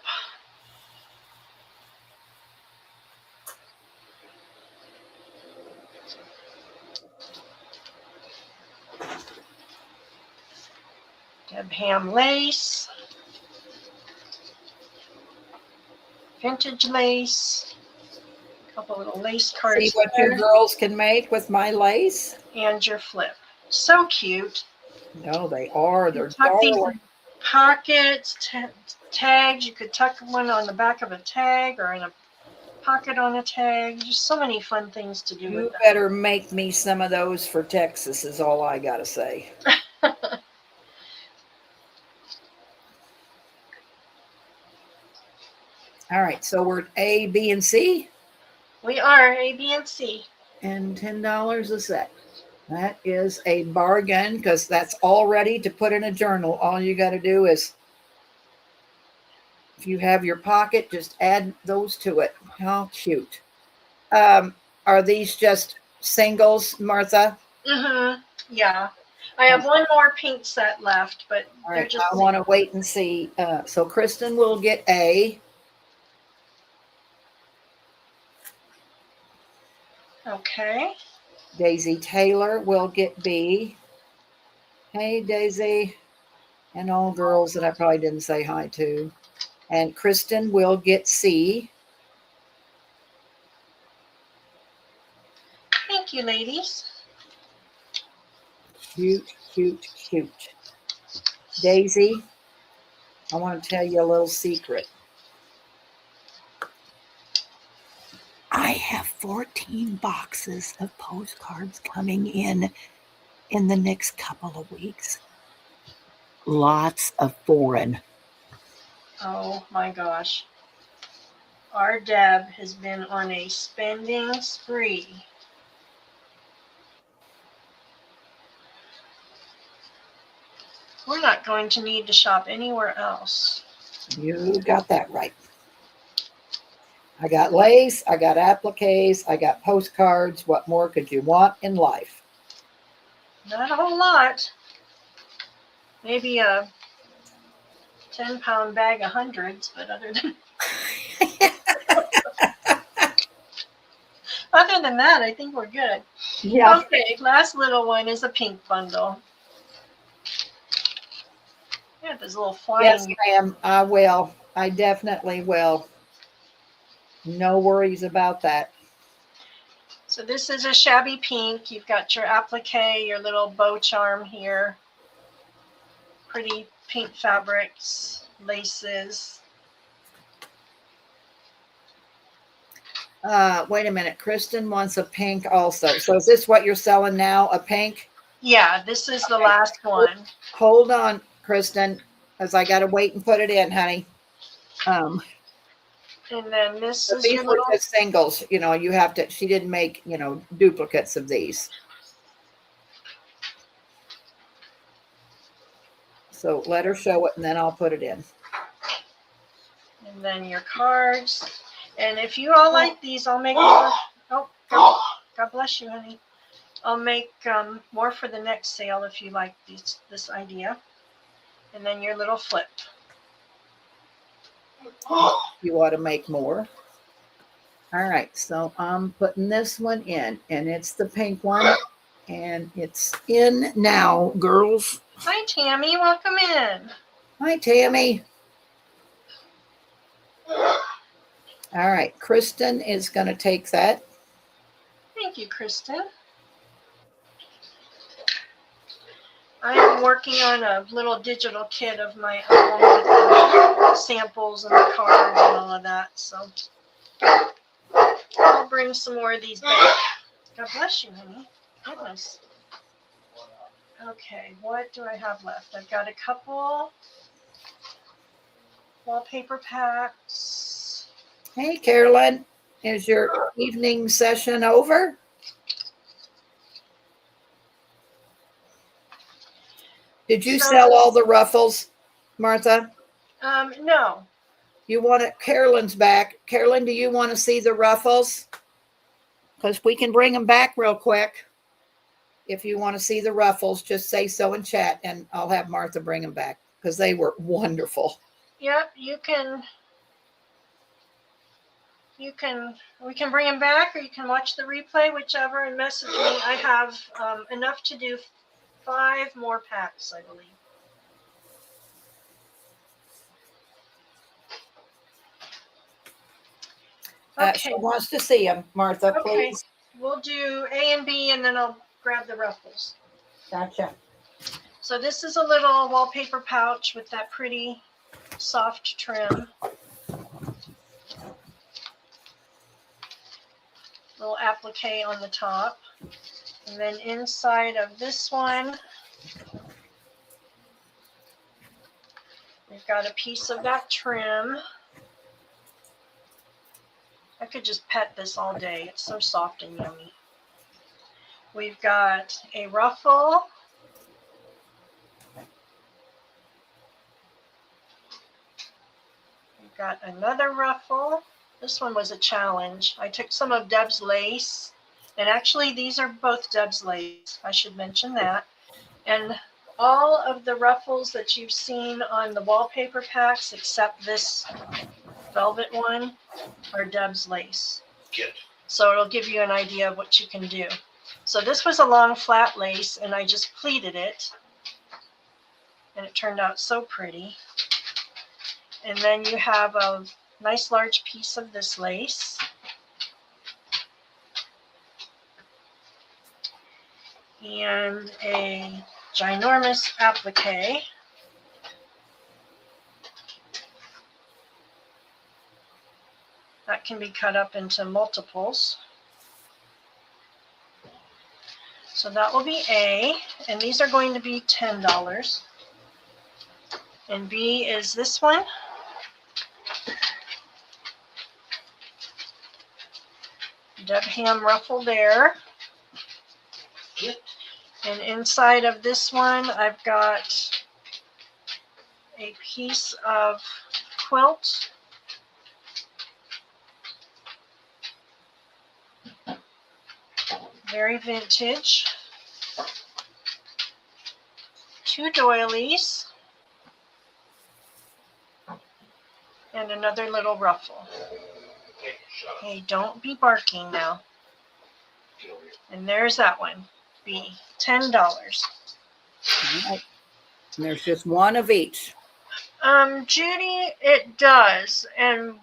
Deb Ham lace. Vintage lace. A couple little lace cards. See what you girls can make with my lace? And your flip. So cute. No, they are. They're Tuck these darling. in pockets, tags. You could tuck one on the back of a tag or in a pocket on a tag. Just so many fun things to do You with them. better make me some of those for Texas is all I got to say. All right, so we're at A, B, and C. We are A, B, and C. And $10 a set. That is a bargain because that's all ready to put in a journal. All you got to do is If you have your pocket, just add those to it. How cute. Are these just singles, Martha? Mm-hmm. Yeah. I have one more pink set left, but All they're right, just I want to wait and see. So Kristen will get A. okay. Daisy Taylor will get B. Hey, Daisy. And all girls that I probably didn't say hi to. And Kristen will get C. Thank you, ladies. Cute, cute, cute. Daisy, I want to tell you a little secret. I have 14 boxes of postcards coming in the next couple of weeks. Lots of foreign. Oh my gosh. Our Deb has been on a spending spree. We're not going to need to shop anywhere else. You got that right. I got lace, I got appliques, I got postcards. What more could you want in life? Not a whole lot. Maybe a 10-pound bag of hundreds, but other than that, I think we're good. Yeah. Okay, last little one is a pink bundle. Yeah, this little flying. Yes, ma'am, I will. I definitely will. No worries about that. So this is a shabby pink. You've got your applique, your little bow charm here. Pretty pink fabrics, laces. Wait a minute. Kristen wants a pink also. So is this what you're selling now? A pink? Yeah, this is the last one. Hold on, Kristen, because I got to wait and put it in, honey. And then this is These your were little. just singles. You know, you have to. She didn't make duplicates of these. So let her show it, and then I'll put it in. And then your cards. And if you all like these, I'll make more. Oh, God bless you, honey. I'll make more for the next sale if you like this idea. And then your little flip. You ought to make more. All right, so I'm putting this one in, and it's the pink one, and it's in now, girls. Hi, Tammy. Welcome in. Hi, Tammy. All right, Kristen is going to take that. Thank you, Kristen. I am working on a little digital kit of my own with the samples and the cards and all of that. So I'll bring some more of these back. God bless you, honey. Goodness. Okay, what do I have left? I've got a couple wallpaper packs. Hey, Carolyn, is your evening session over? Did you sell all the ruffles, Martha? No. You want it? Carolyn's back. Carolyn, do you want to see the ruffles? Because we can bring them back real quick. If you want to see the ruffles, just say so in chat, and I'll have Martha bring them back because they were wonderful. Yep, you can. We can bring them back, or you can watch the replay, whichever, and message me. I have enough to do 5 more packs, I believe. Okay. She wants to see them, Martha, Okay. please. We'll do A and B, and then I'll grab the ruffles. Gotcha. So this is a little wallpaper pouch with that pretty soft trim. Little applique on the top. And then inside of this one, we've got a piece of that trim. I could just pet this all day. It's so soft and yummy. We've got a ruffle. We've Got another ruffle. This one was a challenge. I took some of Deb's lace, and actually these are both Deb's lace. I should mention that. And all of the ruffles that you've seen on the wallpaper packs, except this velvet one, are Deb's lace. Good. So it'll give you an idea of what you can do. So this was a long flat lace, and I just pleated it, and it turned out so pretty. And then you have a nice large piece of this lace. And a ginormous applique. That can be cut up into multiples. So that will be A, and these are going to be $10. And B is this one. Deb ruffle there. Good. And inside of this one, I've got a piece of quilt. Very vintage. 2 doilies. And another little ruffle. Hey, shut up. Hey, don't be barking now. Get over here. And there's that one. B, $10. Right. And there's just one of each. Judy, it does. And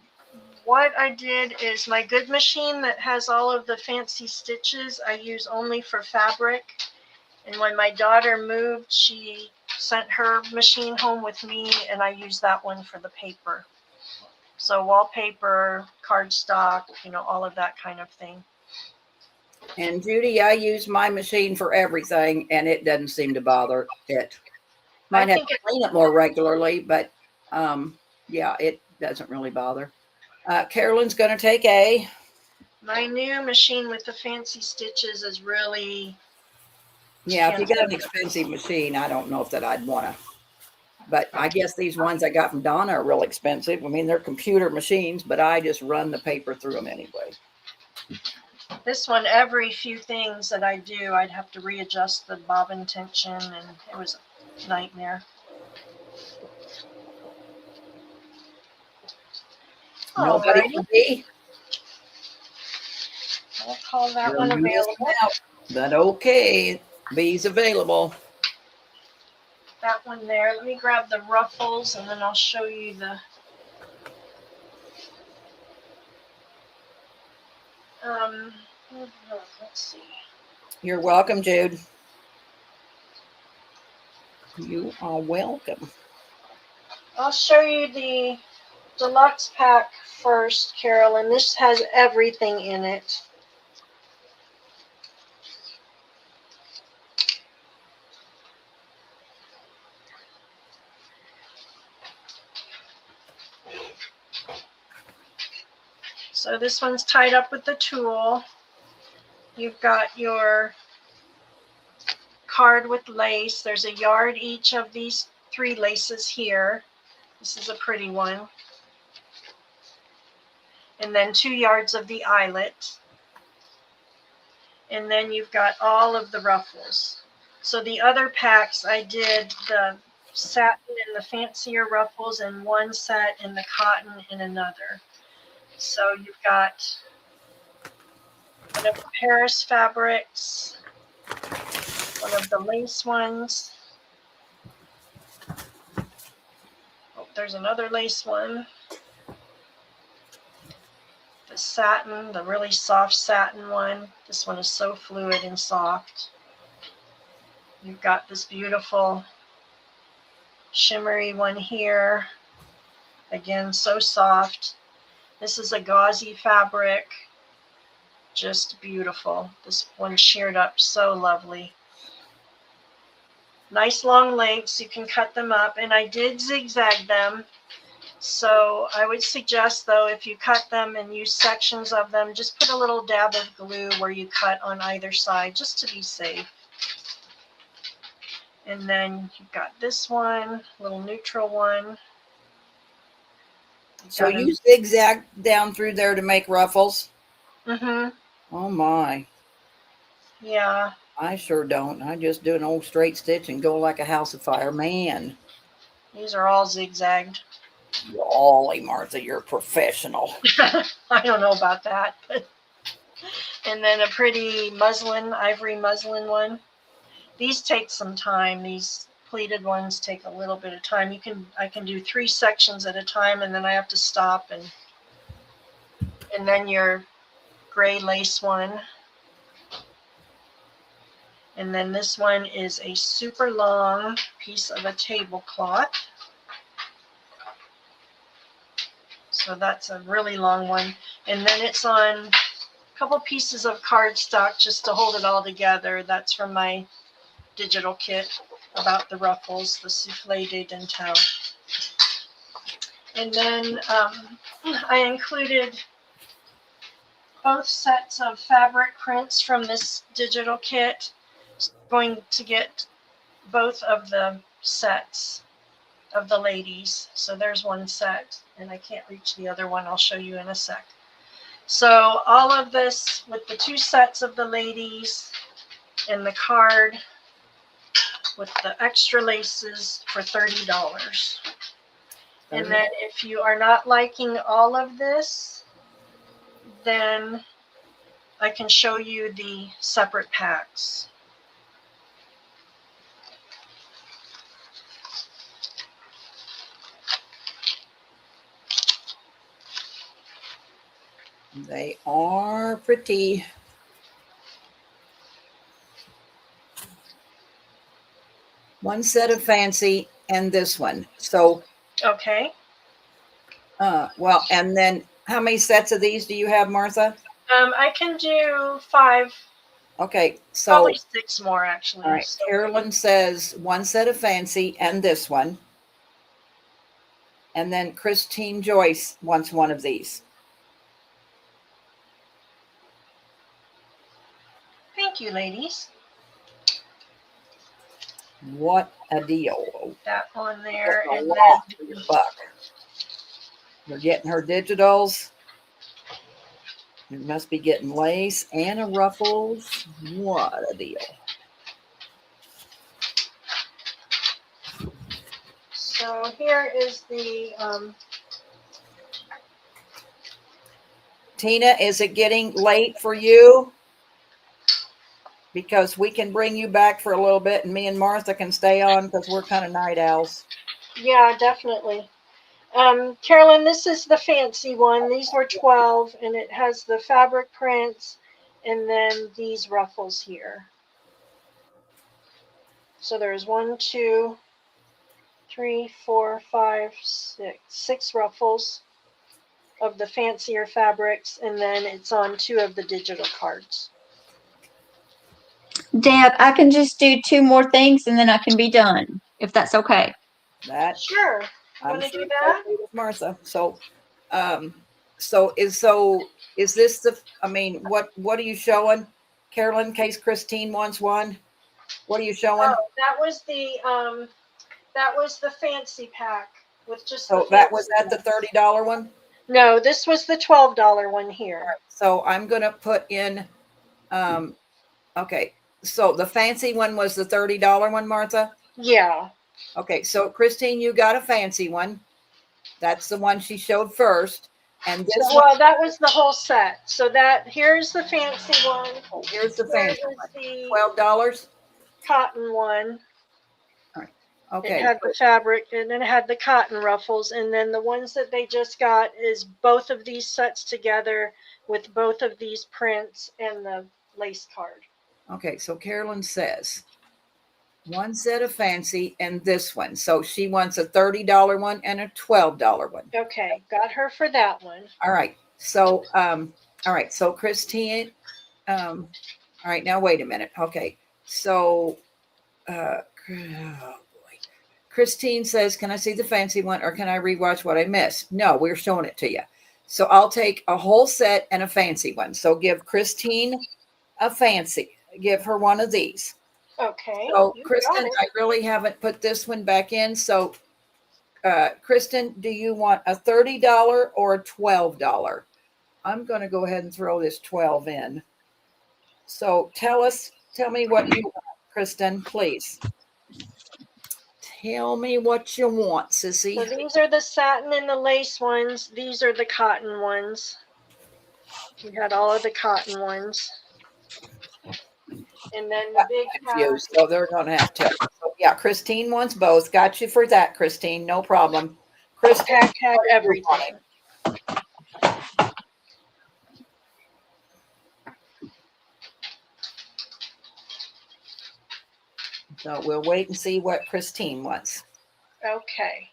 what I did is my good machine that has all of the fancy stitches, I use only for fabric. And when my daughter moved, she sent her machine home with me, and I used that one for the paper. So wallpaper, cardstock, all of that kind of thing. And Judy, I use my machine for everything, and it doesn't seem to bother it. Might have to clean it more regularly, but yeah, it doesn't really bother. Carolyn's going to take A. My new machine with the fancy stitches is really, Yeah, if you got an expensive machine, I don't know if that I'd want to. But I guess these ones I got from Donna are real expensive. I mean, they're computer machines, but I just run the paper through them anyway. this one, every few things that I do, I'd have to readjust the bobbin tension, and it was a nightmare. Nobody Alrighty, for B. I'll call that one You're missing available. out. But okay, B's available. That one there. Let me grab the ruffles, and then I'll show you the let's see. You're welcome, Jude. You are welcome. I'll show you the deluxe pack first, Carol, and this has everything in it. So this one's tied up with the tulle. You've got your card with lace. There's a yard each of these 3 laces here. This is a pretty one. And then 2 yards of the eyelet. And then you've got all of the ruffles. So the other packs, I did the satin and the fancier ruffles in one set and the cotton in another. So you've got one of the Paris fabrics, one of the lace ones. Oh, there's another lace one. The satin, the really soft satin one. This one is so fluid and soft. You've got this beautiful shimmery one here. Again, so soft. This is a gauzy fabric, just beautiful. This one sheared up so lovely. Nice long lengths, you can cut them up, and I did zigzag them. So I would suggest, though, if you cut them and use sections of them, just put a little dab of glue where you cut on either side, just to be safe. And then you've got this one, little neutral one. So you zigzag down through there to make ruffles? Mm-hmm. Oh my. Yeah. I sure don't. I just do an old straight stitch and go like a house of fire. Man. These are all zigzagged. Golly, Martha, you're a professional. I don't know about that. But. And then a pretty muslin, ivory muslin one. These take some time. These pleated ones take a little bit of time. I can do 3 sections at a time, and then I have to stop, and then your gray lace one. And then this one is a super long piece of a tablecloth. So that's a really long one. And then it's on a couple pieces of cardstock just to hold it all together. That's from my digital kit about the ruffles, the souffle de dentelle. And then I included both sets of fabric prints from this digital kit. So I'm going to get both of the sets of the ladies. So there's one set, and I can't reach the other one. I'll show you in a sec. So all of this with the 2 sets of the ladies and the card with the extra laces for $30. And then if you are not liking all of this, then I can show you the separate packs. They are pretty. One set of fancy and this one. So, Okay. well, and then how many sets of these do you have, Martha? I can do 5. Okay, so Probably 6 more, actually. all right. So, Carolyn says 1 set of fancy and this one. And then Christine Joyce wants one of these. thank you, ladies. What a deal. That on there. That's a And lot then for your buck. You're getting her digitals. You must be getting lace and a ruffles. What a deal. so here is the Tina, is it getting late for you? Because we can bring you back for a little bit and me and Martha can stay on because we're kind of night owls. yeah, definitely. Carolyn, this is the fancy one. These were 12, and it has the fabric prints and then these ruffles here. So there's 1, 2, 3, 4, 5, 6. 6 ruffles of the fancier fabrics, and then it's on 2 of the digital cards. Deb, I can just do 2 more things and then I can be done, if that's okay. That Sure. I'm Wanna sure do it's that? okay with Martha. So is this the? I mean, what are you showing, Carolyn? In case Christine wants one, what are you showing? Oh, that was the fancy pack with just So the that was fancy at the ones. $30 one. No, this was the $12 one here. So I'm gonna put in. Okay, so the fancy one was the $30 one, Martha. Yeah. Okay, so Christine, you got a fancy one. That's the one she showed first. And this one, Well, that was the whole set. So here's the fancy one. here's the Here fancy is one. the $12. cotton one. Okay. It had the fabric, and then it had the cotton ruffles, and then the ones that they just got is both of these sets together with both of these prints and the lace card. Okay, so Carolyn says 1 set of fancy and this one. So she wants a $30 one and a $12 one. Okay, got her for that one. All right. So all right, so Christine, all right, now wait a minute. Okay. So oh boy. Christine says, can I see the fancy one or can I rewatch what I missed? No, we're showing it to you. So I'll take a whole set and a fancy one. So give Christine a fancy. Give her one of these. Okay. So, you got Kristen, it. I really haven't put this one back in. So, Kristen, do you want a $30 or a $12? I'm going to go ahead and throw this 12 in. So tell me what you want, Kristen, please. Tell me what you want, sissy. So these are the satin and the lace ones. These are the cotton ones. We got all of the cotton ones. And then the big Confused, so they're going to have to. So, yeah, Christine wants both. Got you for that, Christine. No problem. Kristen, pack had everything. So we'll wait and see what Christine wants. Okay.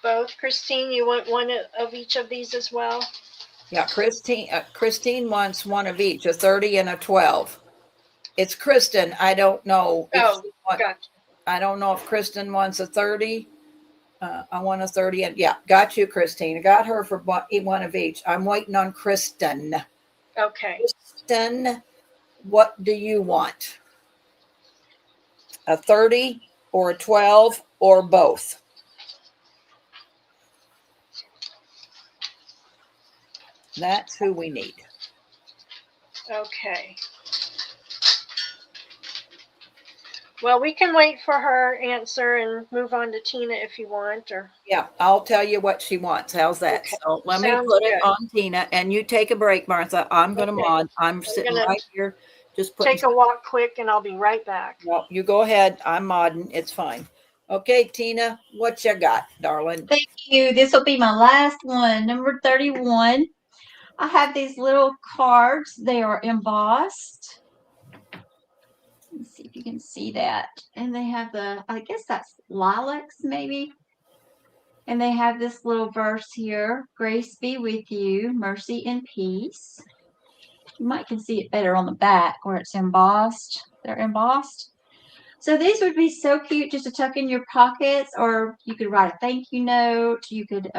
Both. Christine, you want one of each of these as well? Yeah, Christine wants one of each, a 30 and a 12. It's Kristen. I don't know. Gotcha. I don't know if Kristen wants a 30. I want a 30. And yeah, got you, Christine. I got her for one of each. I'm waiting on Kristen. Okay. Kristen, what do you want? A 30 or a 12 or both? That's who we need. Okay. Well, we can wait for her answer and move on to Tina if you want, or Yeah, I'll tell you what she wants. How's that? Okay. So let me Sounds put it good. on Tina, and you take a break, Martha. I'm going to Okay. mod. I'm sitting gonna right here, just putting. take a walk quick, and I'll be right back. No, you go ahead. I'm modding. It's fine. Okay, Tina, what you got, darling? Thank you. This will be my last one, number 31. I have these little cards. They are embossed. Let's see if you can see that. And they have I guess that's lilacs maybe. And they have this little verse here. Grace be with you, mercy and peace. You might can see it better on the back where it's embossed. They're embossed. So these would be so cute just to tuck in your pockets, or you could write a thank you note. You could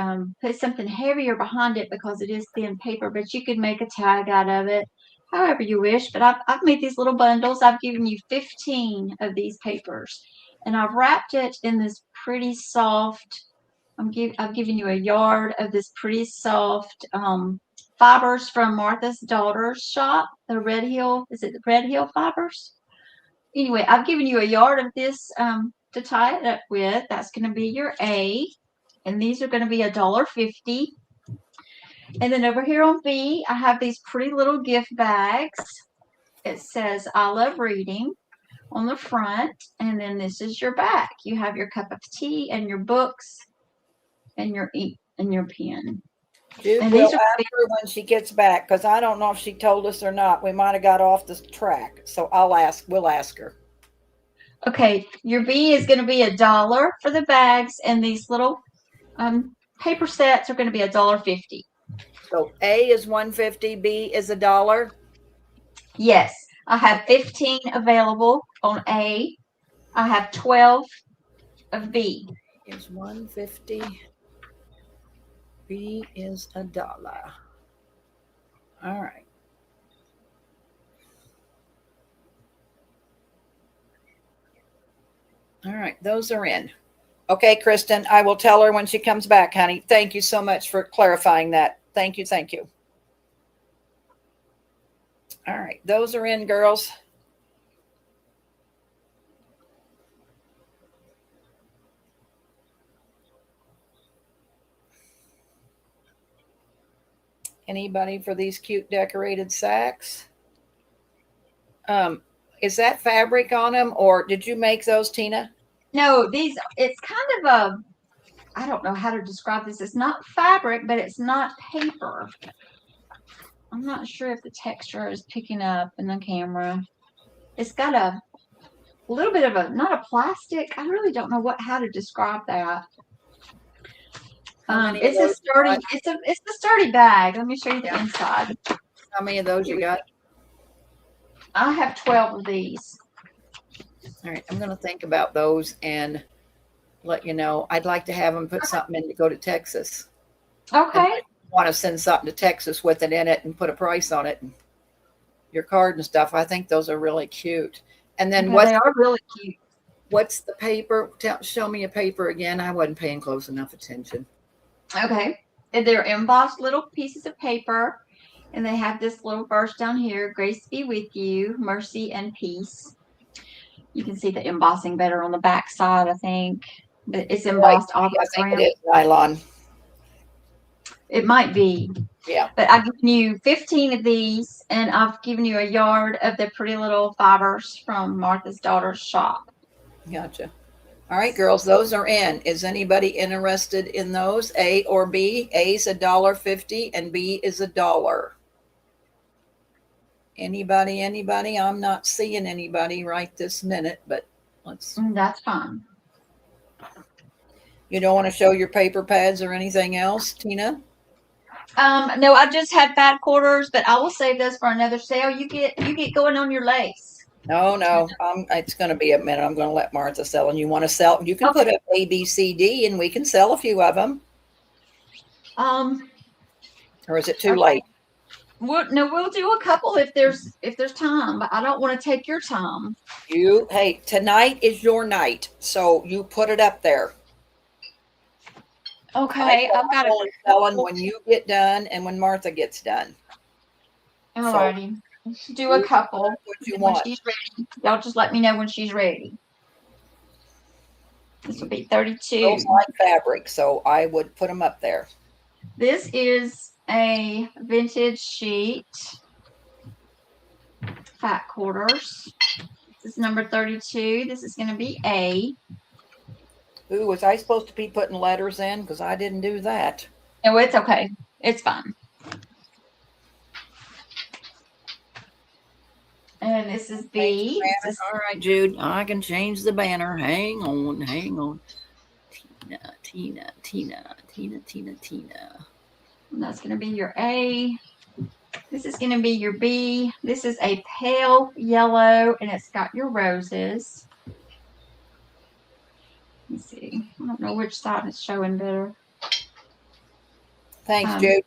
put something heavier behind it because it is thin paper, but you could make a tag out of it, however you wish. But I've made these little bundles. I've given you 15 of these papers, and I've wrapped it in this pretty soft. I've given you a yard of this pretty soft fibers from Martha's daughter's shop, the Red Hill. Is it the Red Hill fibers? Anyway, I've given you a yard of this to tie it up with. That's going to be your A. And these are going to be $1.50. And then over here on B, I have these pretty little gift bags. It says, I love reading on the front. And then this is your back. You have your cup of tea and your books and your ink and your pen. Jude And will these are ask her when she gets back, because I don't know if she told us or not. We might have got off the track. So we'll ask her. okay. Your B is going to be $1 for the bags, and these little paper sets are going to be $1.50. So A is $1.50, B is $1. Yes, I have 15 available on A. I have 12 of B. Is $1.50. B is $1. All right. All right, those are in. Okay, Kristen, I will tell her when she comes back, honey. Thank you so much for clarifying that. Thank you, thank you. All right, those are in, girls. Anybody for these cute decorated sacks? Is that fabric on them, or did you make those, Tina? No, it's kind of I don't know how to describe this. It's not fabric, but it's not paper. I'm not sure if the texture is picking up in the camera. It's got a little bit of not a plastic. I really don't know how to describe that. It's a sturdy bag. Let me show you the inside. How many of those you got? I have 12 of these. All right, I'm going to think about those and let you know. I'd like to have them put something in to go to Texas. Okay. Want to send something to Texas with it in it and put a price on it. And your card and stuff. I think those are really cute. And then Okay, they are really cute. what's the paper? Show me a paper again. I wasn't paying close enough attention. Okay. And they're embossed little pieces of paper. And they have this little verse down here, grace be with you, mercy and peace. You can see the embossing better on the back side, I think. But it's embossed all the I way think around. it is nylon. It might be. Yeah. But I've given you 15 of these, and I've given you a yard of the pretty little fibers from Martha's daughter's shop. Gotcha. All right, girls, those are in. Is anybody interested in those? A or B? A is $1.50 and B is $1. Anybody? I'm not seeing anybody right this minute, but let's. That's fine. You don't want to show your paper pads or anything else, Tina? No, I just had fat quarters, but I will save those for another sale. You get going on your lace. No. It's going to be a minute. I'm going to let Martha sell, and you want to sell? You can put up A, B, C, D, and we can sell a few of them. Or is it too late? We'll do a couple if there's time, but I don't want to take your time. Hey, tonight is your night, so you put it up there. Okay, I've got only selling when you get done and when Martha gets done. Alrighty, do a couple. What you When want? she's ready, y'all just let me know when she's ready. This will be 32. Those like fabric, so I would put them up there. This is a vintage sheet, fat quarters. This is number 32. This is going to be A. Ooh, was I supposed to be putting letters in? Because I didn't do that. No, it's okay. It's fine. And this is B. All right, Jude. I can change the banner. Hang on. Tina. And that's going to be your A. This is going to be your B. This is a pale yellow, and it's got your roses. Let me see. I don't know which side is showing better. Thanks, Jude.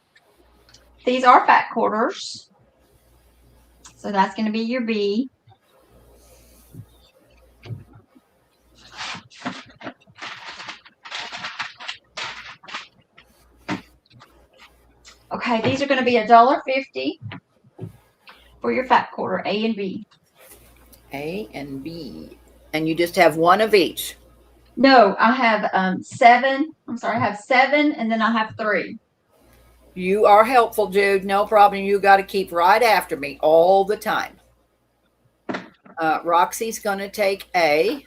These are fat quarters. So that's going to be your B. Okay, these are going to be $1.50 for your fat quarter, A and B. A and B. And you just have one of each. No, I have 7. I'm sorry, I have 7, and then I have 3. You are helpful, Jude. No problem. You got to keep right after me all the time. Roxy's going to take A.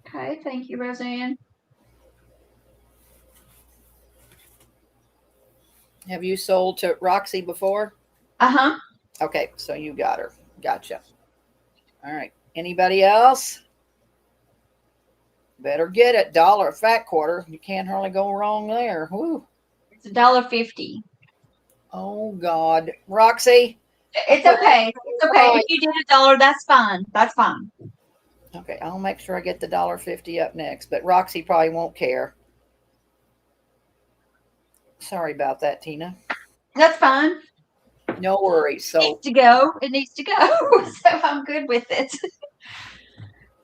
Okay, thank you, Roseanne. Have you sold to Roxy before? Uh-huh. Okay, so you got her. Gotcha. All right. Anybody else? Better get it. $1 fat quarter. You can't hardly go wrong there. Woo. It's $1.50. Oh, God. Roxy? It's okay. It's okay. If you did $1, that's fine. That's fine. Okay, I'll make sure I get the $1.50 up next, but Roxy probably won't care. Sorry about that, Tina. That's fine. No worries. So It needs to go. It needs to go. So I'm good with it.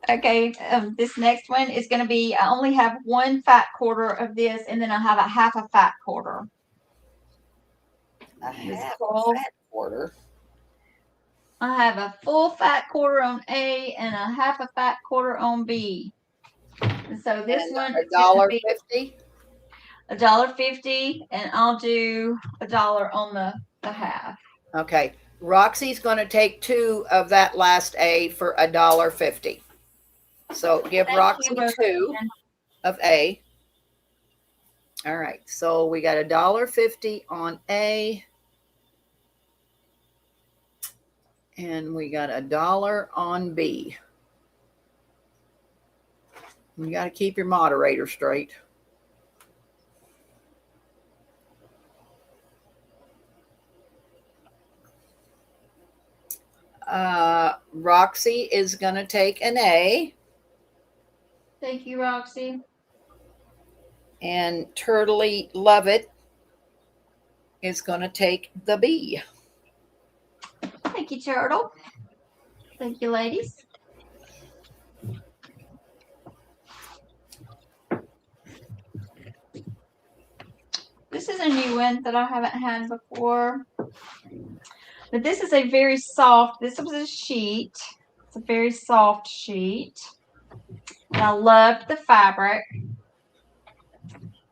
Okay, this next one is going to be, I only have 1 fat quarter of this, and then I have a half a fat quarter. a half a fat quarter. I have a full fat quarter on A and a half a fat quarter on B. And so this one is $1.50. $1.50, and I'll do $1 on the half. Okay. Roxy's going to take 2 of that last A for $1.50. So give Roxy 2 of A. All right. So we got $1.50 on A. And we got $1 on B. You got to keep your moderator straight. Roxy is going to take an A. Thank you, Roxy. And Turtley Love It is going to take the B. Thank you, Turtle. Thank you, ladies. This is a new one that I haven't had before. But this is a very soft, this was a sheet. It's a very soft sheet. And I loved the fabric.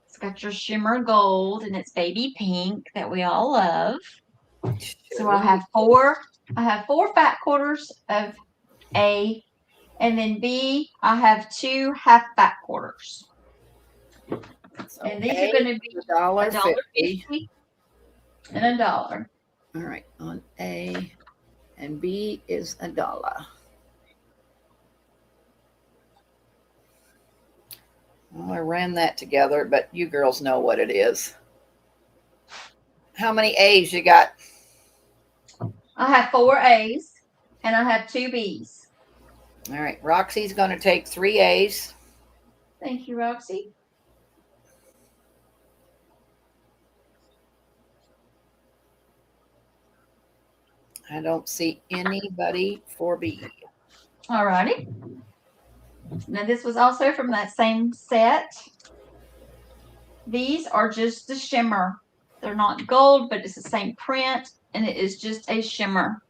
It's got your shimmer gold and it's baby pink that we all love. So I have four fat quarters of A, and then B, I have 2 half fat quarters. So And these are going to be $1.50 and $1. All right, on A, and B is $1. Well, I ran that together, but you girls know what it is. How many A's you got? I have 4 A's and I have 2 B's. All right, Roxy's going to take 3 A's. Thank you, Roxy. I don't see anybody for B. All righty. Now this was also from that same set. These are just the shimmer. They're not gold, but it's the same print, and it is just a shimmer.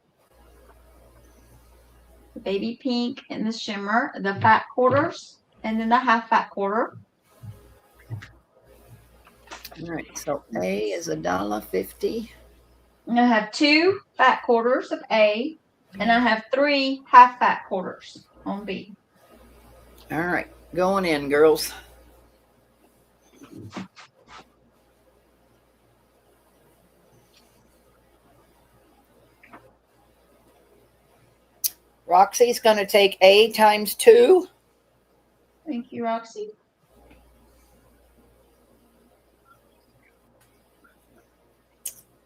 The baby pink and the shimmer, the fat quarters, and then the half fat quarter. All right, so A is $1.50. And I have 2 fat quarters of A, and I have 3 half fat quarters on B. All right, going in, girls. Roxy's going to take A times 2. Thank you, Roxy.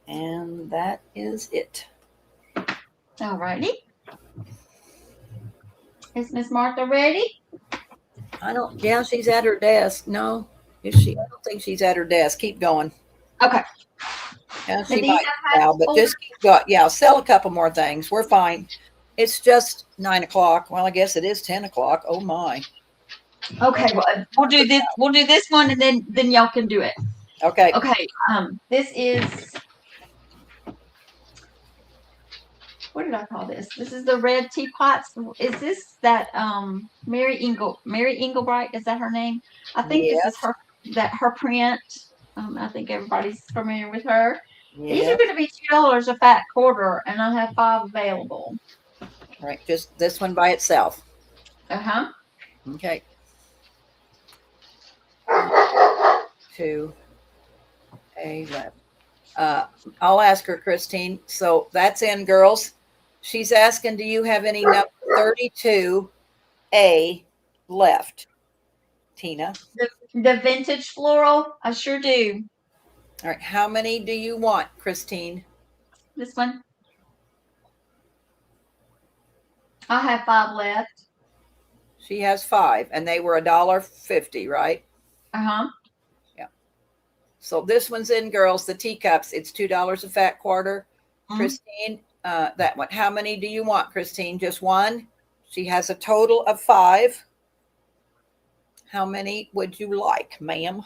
And that is it. All righty. Is Miss Martha ready? Yeah, she's at her desk. No, is she? I don't think she's at her desk. Keep going. Okay. Yeah, she These might I have now, but just keep going. Yeah, sell a couple more things. We're fine. It's just 9 o'clock. Well, I guess it is 10 o'clock. Oh my. Okay, well, we'll do this. We'll do this one, and then y'all can do it. Okay. Okay. This is. What did I call this? This is the red teapots. Is this that Mary Engelbright? Is that her name? I think this is her print. I think everybody's familiar with her. These are going to be $2 a fat quarter, and I have 5 available. All right, just this one by itself. Uh-huh. Okay. 2 A left. I'll ask her, Christine. So that's in, girls. She's asking, do you have any number 32A left, Tina? The vintage floral, I sure do. All right. How many do you want, Christine? This one. I have 5 left. She has 5, and they were $1.50, right? Uh-huh. Yeah. So this one's in, girls. The teacups. It's $2 a fat quarter. Mm-hmm. Christine, that one. How many do you want, Christine? Just one? She has a total of 5. How many would you like, ma'am?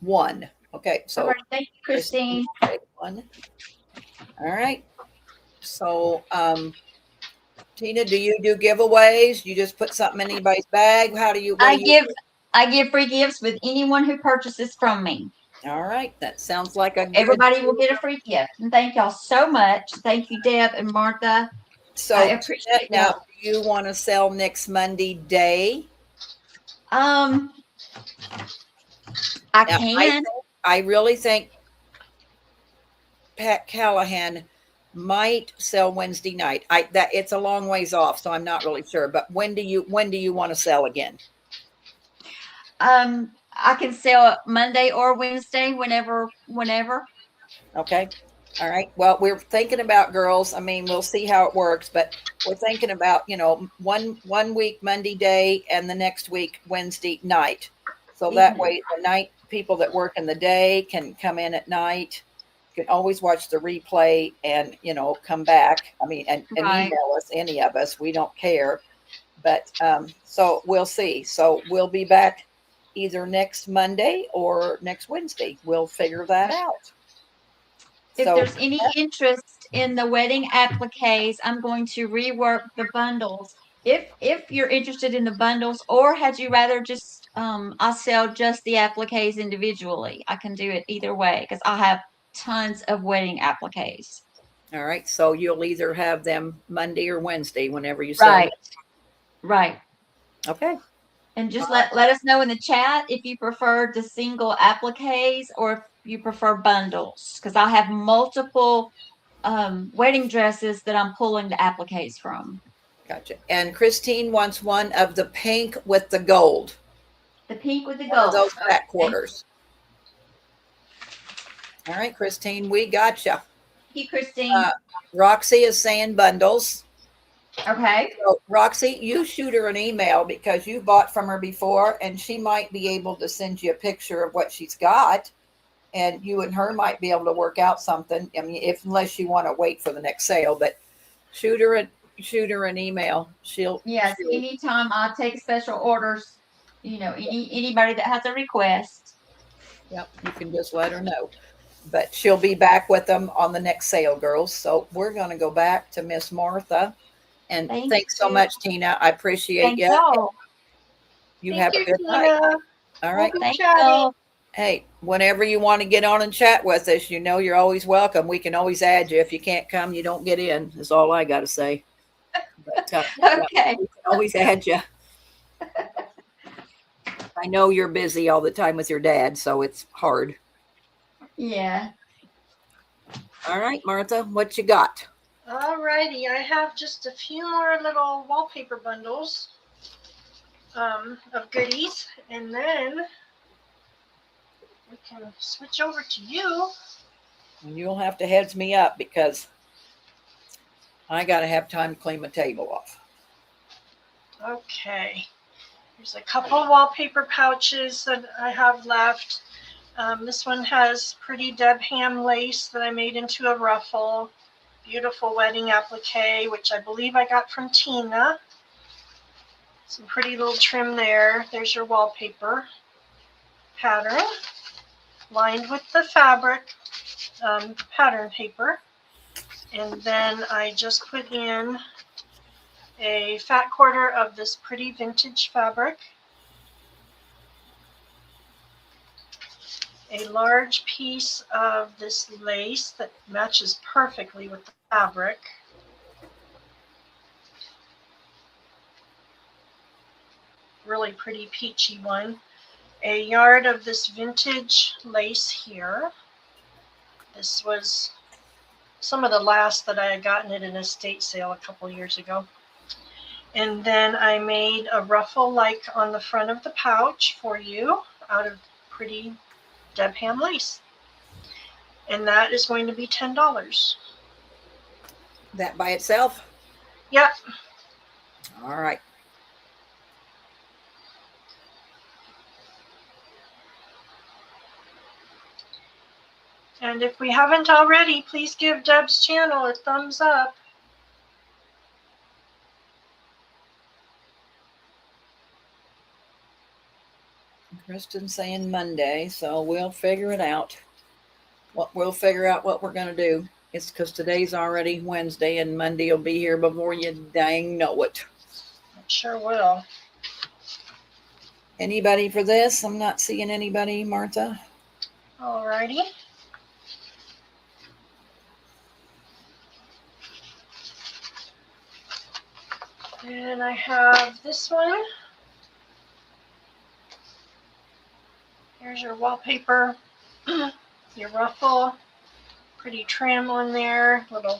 One. Okay, so all right, thank you, Christine. one. All right. So, Tina, do you do giveaways? You just put something in anybody's bag? How do you? I give free gifts with anyone who purchases from me. All right, that sounds like a good. Everybody will get a free gift. And thank y'all so much. Thank you, Deb and Martha. So I appreciate now, y'all. do you want to sell next Monday day? I Now, can. I really think Pat Callahan might sell Wednesday night. It's a long ways off, so I'm not really sure. But when do you want to sell again? I can sell it Monday or Wednesday, whenever. Okay. All right. Well, we're thinking about, girls. I mean, we'll see how it works, but we're thinking about, one week Monday day and the next week Wednesday night. So that Evening. way the night people that work in the day can come in at night. You can always watch the replay and, come back. I mean, and Right. email us, any of us. We don't care. But so we'll see. So we'll be back either next Monday or next Wednesday. We'll figure that out. If So there's any interest in the wedding appliques, I'm going to rework the bundles. If you're interested in the bundles, or had you rather just I sell just the appliques individually, I can do it either way because I have tons of wedding appliques. all right. So you'll either have them Monday or Wednesday whenever you sell them. Right, right. Okay. And just let us know in the chat if you prefer the single appliques or if you prefer bundles, because I have multiple wedding dresses that I'm pulling the appliques from. Gotcha. And Christine wants one of the pink with the gold. The pink with the One of gold. those back Okay. quarters. All right, Christine, we gotcha. Thank you, Christine. Roxy is saying bundles. Okay. So, Roxy, you shoot her an email because you bought from her before, and she might be able to send you a picture of what she's got, and you and her might be able to work out something. I mean, unless you want to wait for the next sale, but shoot her an email. Yes, anytime I take special orders, anybody that has a request. Yep, you can just let her know. But she'll be back with them on the next sale, girls. So we're going to go back to Miss Martha. And thanks so much, Tina. I appreciate Thank you. y'all. You Thank have a you, good night. Tina. All right. We'll be Thank chatting. y'all. Hey, whenever you want to get on and chat with us, you're always welcome. We can always add you. If you can't come, you don't get in, is all I got to say. But, Okay. we can always add you. I know you're busy all the time with your dad, so it's hard. Yeah. All right, Martha, what you got? Alrighty, I have just a few more little wallpaper bundles of goodies, and then we can switch over to you. You'll have to heads me up because I got to have time to clean my table off. Okay, there's a couple wallpaper pouches that I have left. This one has pretty Deb Ham lace that I made into a ruffle. Beautiful wedding applique, which I believe I got from Tina. Some pretty little trim there. There's your wallpaper pattern, lined with the fabric pattern paper. And then I just put in a fat quarter of this pretty vintage fabric, a large piece of this lace that matches perfectly with the fabric, really pretty peachy one, a yard of this vintage lace here. This was some of the last that I had gotten at an estate sale a couple years ago. And then I made a ruffle like on the front of the pouch for you out of pretty Deb Ham lace. And that is going to be $10. That by itself? Yep. All right. And if we haven't already, please give Deb's channel a thumbs up. Kristen's saying Monday, so we'll figure it out. We'll figure out what we're going to do. It's because today's already Wednesday and Monday will be here before you dang know it. It sure will. Anybody for this? I'm not seeing anybody, Martha. Alrighty. And I have this one. Here's your wallpaper, your ruffle, pretty trim on there, little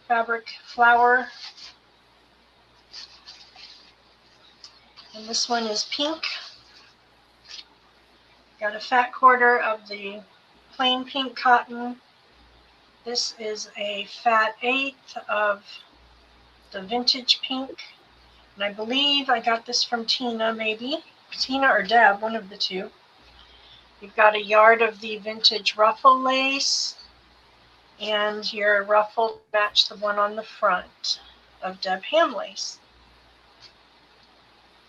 fabric flower. And this one is pink. Got a fat quarter of the plain pink cotton This is a fat eighth of the vintage pink. And I believe I got this from Tina, maybe. Tina or Deb, one of the two. You've got a yard of the vintage ruffle lace. And your ruffle match the one on the front of Deb Ham lace.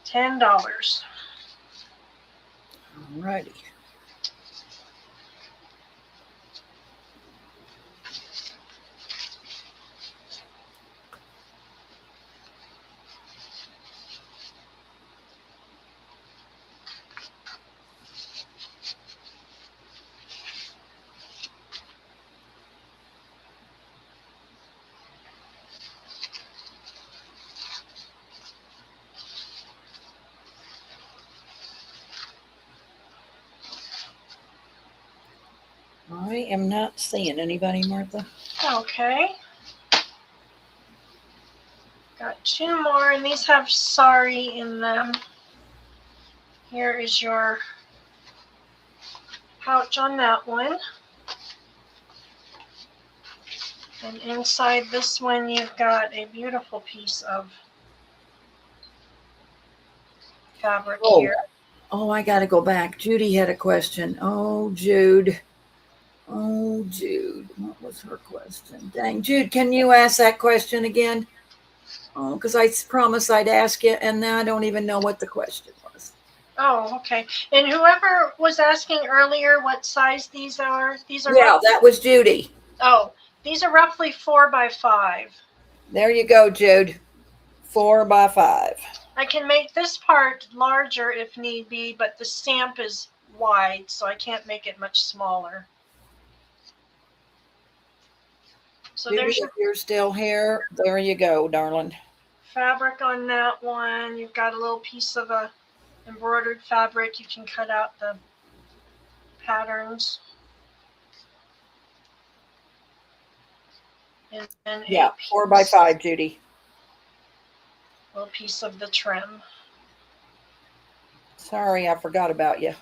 $10. Alrighty. I am not seeing anybody, Martha. Okay. Got two more, and these have sorry in them. Here is your pouch on that one. And inside this one, you've got a beautiful piece of fabric here. Oh, I got to go back. Judy had a question. Oh, Jude. Oh, Jude. What was her question? Dang, Jude, can you ask that question again? Oh, because I promised I'd ask you, and now I don't even know what the question was. Oh, okay. And whoever was asking earlier what size these are Yeah, that was Judy. Oh, these are roughly 4 by 5. There you go, Jude. 4 by 5. I can make this part larger if need be, but the stamp is wide, so I can't make it much smaller. So Judy, there's if you're still here, there you go, darling. fabric on that one. You've got a little piece of a embroidered fabric. You can cut out the patterns. And then Yeah, 4 by 5, Judy. Little piece of the trim. Sorry, I forgot about you.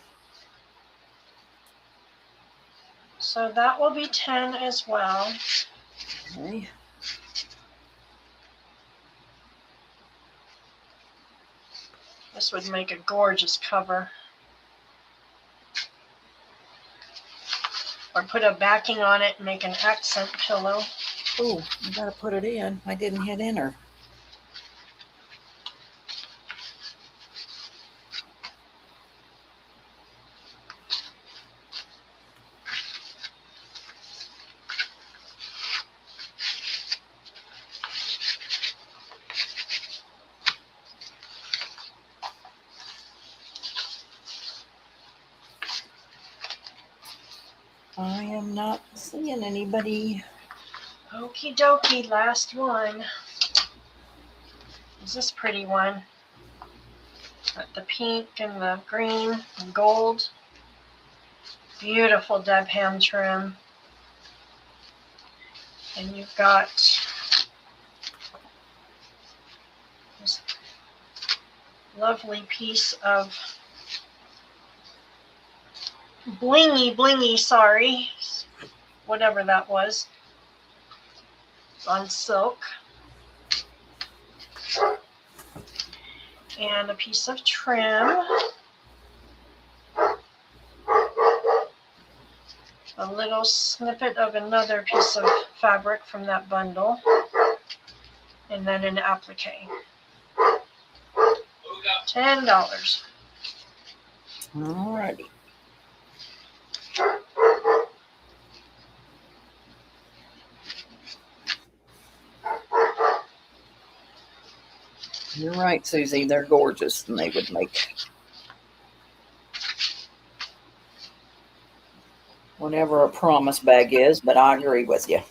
So that will be 10 as well. Okay. This would make a gorgeous cover. Or put a backing on it and make an accent pillow. Oh, I gotta put it in. I didn't hit enter. I am not seeing anybody. Okie dokie, last one. Is this pretty one? Got the pink and the green and gold. Beautiful Deb Ham trim. And you've got this lovely piece of blingy, sorry, whatever that was, on silk. And a piece of trim. A little snippet of another piece of fabric from that bundle. And then an applique. $10. Alrighty. You're right, Susie. They're gorgeous, and they would make whatever a promise bag is, but I agree with you.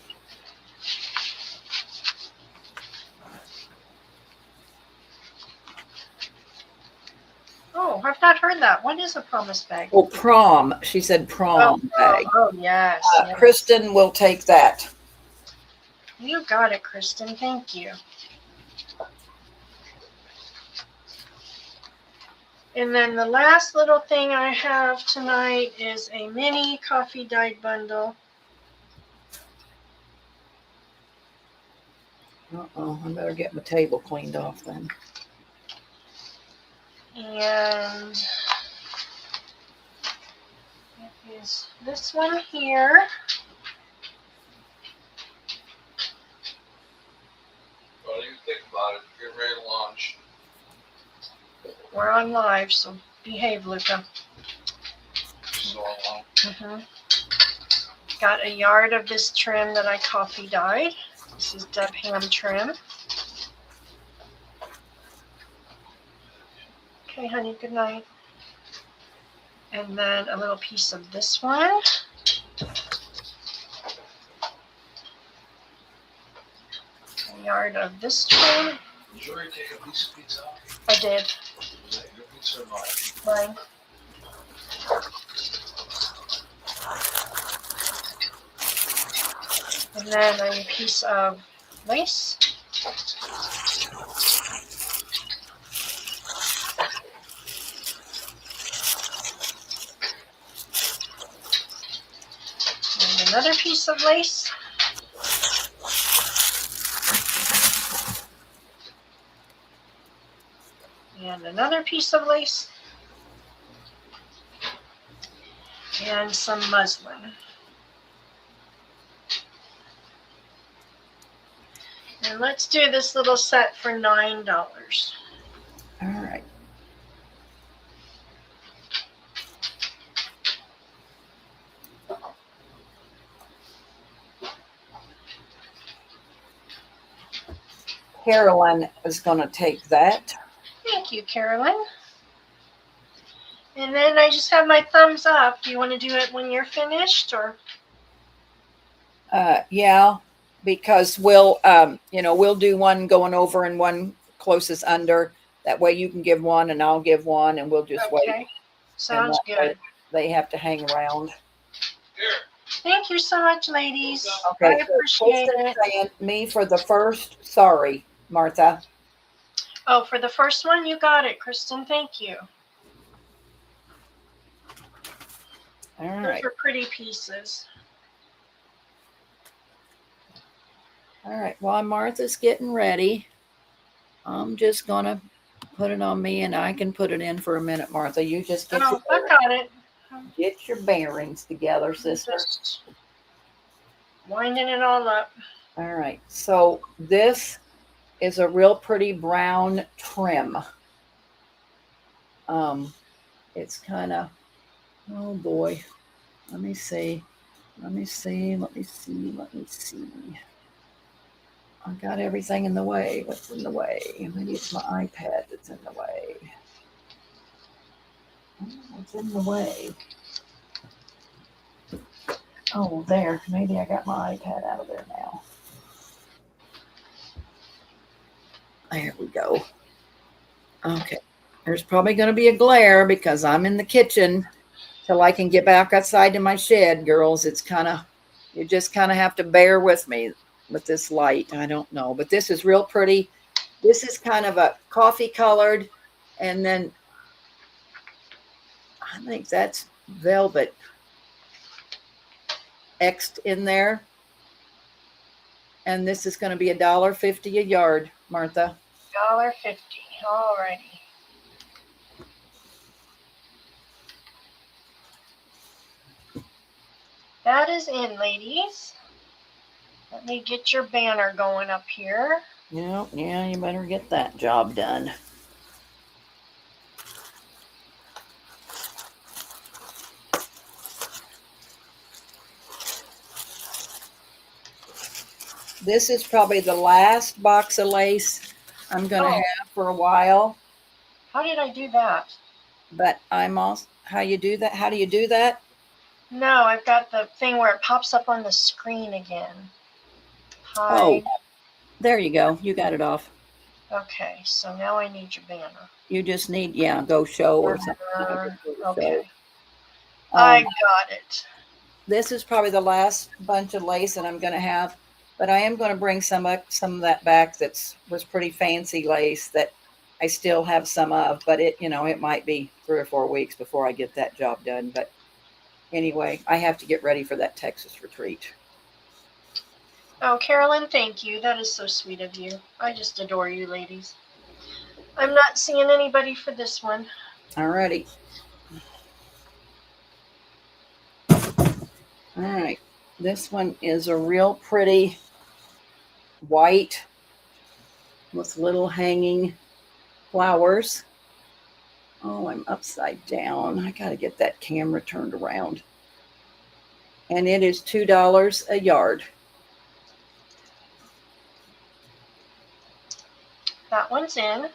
Oh, I've not heard that. What is a promise bag? Well, prom. She said prom bag. Oh, yes, yes. Kristen will take that. You got it, Kristen. Thank you. And then the last little thing I have tonight is a mini coffee dyed bundle. Uh-oh, I better get my table cleaned off then. And it is this one here. What do you think about it? Get ready to launch. We're on live, so behave, Luca. So long. Got a yard of this trim that I coffee dyed. This is Deb Ham trim. Okay, honey, good night. And then a little piece of this one. A yard of this trim. Did you already take a piece of pizza out? I did. Is that your pizza or mine? Mine. And then a piece of lace. And another piece of lace. And another piece of lace. And some muslin. And let's do this little set for $9. All right. Carolyn is going to take that. Thank you, Carolyn. And then I just have my thumbs up. Do you want to do it when you're finished, or? Yeah, because we'll do one going over and one closest under. That way you can give one and I'll give one and we'll just wait. Okay, sounds that way good. They have to hang around. Here. Thank you so much, ladies. Okay. I appreciate it. Saying me for the first. Sorry, Martha. Oh, for the first one, you got it, Kristen. Thank you. All Those right. are pretty pieces. All right. While Martha's getting ready, I'm just going to put it on me and I can put it in for a minute, Martha. You just get, Oh, I got it. get your bearings together, sister. Just winding it all up. All right. So this is a real pretty brown trim. It's kind of, oh boy. Let me see. I got everything in the way. What's in the way? Maybe it's my iPad that's in the way. What's in the way? Oh, there. Maybe I got my iPad out of there now. There we go. Okay. There's probably going to be a glare because I'm in the kitchen till I can get back outside to my shed, girls. It's kind of, you just kind of have to bear with me with this light. I don't know, but this is real pretty. This is kind of a coffee colored, and then I think that's velvet X'd in there. And this is going to be $1.50 a yard, Martha. $1.50. Alrighty. That is in, ladies. Let me get your banner going up here. Yeah, you better get that job done. This is probably the last box of lace I'm going to have for a while, How did I do that? but I'm also, how do you do that? No, I've got the thing where it pops up on the screen again. Hi. Oh, there you go. You got it off. Okay, so now I need your banner. You just need, go show or something. Okay. I got it. This is probably the last bunch of lace that I'm going to have, but I am going to bring some of that back was pretty fancy lace that I still have some of, but it might be 3 or 4 weeks before I get that job done. But anyway, I have to get ready for that Texas retreat. Oh, Carolyn, thank you. That is so sweet of you. I just adore you ladies. I'm not seeing anybody for this one. Alrighty. All right. This one is a real pretty white with little hanging flowers. Oh, I'm upside down. I got to get that camera turned around. And it is $2 a yard. That one's in.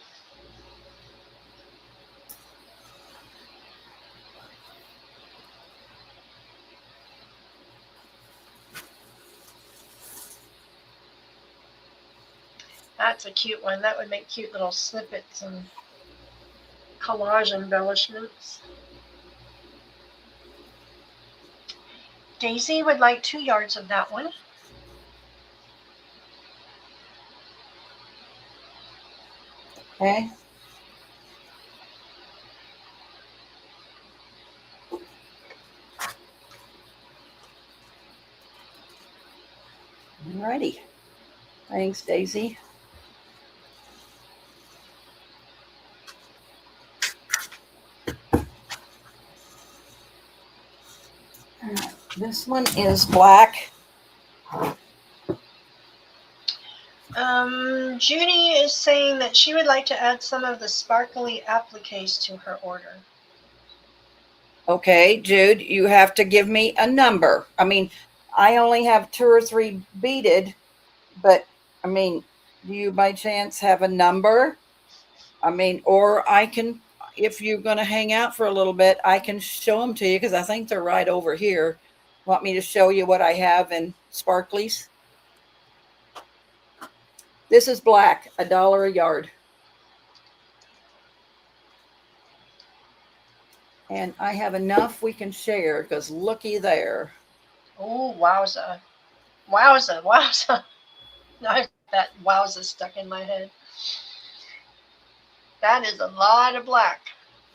That's a cute one. That would make cute little snippets and collage embellishments. Daisy would like 2 yards of that one. Okay. Alrighty. Thanks, Daisy. This one is black. Judy is saying that she would like to add some of the sparkly appliques to her order. Okay, Jude, you have to give me a number. I mean, I only have 2 or 3 beaded, but I mean, do you by chance have a number? I mean, or I can, if you're going to hang out for a little bit, I can show them to you because I think they're right over here. Want me to show you what I have in sparklies? This is black, $1 a yard. And I have enough we can share because looky there. Oh, wowza. Wowza, wowza. I've got that wowza stuck in my head. That is a lot of black.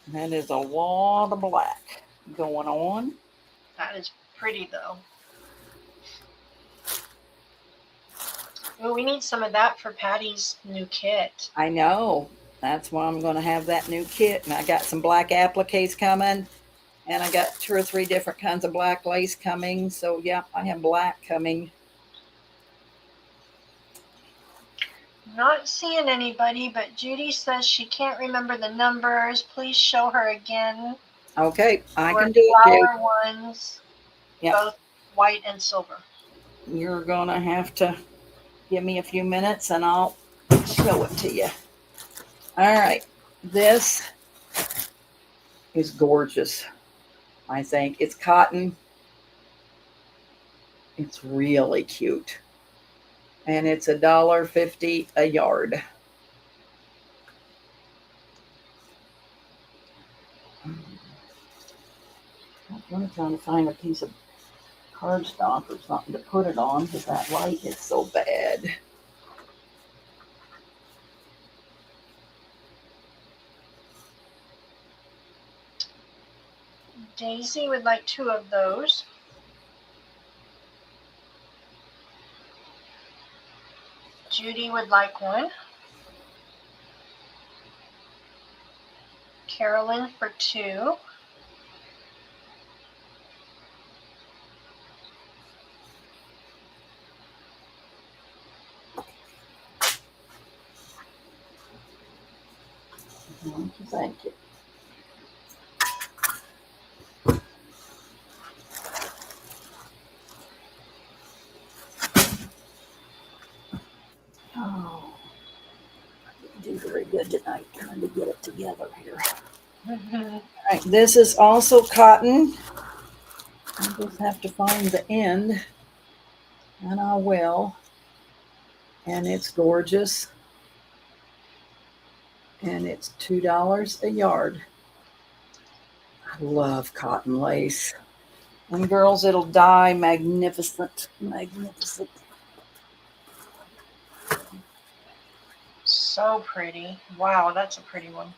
That is a lot of black going on. That is pretty, though. Oh, we need some of that for Patty's new kit. I know. That's why I'm going to have that new kit. And I got some black appliques coming. And I got 2 or 3 different kinds of black lace coming. So, yeah, I have black coming. Not seeing anybody, but Judy says she can't remember the numbers. Please show her again. Okay, I Or can do it, Jude. flower ones, Yep. both white and silver. You're going to have to give me a few minutes and I'll show it to you. All right. This is gorgeous. I think it's cotton. It's really cute. And it's $1.50 a yard. I'm trying to find a piece of cardstock or something to put it on because that light is so bad. Daisy would like 2 of those. Judy would like 1. Carolyn for 2. Thank you. Oh, I didn't do very good tonight trying to get it together here. All right, this is also cotton. I just have to find the end, and I will. And it's gorgeous. And it's $2 a yard. I love cotton lace. And girls, it'll dye magnificent, magnificent. So pretty. Wow, that's a pretty one.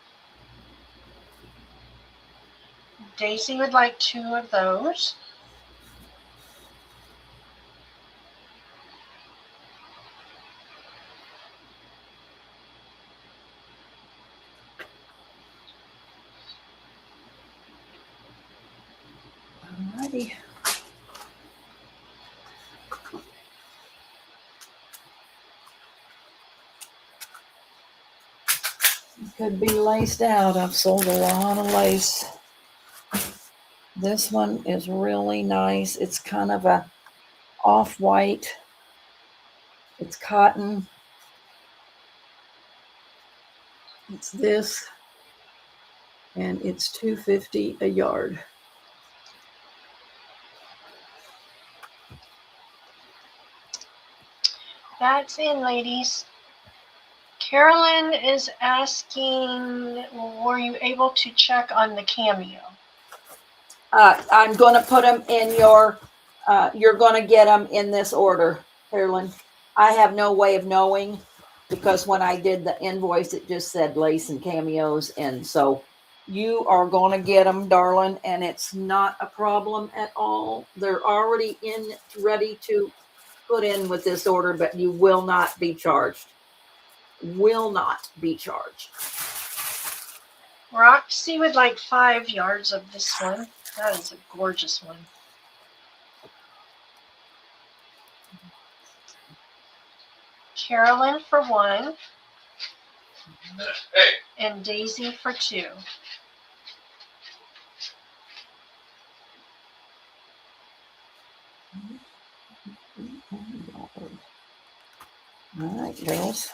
Daisy would like 2 of those. pretty. Could be laced out. I've sold a lot of lace. This one is really nice. It's kind of a off-white. It's cotton. It's this, and it's $2.50 a yard. That's in, ladies. Carolyn is asking, were you able to check on the cameo? I'm going to put them in your, you're going to get them in this order, Carolyn. I have no way of knowing because when I did the invoice, it just said lace and cameos. And so you are going to get them, darling, and it's not a problem at all. They're already in, ready to put in with this order, but you will not be charged. Will not be charged. Roxy would like 5 yards of this one. That is a gorgeous one. Carolyn for 1. Hey, And Daisy for 2. All right, girls.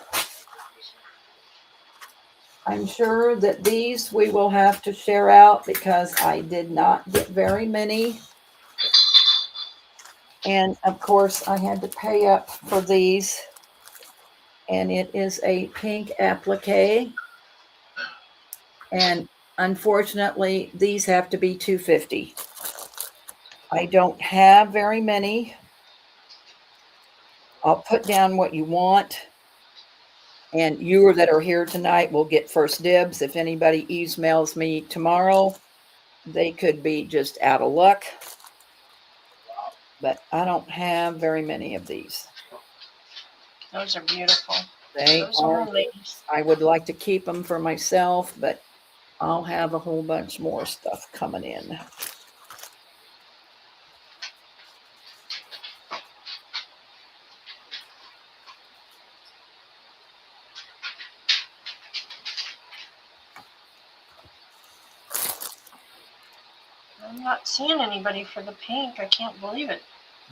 I'm sure that these we will have to share out because I did not get very many. And of course, I had to pay up for these. And it is a pink applique. And unfortunately, these have to be $2.50. I don't have very many. I'll put down what you want. And you that are here tonight will get first dibs. If anybody emails me tomorrow, they could be just out of luck. But I don't have very many of these. Those are beautiful. They Those are are. ladies. I would like to keep them for myself, but I'll have a whole bunch more stuff coming in. I'm not seeing anybody for the pink. I can't believe it.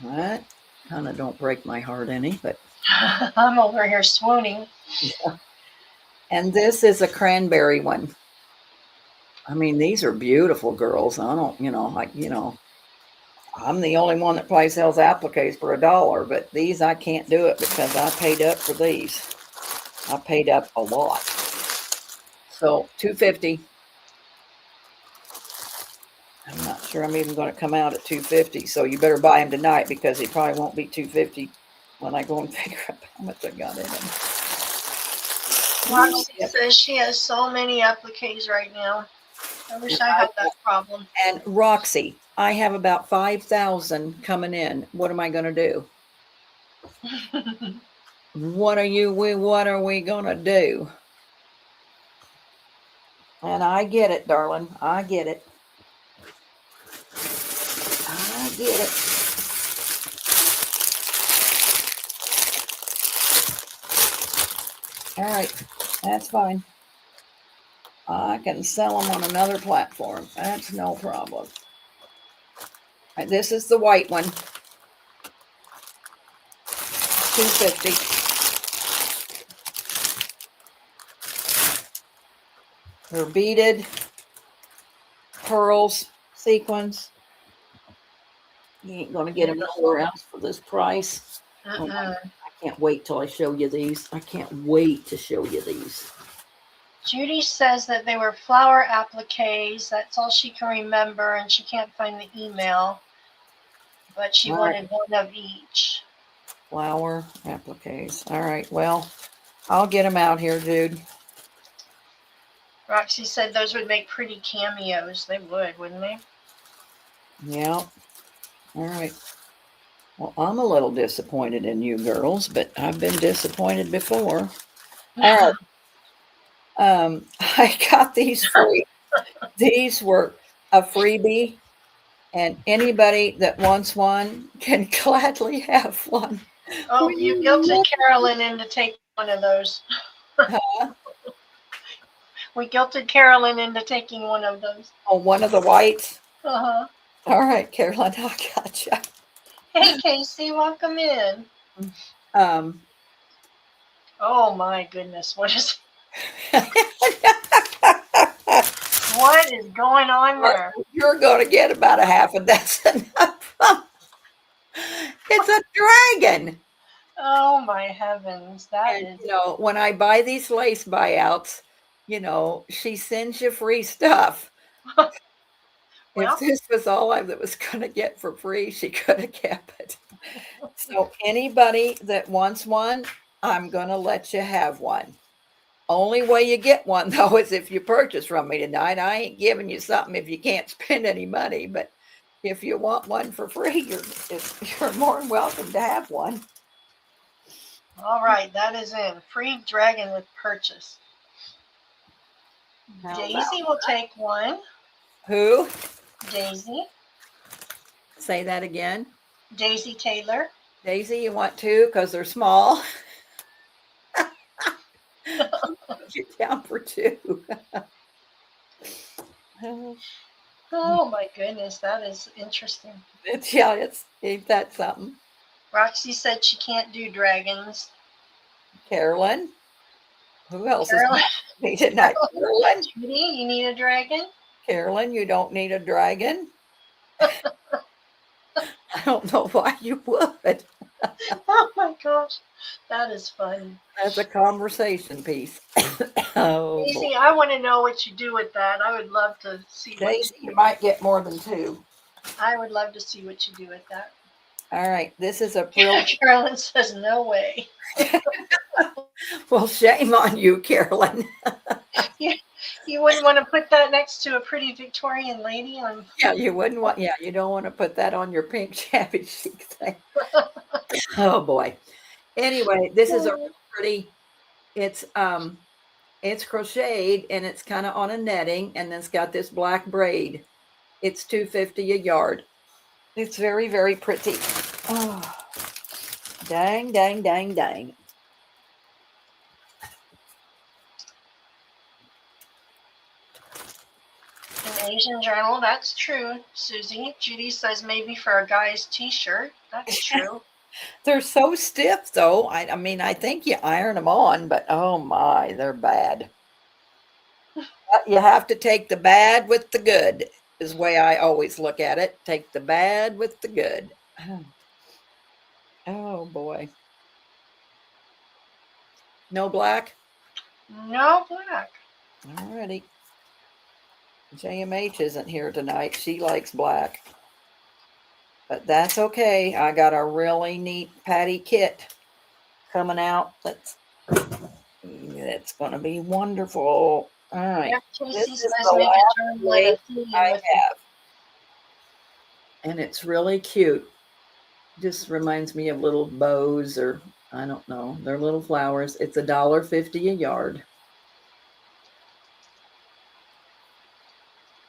That kind of don't break my heart any, but. I'm over here swooning. Yeah. And this is a cranberry one. I mean, these are beautiful, girls. I don't, I'm the only one that probably sells appliques for $1, but these I can't do it because I paid up for these. I paid up a lot. So $2.50. I'm not sure I'm even going to come out at $2.50. So you better buy them tonight because it probably won't be $2.50 when I go and figure out how much I got in them. Roxy says she has so many appliques right now. I wish I had that problem. And Roxy, I have about 5,000 coming in. What am I going to do? What are we going to do? And I get it, darling. I get it. I get it. All right, that's fine. I can sell them on another platform. That's no problem. All right, this is the white one. $2.50. They're beaded pearls, sequins. You ain't gonna get them nowhere else for this price. I can't wait till I show you these. I can't wait to show you these. Judy says that they were flower appliques. That's all she can remember, and she can't find the email. But she wanted one of each. Flower appliques. All right. Well, I'll get them out here, Jude. Roxy said those would make pretty cameos. They would, wouldn't they? Yeah. All right. Well, I'm a little disappointed in you girls, but I've been disappointed before. All right. I got these free. These were a freebie. And anybody that wants one can gladly have one. Oh, you guilted Carolyn into taking one of those. Huh? We guilted Carolyn into taking one of those. Oh, one of the whites. Uh-huh. All right, Carolyn, I gotcha. Hey, Casey, welcome in. Um, Oh my goodness, what is going on there? you're going to get about a half a dozen. It's a dragon. Oh my heavens, that And, is. you know, when I buy these lace buyouts, you know, she sends you free stuff. Well. If this was all I was going to get for free, she could have kept it. So anybody that wants one, I'm going to let you have one. Only way you get one, though, is if you purchase from me tonight. I ain't giving you something if you can't spend any money, but if you want one for free, you're more than welcome to have one. All right, that is in. Free dragon with purchase. How Daisy about will take one. Who? Daisy. Say that again. Daisy Taylor. Daisy, you want two because they're small? Get down for two. Oh my goodness, that is interesting. Ain't that something? Roxy said she can't do dragons. Carolyn. Who else Carolyn. is me tonight? Carolyn. Judy, you need a dragon? Carolyn, you don't need a dragon. I don't know why you would. Oh my gosh, that is funny. That's a conversation piece. Oh, Daisy, I want to know what you do with that. I would love to see what Daisy, you might get more than two. I would love to see what you do with that. All right, this is a real. Carolyn says no way. Well, shame on you, Carolyn. You wouldn't want to put that next to a pretty Victorian lady on. Yeah, you wouldn't want. Yeah, you don't want to put that on your pink shabby chic thing. Oh boy. Anyway, this is a real pretty. It's crocheted and it's kind of on a netting, and then it's got this black braid. It's $2.50 a yard. It's very, very pretty. Oh, dang, dang, dang, dang. An Asian journal, that's true, Susie. Judy says maybe for a guy's t-shirt. That's true. They're so stiff, though. I mean, I think you iron them on, but oh my, they're bad. But you have to take the bad with the good, is the way I always look at it. Take the bad with the good. Oh boy. No black? No black. Alrighty. JMH isn't here tonight. She likes black. But that's okay. I got a really neat patty kit coming out. It's going to be wonderful. All right. Yep, This Casey is says the make last a turn like a lace theme I with have. And it's really cute. Just reminds me of little bows, or I don't know. They're little flowers. It's $1.50 a yard.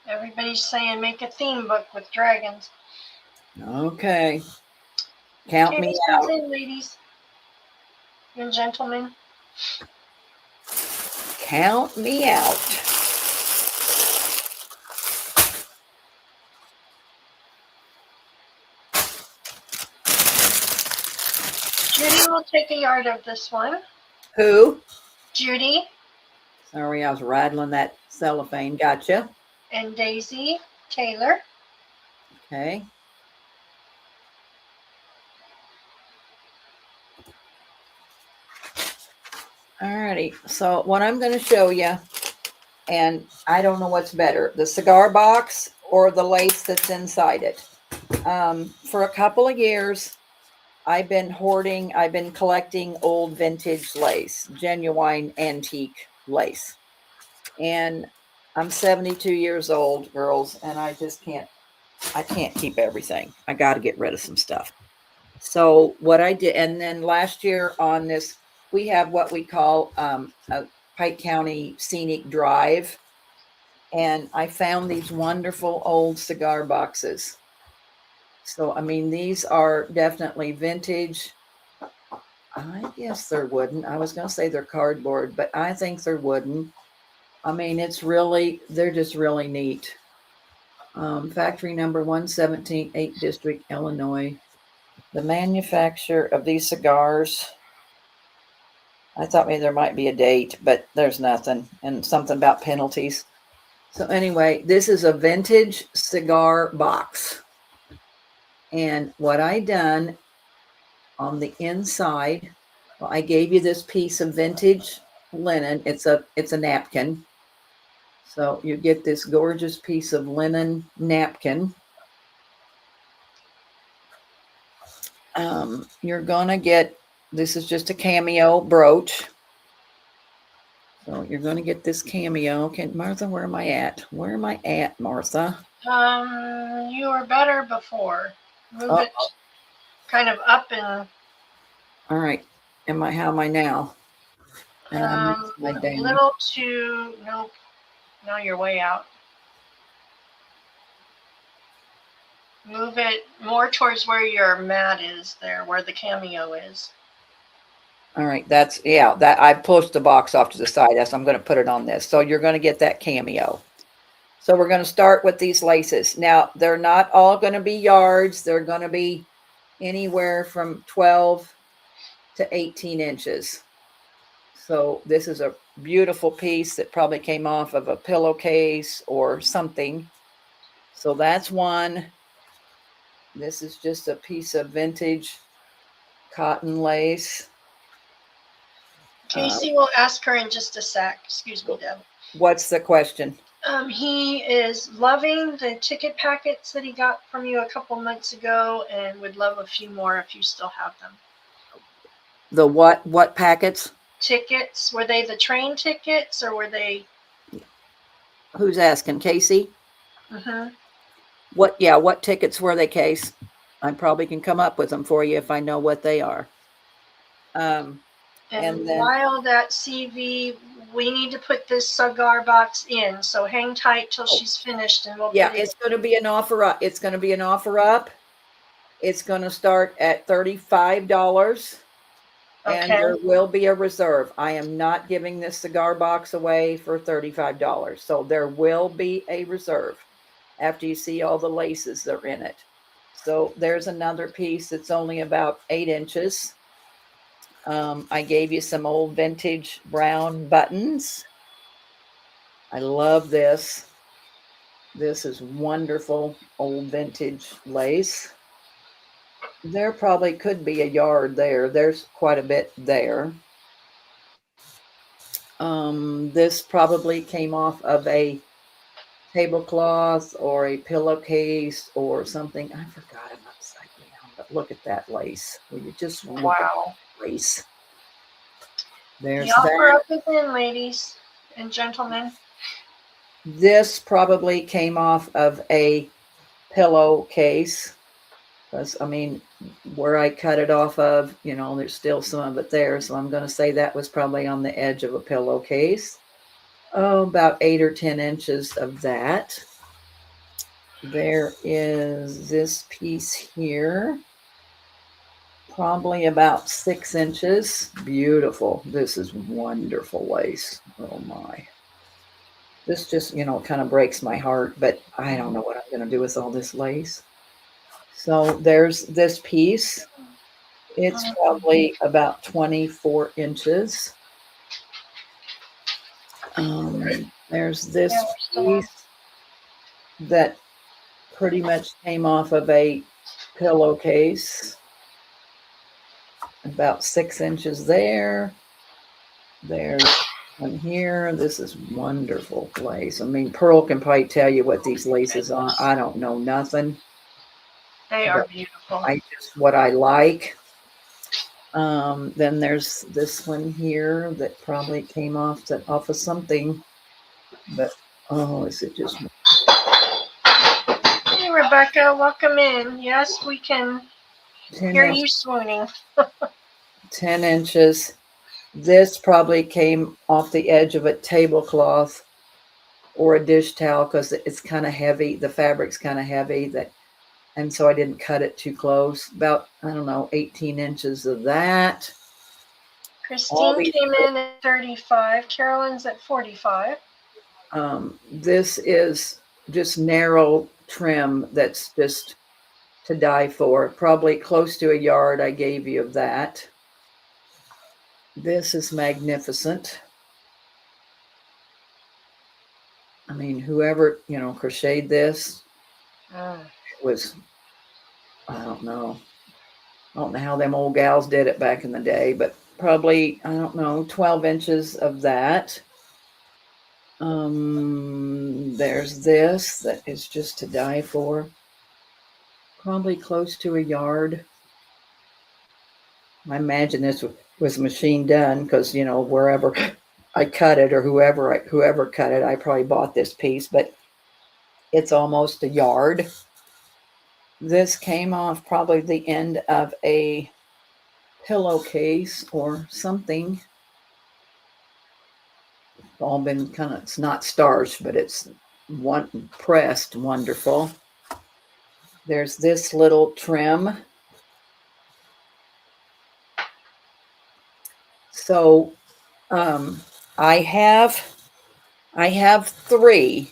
Everybody's saying make a theme book with dragons. Okay. Count Okay, me this out. one's in, ladies and gentlemen. Count me out. Judy will take a yard of this one. Who? Judy Sorry, I was rattling that cellophane. Gotcha. and Daisy Taylor. Okay. Alrighty. So what I'm going to show you, and I don't know what's better, the cigar box or the lace that's inside it. For a couple of years, I've been collecting old vintage lace, genuine antique lace. And I'm 72 years old, girls, and I can't keep everything. I got to get rid of some stuff. So what I did, and then last year on this, we have what we call a Pike County Scenic Drive. And I found these wonderful old cigar boxes. So, I mean, these are definitely vintage. I guess they're wooden. I was going to say they're cardboard, but I think they're wooden. I mean, they're just really neat. Factory number 117, 8th District, Illinois. The manufacturer of these cigars, I thought maybe there might be a date, but there's nothing, and something about penalties. So anyway, this is a vintage cigar box. And what I done on the inside, well, I gave you this piece of vintage linen. It's a napkin. So you get this gorgeous piece of linen napkin. You're gonna get, this is just a cameo brooch. So you're gonna get this cameo. Okay, Martha, where am I at? Where am I at, Martha? You were better before. Move it kind of up and. All right. How am I now? And A little too, nope. Now you're way out. Move it more towards where your mat is there, where the cameo is. All right, that I pushed the box off to the side. I'm going to put it on this. So you're going to get that cameo. So we're going to start with these laces. Now, they're not all going to be yards. They're going to be anywhere from 12 to 18 inches. So this is a beautiful piece that probably came off of a pillowcase or something. So that's one. This is just a piece of vintage cotton lace. Casey will ask her in just a sec. Excuse me, Deb. What's the question? He is loving the ticket packets that he got from you a couple months ago and would love a few more if you still have them. The what packets? Tickets. Were they the train tickets or were they? Who's asking? Casey? Mm-hmm. What tickets were they, Case? I probably can come up with them for you if I know what they are. And then, while that CV, we need to put this cigar box in. So hang tight till she's finished, and we'll. Yeah, it's going to be an offer up. It's going to be an offer up. It's going to start at $35, and there will be a reserve. I am not giving this cigar box away for $35, so there will be a reserve after you see all the laces that are in it. So there's another piece that's only about 8 inches. I gave you some old vintage brown buttons. I love this. This is wonderful old vintage lace. There probably could be a yard there. There's quite a bit there. This probably came off of a tablecloth or a pillowcase or something. I forgot I'm upside down, but look at that lace. Will you just look at that lace? There's the offer up is in, ladies and gentlemen. This probably came off of a pillowcase. Because, I mean, where I cut it off of, there's still some of it there. So I'm going to say that was probably on the edge of a pillowcase. Oh, about 8 or 10 inches of that. There is this piece here. Probably about 6 inches. Beautiful. This is wonderful lace. Oh, my. This just, kind of breaks my heart. But I don't know what I'm going to do with all this lace. So there's this piece. It's probably about 24 inches. There's this piece that pretty much came off of a pillowcase. About 6 inches there. There's one here. This is wonderful lace. I mean, Pearl can probably tell you what these laces are. I don't know nothing. They are beautiful. What I like. Then there's this one here that probably came off of something. But, is it just... Hey, Rebecca, welcome in. Yes, we can hear you swooning. 10 inches. This probably came off the edge of a tablecloth or a dish towel because it's kind of heavy. The fabric's kind of heavy. And so I didn't cut it too close. About, I don't know, 18 inches of that. Christine came in at 35. Carolyn's at 45. This is just narrow trim that's just to die for. Probably close to a yard I gave you of that. This is magnificent. I mean, whoever, crocheted this was, I don't know how them old gals did it back in the day, but probably, I don't know, 12 inches of that. There's this that is just to die for. Probably close to a yard. I imagine this was machine done because, wherever I cut it or whoever cut it, I probably bought this piece, but it's almost a yard. This came off probably the end of a pillowcase or something. It's all been it's not starched, but it's pressed wonderful. There's this little trim. So I have 3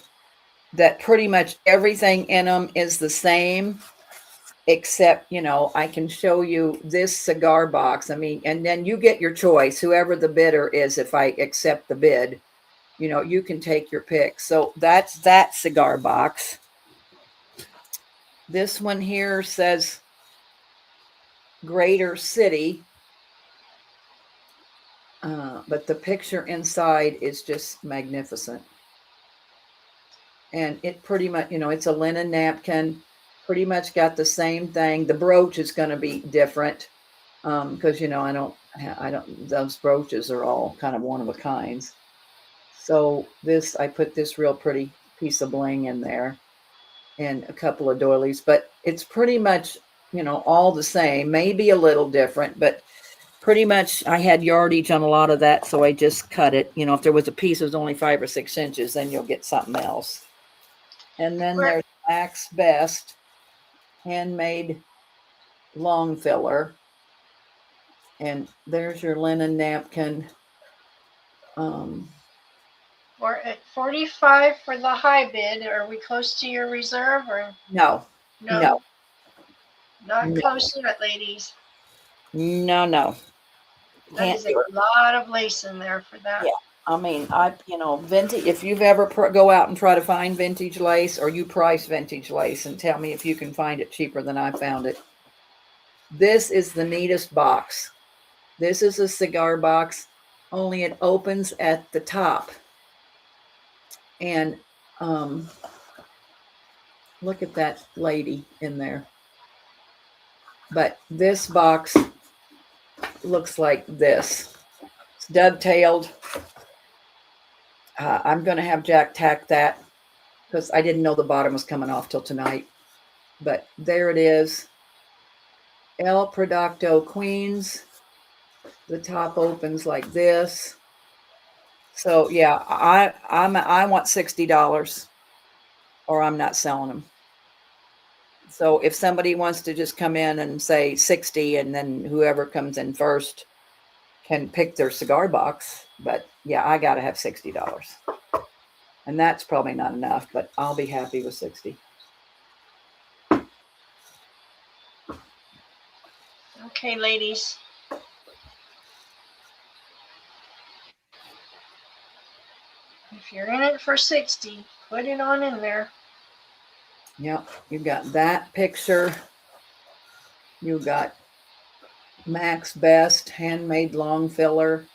that pretty much everything in them is the same, except, I can show you this cigar box. I mean, and then you get your choice, whoever the bidder is. If I accept the bid, you can take your pick. So that's that cigar box. This one here says Greater City. But the picture inside is just magnificent. And it pretty much, it's a linen napkin, pretty much got the same thing. The brooch is going to be different because, those brooches are all kind of one of a kinds. So I put this real pretty piece of bling in there and a couple of doilies, but it's pretty much, all the same, maybe a little different, but pretty much I had yardage on a lot of that, so I just cut it. If there was a piece that was only 5 or 6 inches, then you'll get something else. And then there's Max Best handmade long filler. And there's your linen napkin. We're at 45 for the high bid. Are we close to your reserve or No. not close yet, ladies? No. That is a lot of lace in there for that. Yeah. I mean, vintage, if you've ever go out and try to find vintage lace, or you price vintage lace and tell me if you can find it cheaper than I found it. This is the neatest box. This is a cigar box, only it opens at the top. And look at that lady in there. But this box looks like this. It's dovetailed. I'm going to have Jack tack that because I didn't know the bottom was coming off till tonight. But there it is. El Producto Queens. The top opens like this. So yeah, I want $60 or I'm not selling them. So if somebody wants to just come in and say 60 and then whoever comes in first can pick their cigar box. But yeah, I got to have $60. And that's probably not enough, but I'll be happy with 60. Okay, ladies. If you're in it for 60, put it on in there. Yep, you got that picture. You got Max Best handmade long filler.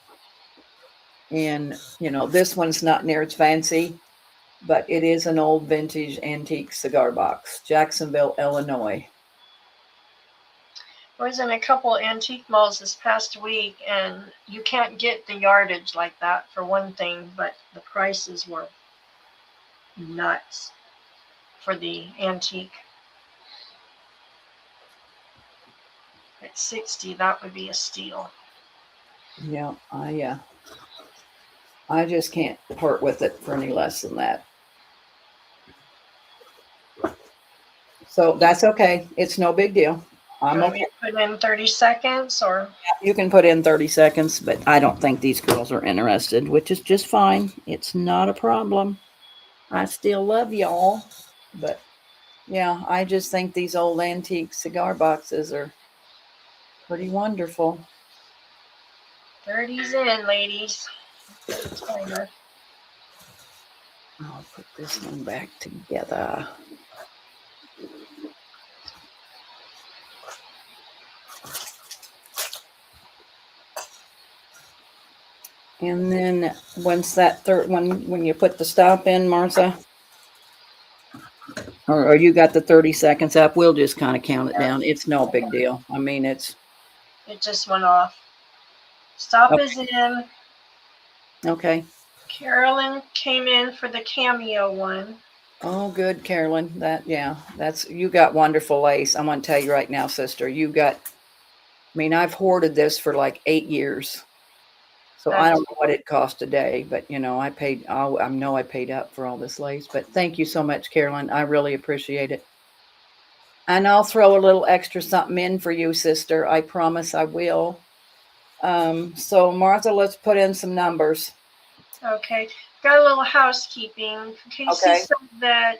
And, this one's not near as fancy, but it is an old vintage antique cigar box, Jacksonville, Illinois. I was in a couple antique malls this past week, and you can't get the yardage like that for one thing, but the prices were nuts for the antique. At 60, that would be a steal. Yeah, I just can't part with it for any less than that. So that's okay. It's no big deal. I'm Want okay. me to put in 30 seconds or? You can put in 30 seconds, but I don't think these girls are interested, which is just fine. It's not a problem. I still love y'all, but yeah, I just think these old antique cigar boxes are pretty wonderful. 30's in, ladies. Timer. I'll put this one back together. And then once that third one, when you put the stop in, Martha, or you got the 30 seconds up, we'll just kind of count it down. It's no big deal. I mean, it's It just went off. Stop Okay. is in. okay. Carolyn came in for the cameo one. Oh, good, Carolyn. That's you got wonderful lace. I'm gonna tell you right now, sister. I've hoarded this for like 8 years. So I don't know what it cost today, but I know I paid up for all this lace. But thank you so much, Carolyn. I really appreciate it. And I'll throw a little extra something in for you, sister. I promise I will. So Martha, let's put in some numbers. Okay. Got a little housekeeping. Casey Okay. said that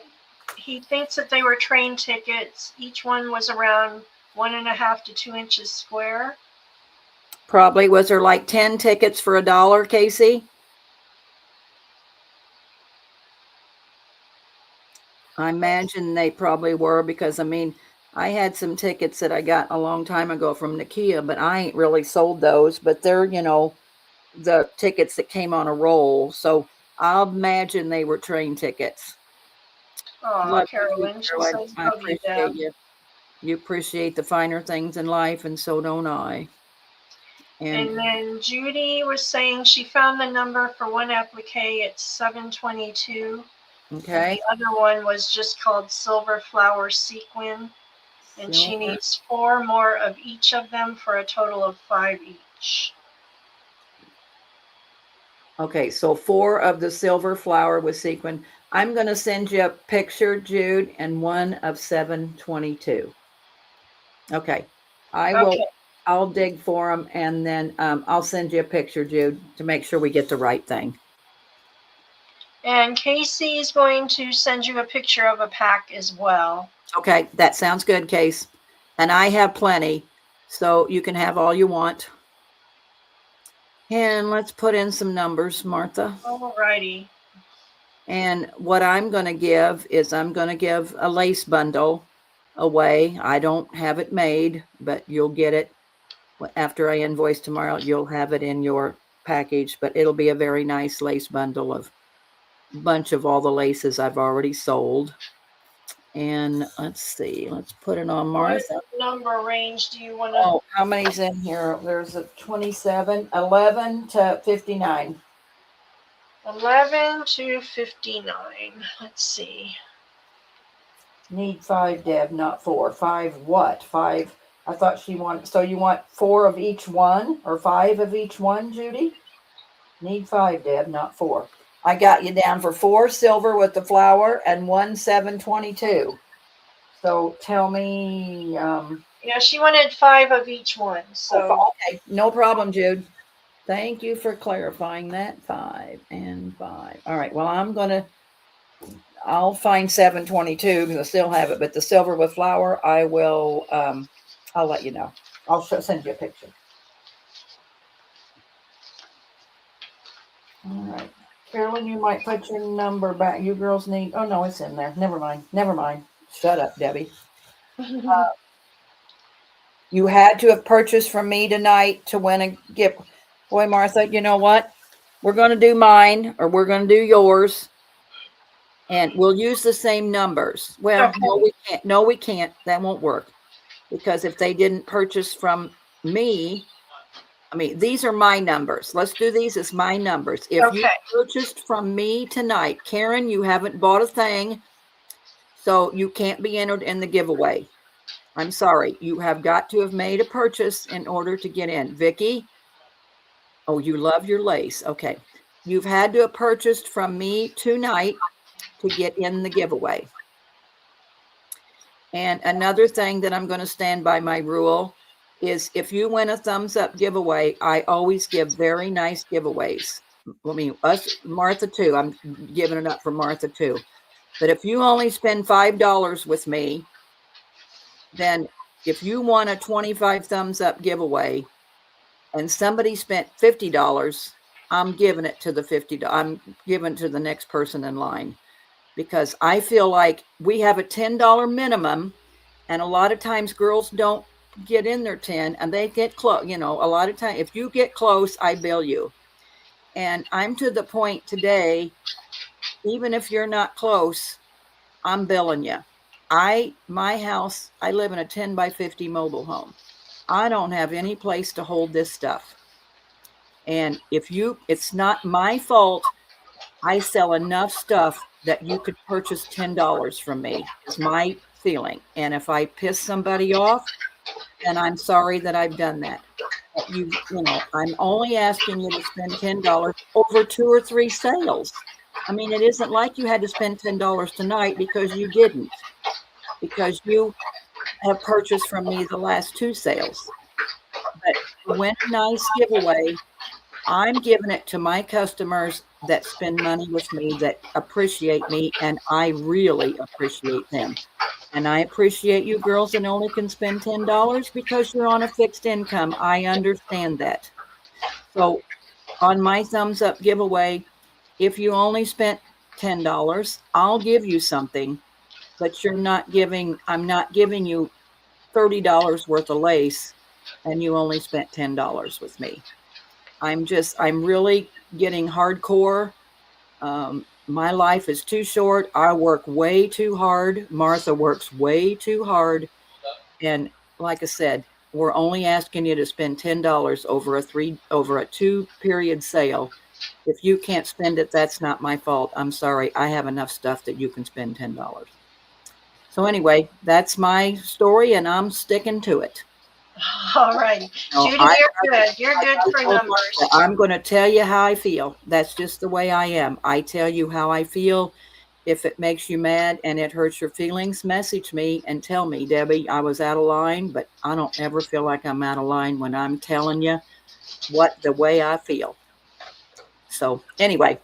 he thinks that they were train tickets. Each one was around 1.5 to 2 inches square. Probably. Was there like 10 tickets for $1, Casey? I imagine they probably were because I had some tickets that I got a long time ago from Nakia, but I ain't really sold those. But they're, the tickets that came on a roll. So I'll imagine they were train tickets. Oh, Love you, Carolyn. She Carolyn. says I probably them. appreciate you. You appreciate the finer things in life, and so don't I. And then Judy was saying she found the number for one applique at 722. Okay. And the other one was just called Silver Flower Sequin. And she Silver. needs 4 more of each of them for a total of 5 each. Okay, so 4 of the silver flower with sequin. I'm going to send you a picture, Jude, and one of 722. Okay. I'll dig for them, and then I'll send you a picture, Jude, to make sure we get the right thing. And Casey's going to send you a picture of a pack as well. Okay, that sounds good, Case. And I have plenty, so you can have all you want. And let's put in some numbers, Martha. Alrighty. And what I'm going to give is I'm going to give a lace bundle away. I don't have it made, but you'll get it after I invoice tomorrow. You'll have it in your package, but it'll be a very nice lace bundle of a bunch of all the laces I've already sold. And let's see, let's put it on Martha. What number range do you want to? Oh, how many's in here? There's a 27, 11 to 59. 11 to 59. Let's see. Need 5, Deb, not 4. 5 what? 5. I thought she wanted, so you want 4 of each one or 5 of each one, Judy? Need 5, Deb, not 4. I got you down for 4 silver with the flower and 1 722. So tell me. Yeah, she wanted 5 of each one. So okay, no problem, Jude. Thank you for clarifying that. 5 and 5. All right. Well, I'll find 722 because I still have it, but the silver with flower, I will. I'll let you know. I'll send you a picture. All right. Carolyn, you might put your number back. You girls need, oh no, it's in there. Never mind. Never mind. Shut up, Debbie. You had to have purchased from me tonight to win a gift. Boy, Martha, you know what? We're going to do mine or we're going to do yours. And we'll use the same numbers. Well, Okay. no, we can't. No, we can't. That won't work. Because if they didn't purchase from me, these are my numbers. Let's do these as my numbers. If you purchased from me tonight, Karen, you haven't bought a thing, so you can't be entered in the giveaway. I'm sorry. You have got to have made a purchase in order to get in. Vicki, oh, you love your lace. Okay. You've had to have purchased from me tonight to get in the giveaway. And another thing that I'm going to stand by my rule is if you win a thumbs up giveaway, I always give very nice giveaways. I mean, us, Martha too. I'm giving it up for Martha too. But if you only spend $5 with me, then if you want a 25 thumbs up giveaway and somebody spent $50, I'm giving it to the $50. I'm giving it to the next person in line, because I feel like we have a $10 minimum. And a lot of times girls don't get in their 10 and they get close. You know, a lot of time, if you get close, I bill you. And I'm to the point today, even if you're not close, I'm billing you. My house, I live in a 10 by 50 mobile home. I don't have any place to hold this stuff. And it's not my fault. I sell enough stuff that you could purchase $10 from me, is my feeling. And if I piss somebody off, then I'm sorry that I've done that. But you know, I'm only asking you to spend $10 over 2 or 3 sales. I mean, it isn't like you had to spend $10 tonight, because you didn't, because you have purchased from me the last 2 sales. But to win a nice giveaway, I'm giving it to my customers that spend money with me, that appreciate me, and I really appreciate them. And I appreciate you girls that only can spend $10 because you're on a fixed income. I understand that. So on my thumbs up giveaway, if you only spent $10, I'll give you something, but I'm not giving you $30 worth of lace and you only spent $10 with me. I'm really getting hardcore. My life is too short. I work way too hard. Martha works way too hard. And like I said, we're only asking you to spend $10 over a 2-period sale. If you can't spend it, that's not my fault. I'm sorry. I have enough stuff that you can spend $10. So anyway, that's my story, and I'm sticking to it. All right. No, Judy, you're good. You're good for numbers. I'm going to tell you how I feel. That's just the way I am. I tell you how I feel. If it makes you mad and it hurts your feelings, message me and tell me, Debbie, I was out of line, but I don't ever feel like I'm out of line when I'm telling you the way I feel. So anyway,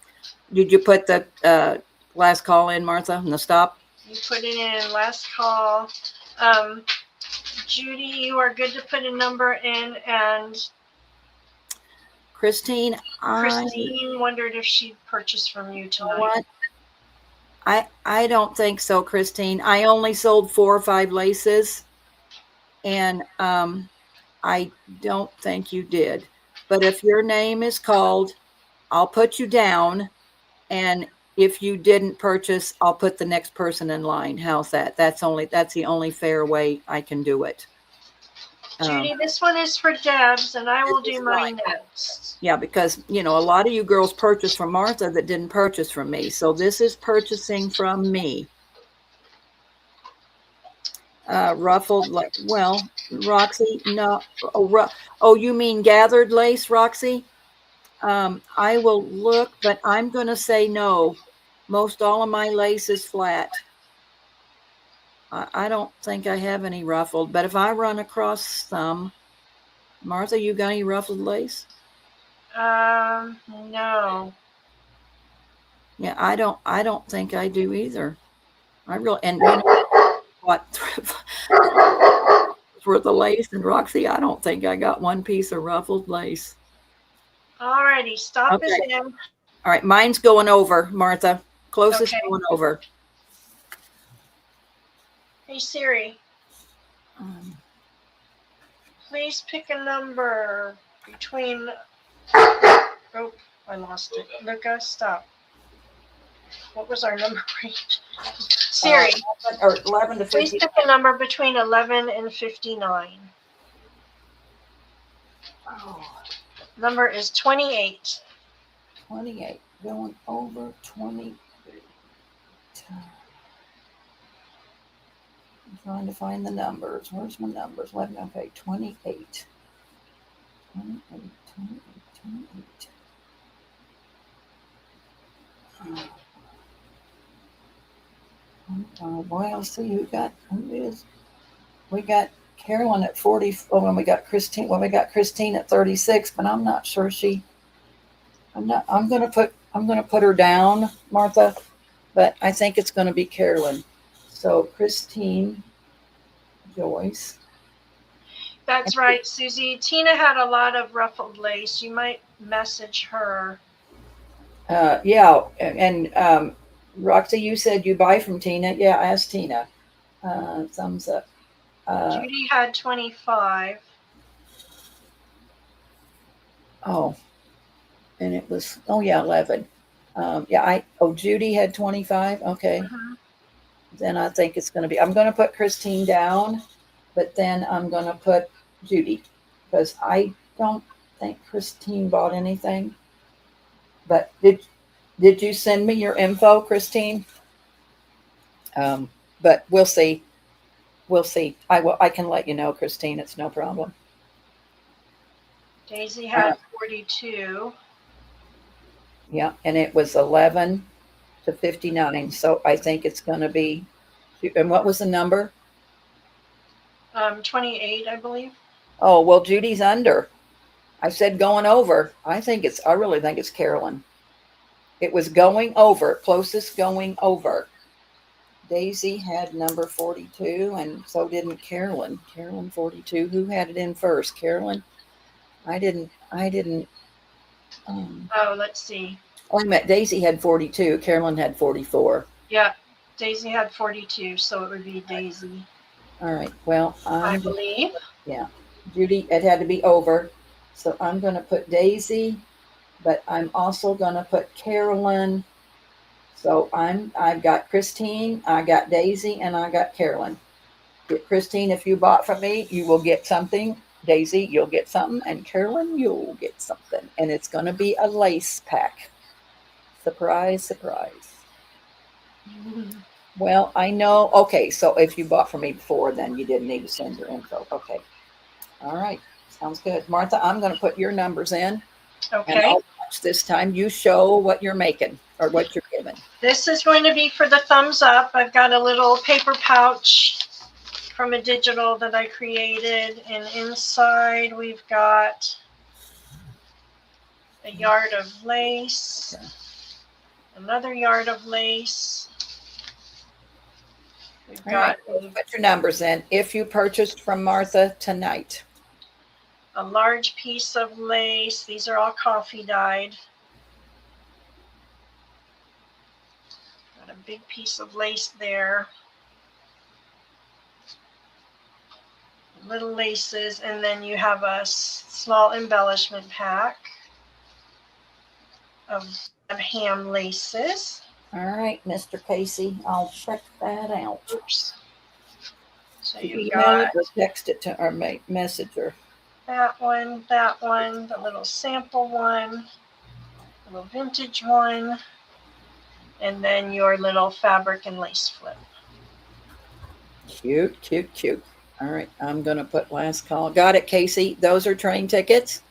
did you put the last call in, Martha, and the stop? You put it in last call. Judy, you are good to put a number in, and Christine wondered if she'd purchase from you tonight. What? I don't think so, Christine. I only sold 4 or 5 laces, and I don't think you did. But if your name is called, I'll put you down, and if you didn't purchase, I'll put the next person in line. How's that? That's the only fair way I can do it. Judy, this one is for Debs, and I will do mine next. Yeah, because, you know, a lot of you girls purchased from Martha that didn't purchase from me. So this is purchasing from me. Ruffled, like, well, Roxy, no. Oh, you mean gathered lace, Roxy? I will look, but I'm going to say no. Most all of my lace is flat. I don't think I have any ruffled, but if I run across some, Martha, you got any ruffled lace? No. Yeah, I don't think I do either. I really, and you know what, for the lace, and Roxy, I don't think I got one piece of ruffled lace. All righty, stop it in. All right, mine's going over, Martha. Closest going over. Hey Siri, please pick a number between. Oh, I lost it. Luca, stop. What was our number range? Siri, 11 to 59. Please pick a number between 11 and 59. Oh, Number is 28. 28, going over 28. I'm trying to find the numbers. Where's my numbers? 11, okay, 28. 28. 28. Boy, I'll see who it is. We got Carolyn at 40. Oh, when we got Christine. Well, we got Christine at 36, but I'm not sure she. I'm not. I'm gonna put her down, Martha, but I think it's gonna be Carolyn. So Christine, Joyce. That's right, Susie. Tina had a lot of ruffled lace. You might message her. Yeah, and Roxy, you said you buy from Tina. Yeah, ask Tina. Thumbs up. Judy had 25. Oh, and it was, oh yeah, 11. Yeah, Judy had 25. Okay. Mhm. Then I think it's going to be, I'm going to put Christine down, but then I'm going to put Judy because I don't think Christine bought anything. But did you send me your info, Christine? But we'll see. We'll see. I can let you know, Christine. It's no problem. Daisy had 42. Yeah, and it was 11 to 59. So I think it's going to be. And what was the number? 28, I believe. Oh, well, Judy's under. I said going over. I really think it's Carolyn. It was going over, closest going over. Daisy had number 42, and so didn't Carolyn. Carolyn 42. Who had it in first? Carolyn? I didn't. Oh, let's see. Oh, I met Daisy had 42. Carolyn had 44. Yeah, Daisy had 42, so it would be Daisy. All right. Well, I believe. Yeah. Judy, it had to be over. So I'm going to put Daisy, but I'm also going to put Carolyn. So I've got Christine, I got Daisy, and I got Carolyn. Christine, if you bought from me, you will get something. Daisy, you'll get something, and Carolyn, you'll get something. And it's going to be a lace pack. Surprise, surprise. Well, I know. Okay, so if you bought from me before, then you didn't need to send your info. Okay. All right. Sounds good. Martha, I'm going to put your numbers in. And Okay. I'll watch this time. You show what you're making or what you're giving. This is going to be for the thumbs up. I've got a little paper pouch from a digital that I created, and inside we've got a yard of lace, another yard of lace. We've All got right. Put your numbers in. If you purchased from Martha tonight. a large piece of lace. These are all coffee dyed. Got a big piece of lace there. Little laces, and then you have a small embellishment pack of ham laces. All right, Mr. Casey, I'll check that out. Oops. So You you've email got it or text it to or message her. that one, the little sample one, the little vintage one, and then your little fabric and lace flip. Cute, cute, cute. All right, I'm going to put last call. Got it, Casey. Those are train tickets.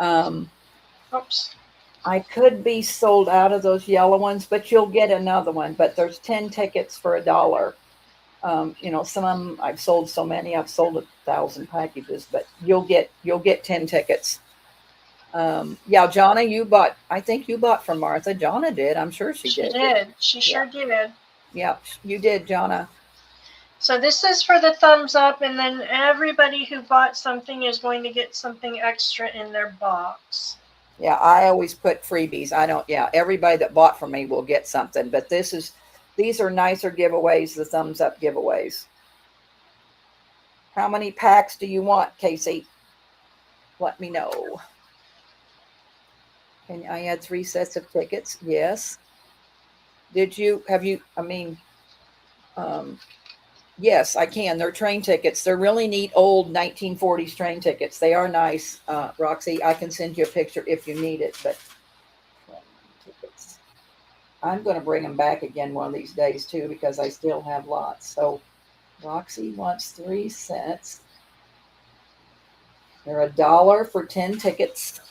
Oops. I could be sold out of those yellow ones, but you'll get another one. But there's 10 tickets for $1. Some of them I've sold so many. I've sold 1,000 packages, but you'll get 10 tickets. Yeah, Jonna, I think you bought from Martha. Jonna did. I'm sure she did. She did. She sure did. Yeah, you did, Jonna. So this is for the thumbs up, and then everybody who bought something is going to get something extra in their box. Yeah, I always put freebies. Everybody that bought from me will get something, but these are nicer giveaways, the thumbs up giveaways. How many packs do you want, Casey? Let me know. And I had 3 sets of tickets. Yes. Yes, I can. They're train tickets. They're really neat old 1940s train tickets. They are nice. Roxy, I can send you a picture if you need it, but tickets. I'm going to bring them back again one of these days too, because I still have lots. So Roxy wants 3 sets. They're $1 for 10 tickets.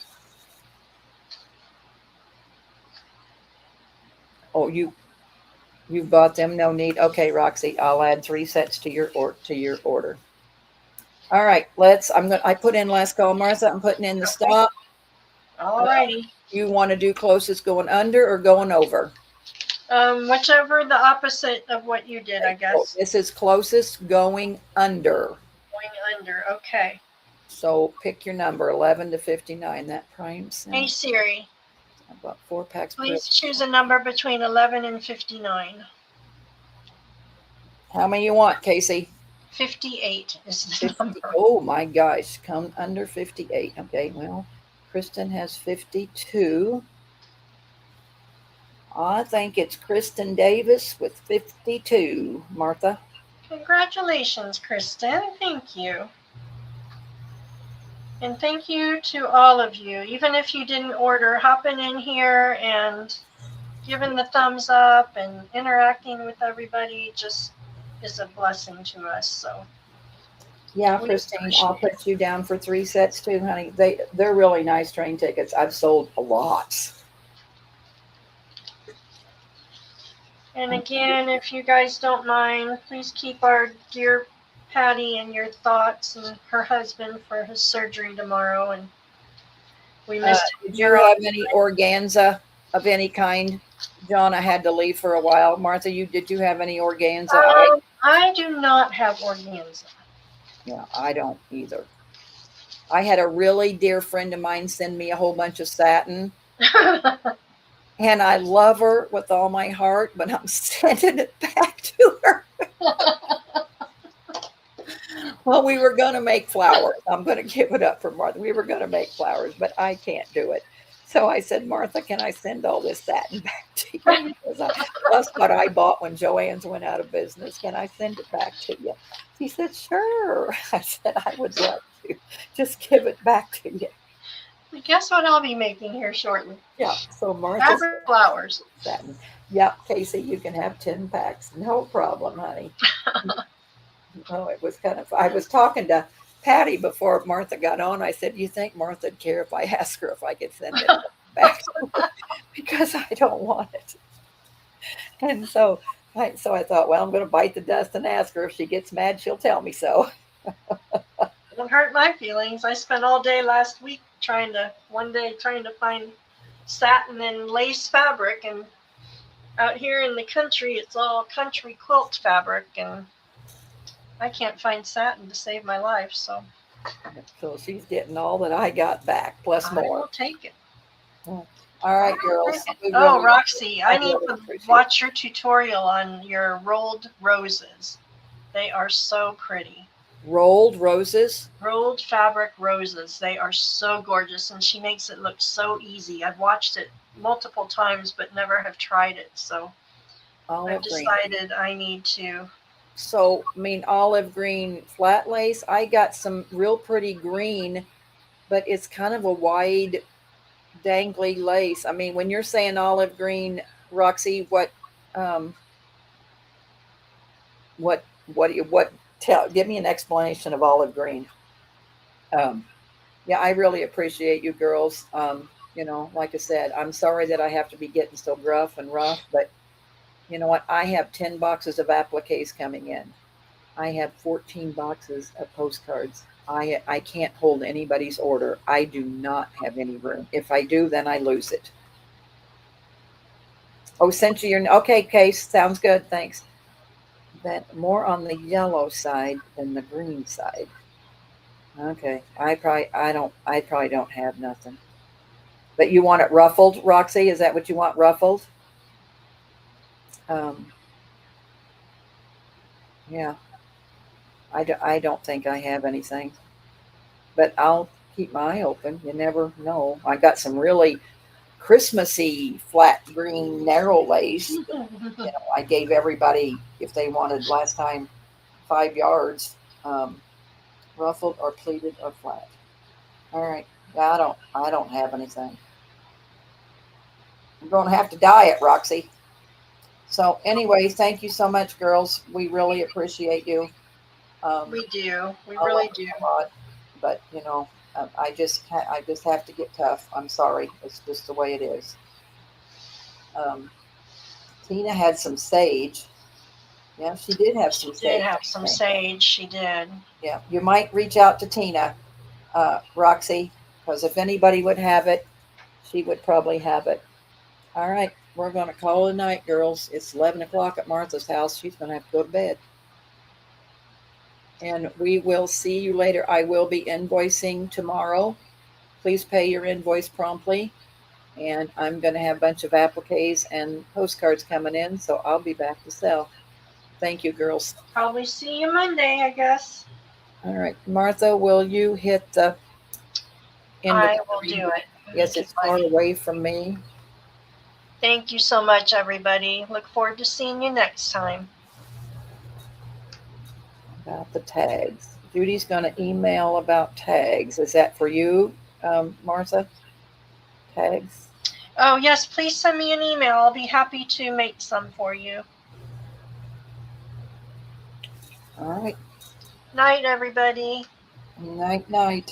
Oh, You bought them, no need. Okay, Roxy, I'll add 3 sets to your order. All right, I put in last call, Martha. I'm putting in the stop. Alrighty. You want to do closest going under or going over? Whichever the opposite of what you did, I guess. This is closest going under. Going under. Okay. So pick your number, 11 to 59. That prime Hey sound. Siri, About 4 packs. please choose a number between 11 and 59. How many you want, Casey? 58 is the 50. number. Oh my gosh, come under 58. Okay, well, Kristen has 52. I think it's Kristen Davis with 52, Martha. Congratulations, Kristen. Thank you. And thank you to all of you. Even if you didn't order, hopping in here and giving the thumbs up and interacting with everybody just is a blessing to us. So Yeah, we Christine, I'll appreciate it. put you down for 3 sets too, honey. They're really nice train tickets. I've sold a lot. And again, if you guys don't mind, please keep our dear Patty in your thoughts and her husband for his surgery tomorrow. And we missed Did you have any organza of any kind? John, I had to leave for a while. Martha, did you have any organza? I do not have organza. Yeah, I don't either. I had a really dear friend of mine send me a whole bunch of satin, and I love her with all my heart, but I'm sending it back to her. Well, we were going to make flowers. I'm going to give it up for Martha. We were going to make flowers, but I can't do it. So I said, Martha, can I send all this satin back to you? That's what I bought when Joann's went out of business. Can I send it back to you? She said, sure. I said, I would love to. Just give it back to you. Guess what I'll be making here shortly? Yeah. So Martha. Fabric flowers. Satin. Yeah, Casey, you can have 10 packs. No problem, honey. Oh, it was kind of, I was talking to Patty before Martha got on. I said, you think Martha'd care if I ask her if I could send it back to her? Because I don't want it. And so I thought, well, I'm going to bite the dust and ask her. If she gets mad, she'll tell me so. Don't hurt my feelings. I spent all day last week trying to find satin and lace fabric, and out here in the country, it's all country quilt fabric, and I can't find satin to save my life. So she's getting all that I got back, plus more. I will take it. All right, girls. Oh, Roxy, I need to watch your tutorial on your rolled roses. They are so pretty. Rolled roses? Rolled fabric roses. They are so gorgeous, and she makes it look so easy. I've watched it multiple times, but never have tried it. So I've decided I need to. So, I mean, olive green flat lace. I got some real pretty green, but it's kind of a wide, dangly lace. I mean, when you're saying olive green, Roxy, give me an explanation of olive green. Yeah, I really appreciate you girls. Like I said, I'm sorry that I have to be getting so gruff and rough, but you know what? I have 10 boxes of appliques coming in. I have 14 boxes of postcards. I can't hold anybody's order. I do not have any room. If I do, then I lose it. Oh, sent you okay, Case. Sounds good. Thanks. That more on the yellow side than the green side. Okay. I probably don't have nothing. But you want it ruffled, Roxy? Is that what you want, ruffled? Yeah, I don't think I have anything, but I'll keep my eye open. You never know. I got some really Christmassy flat green narrow lace. I gave everybody, if they wanted last time, 5 yards, ruffled or pleated or flat. All right. Yeah, I don't have anything. I'm going to have to diet, Roxy. So anyway, thank you so much, girls. We really appreciate you. We do. We really do. But I just have to get tough. I'm sorry. It's just the way it is. Tina had some sage. Yeah, she did have some She sage. did have some sage. She did. Yeah, you might reach out to Tina, Roxy, because if anybody would have it, she would probably have it. All right, we're going to call it a night, girls. It's 11 o'clock at Martha's house. She's going to have to go to bed. And we will see you later. I will be invoicing tomorrow. Please pay your invoice promptly. And I'm going to have a bunch of appliques and postcards coming in, so I'll be back to sell. Thank you, girls. Probably see you Monday, I guess. All right, Martha, will you hit the end of I the will screen? do it. Yes, it's far away from me. Thank you so much, everybody. Look forward to seeing you next time. About the tags. Judy's going to email about tags. Is that for you, Martha? Tags? Oh, yes, please send me an email. I'll be happy to make some for you. All right. Night, everybody. Night, night.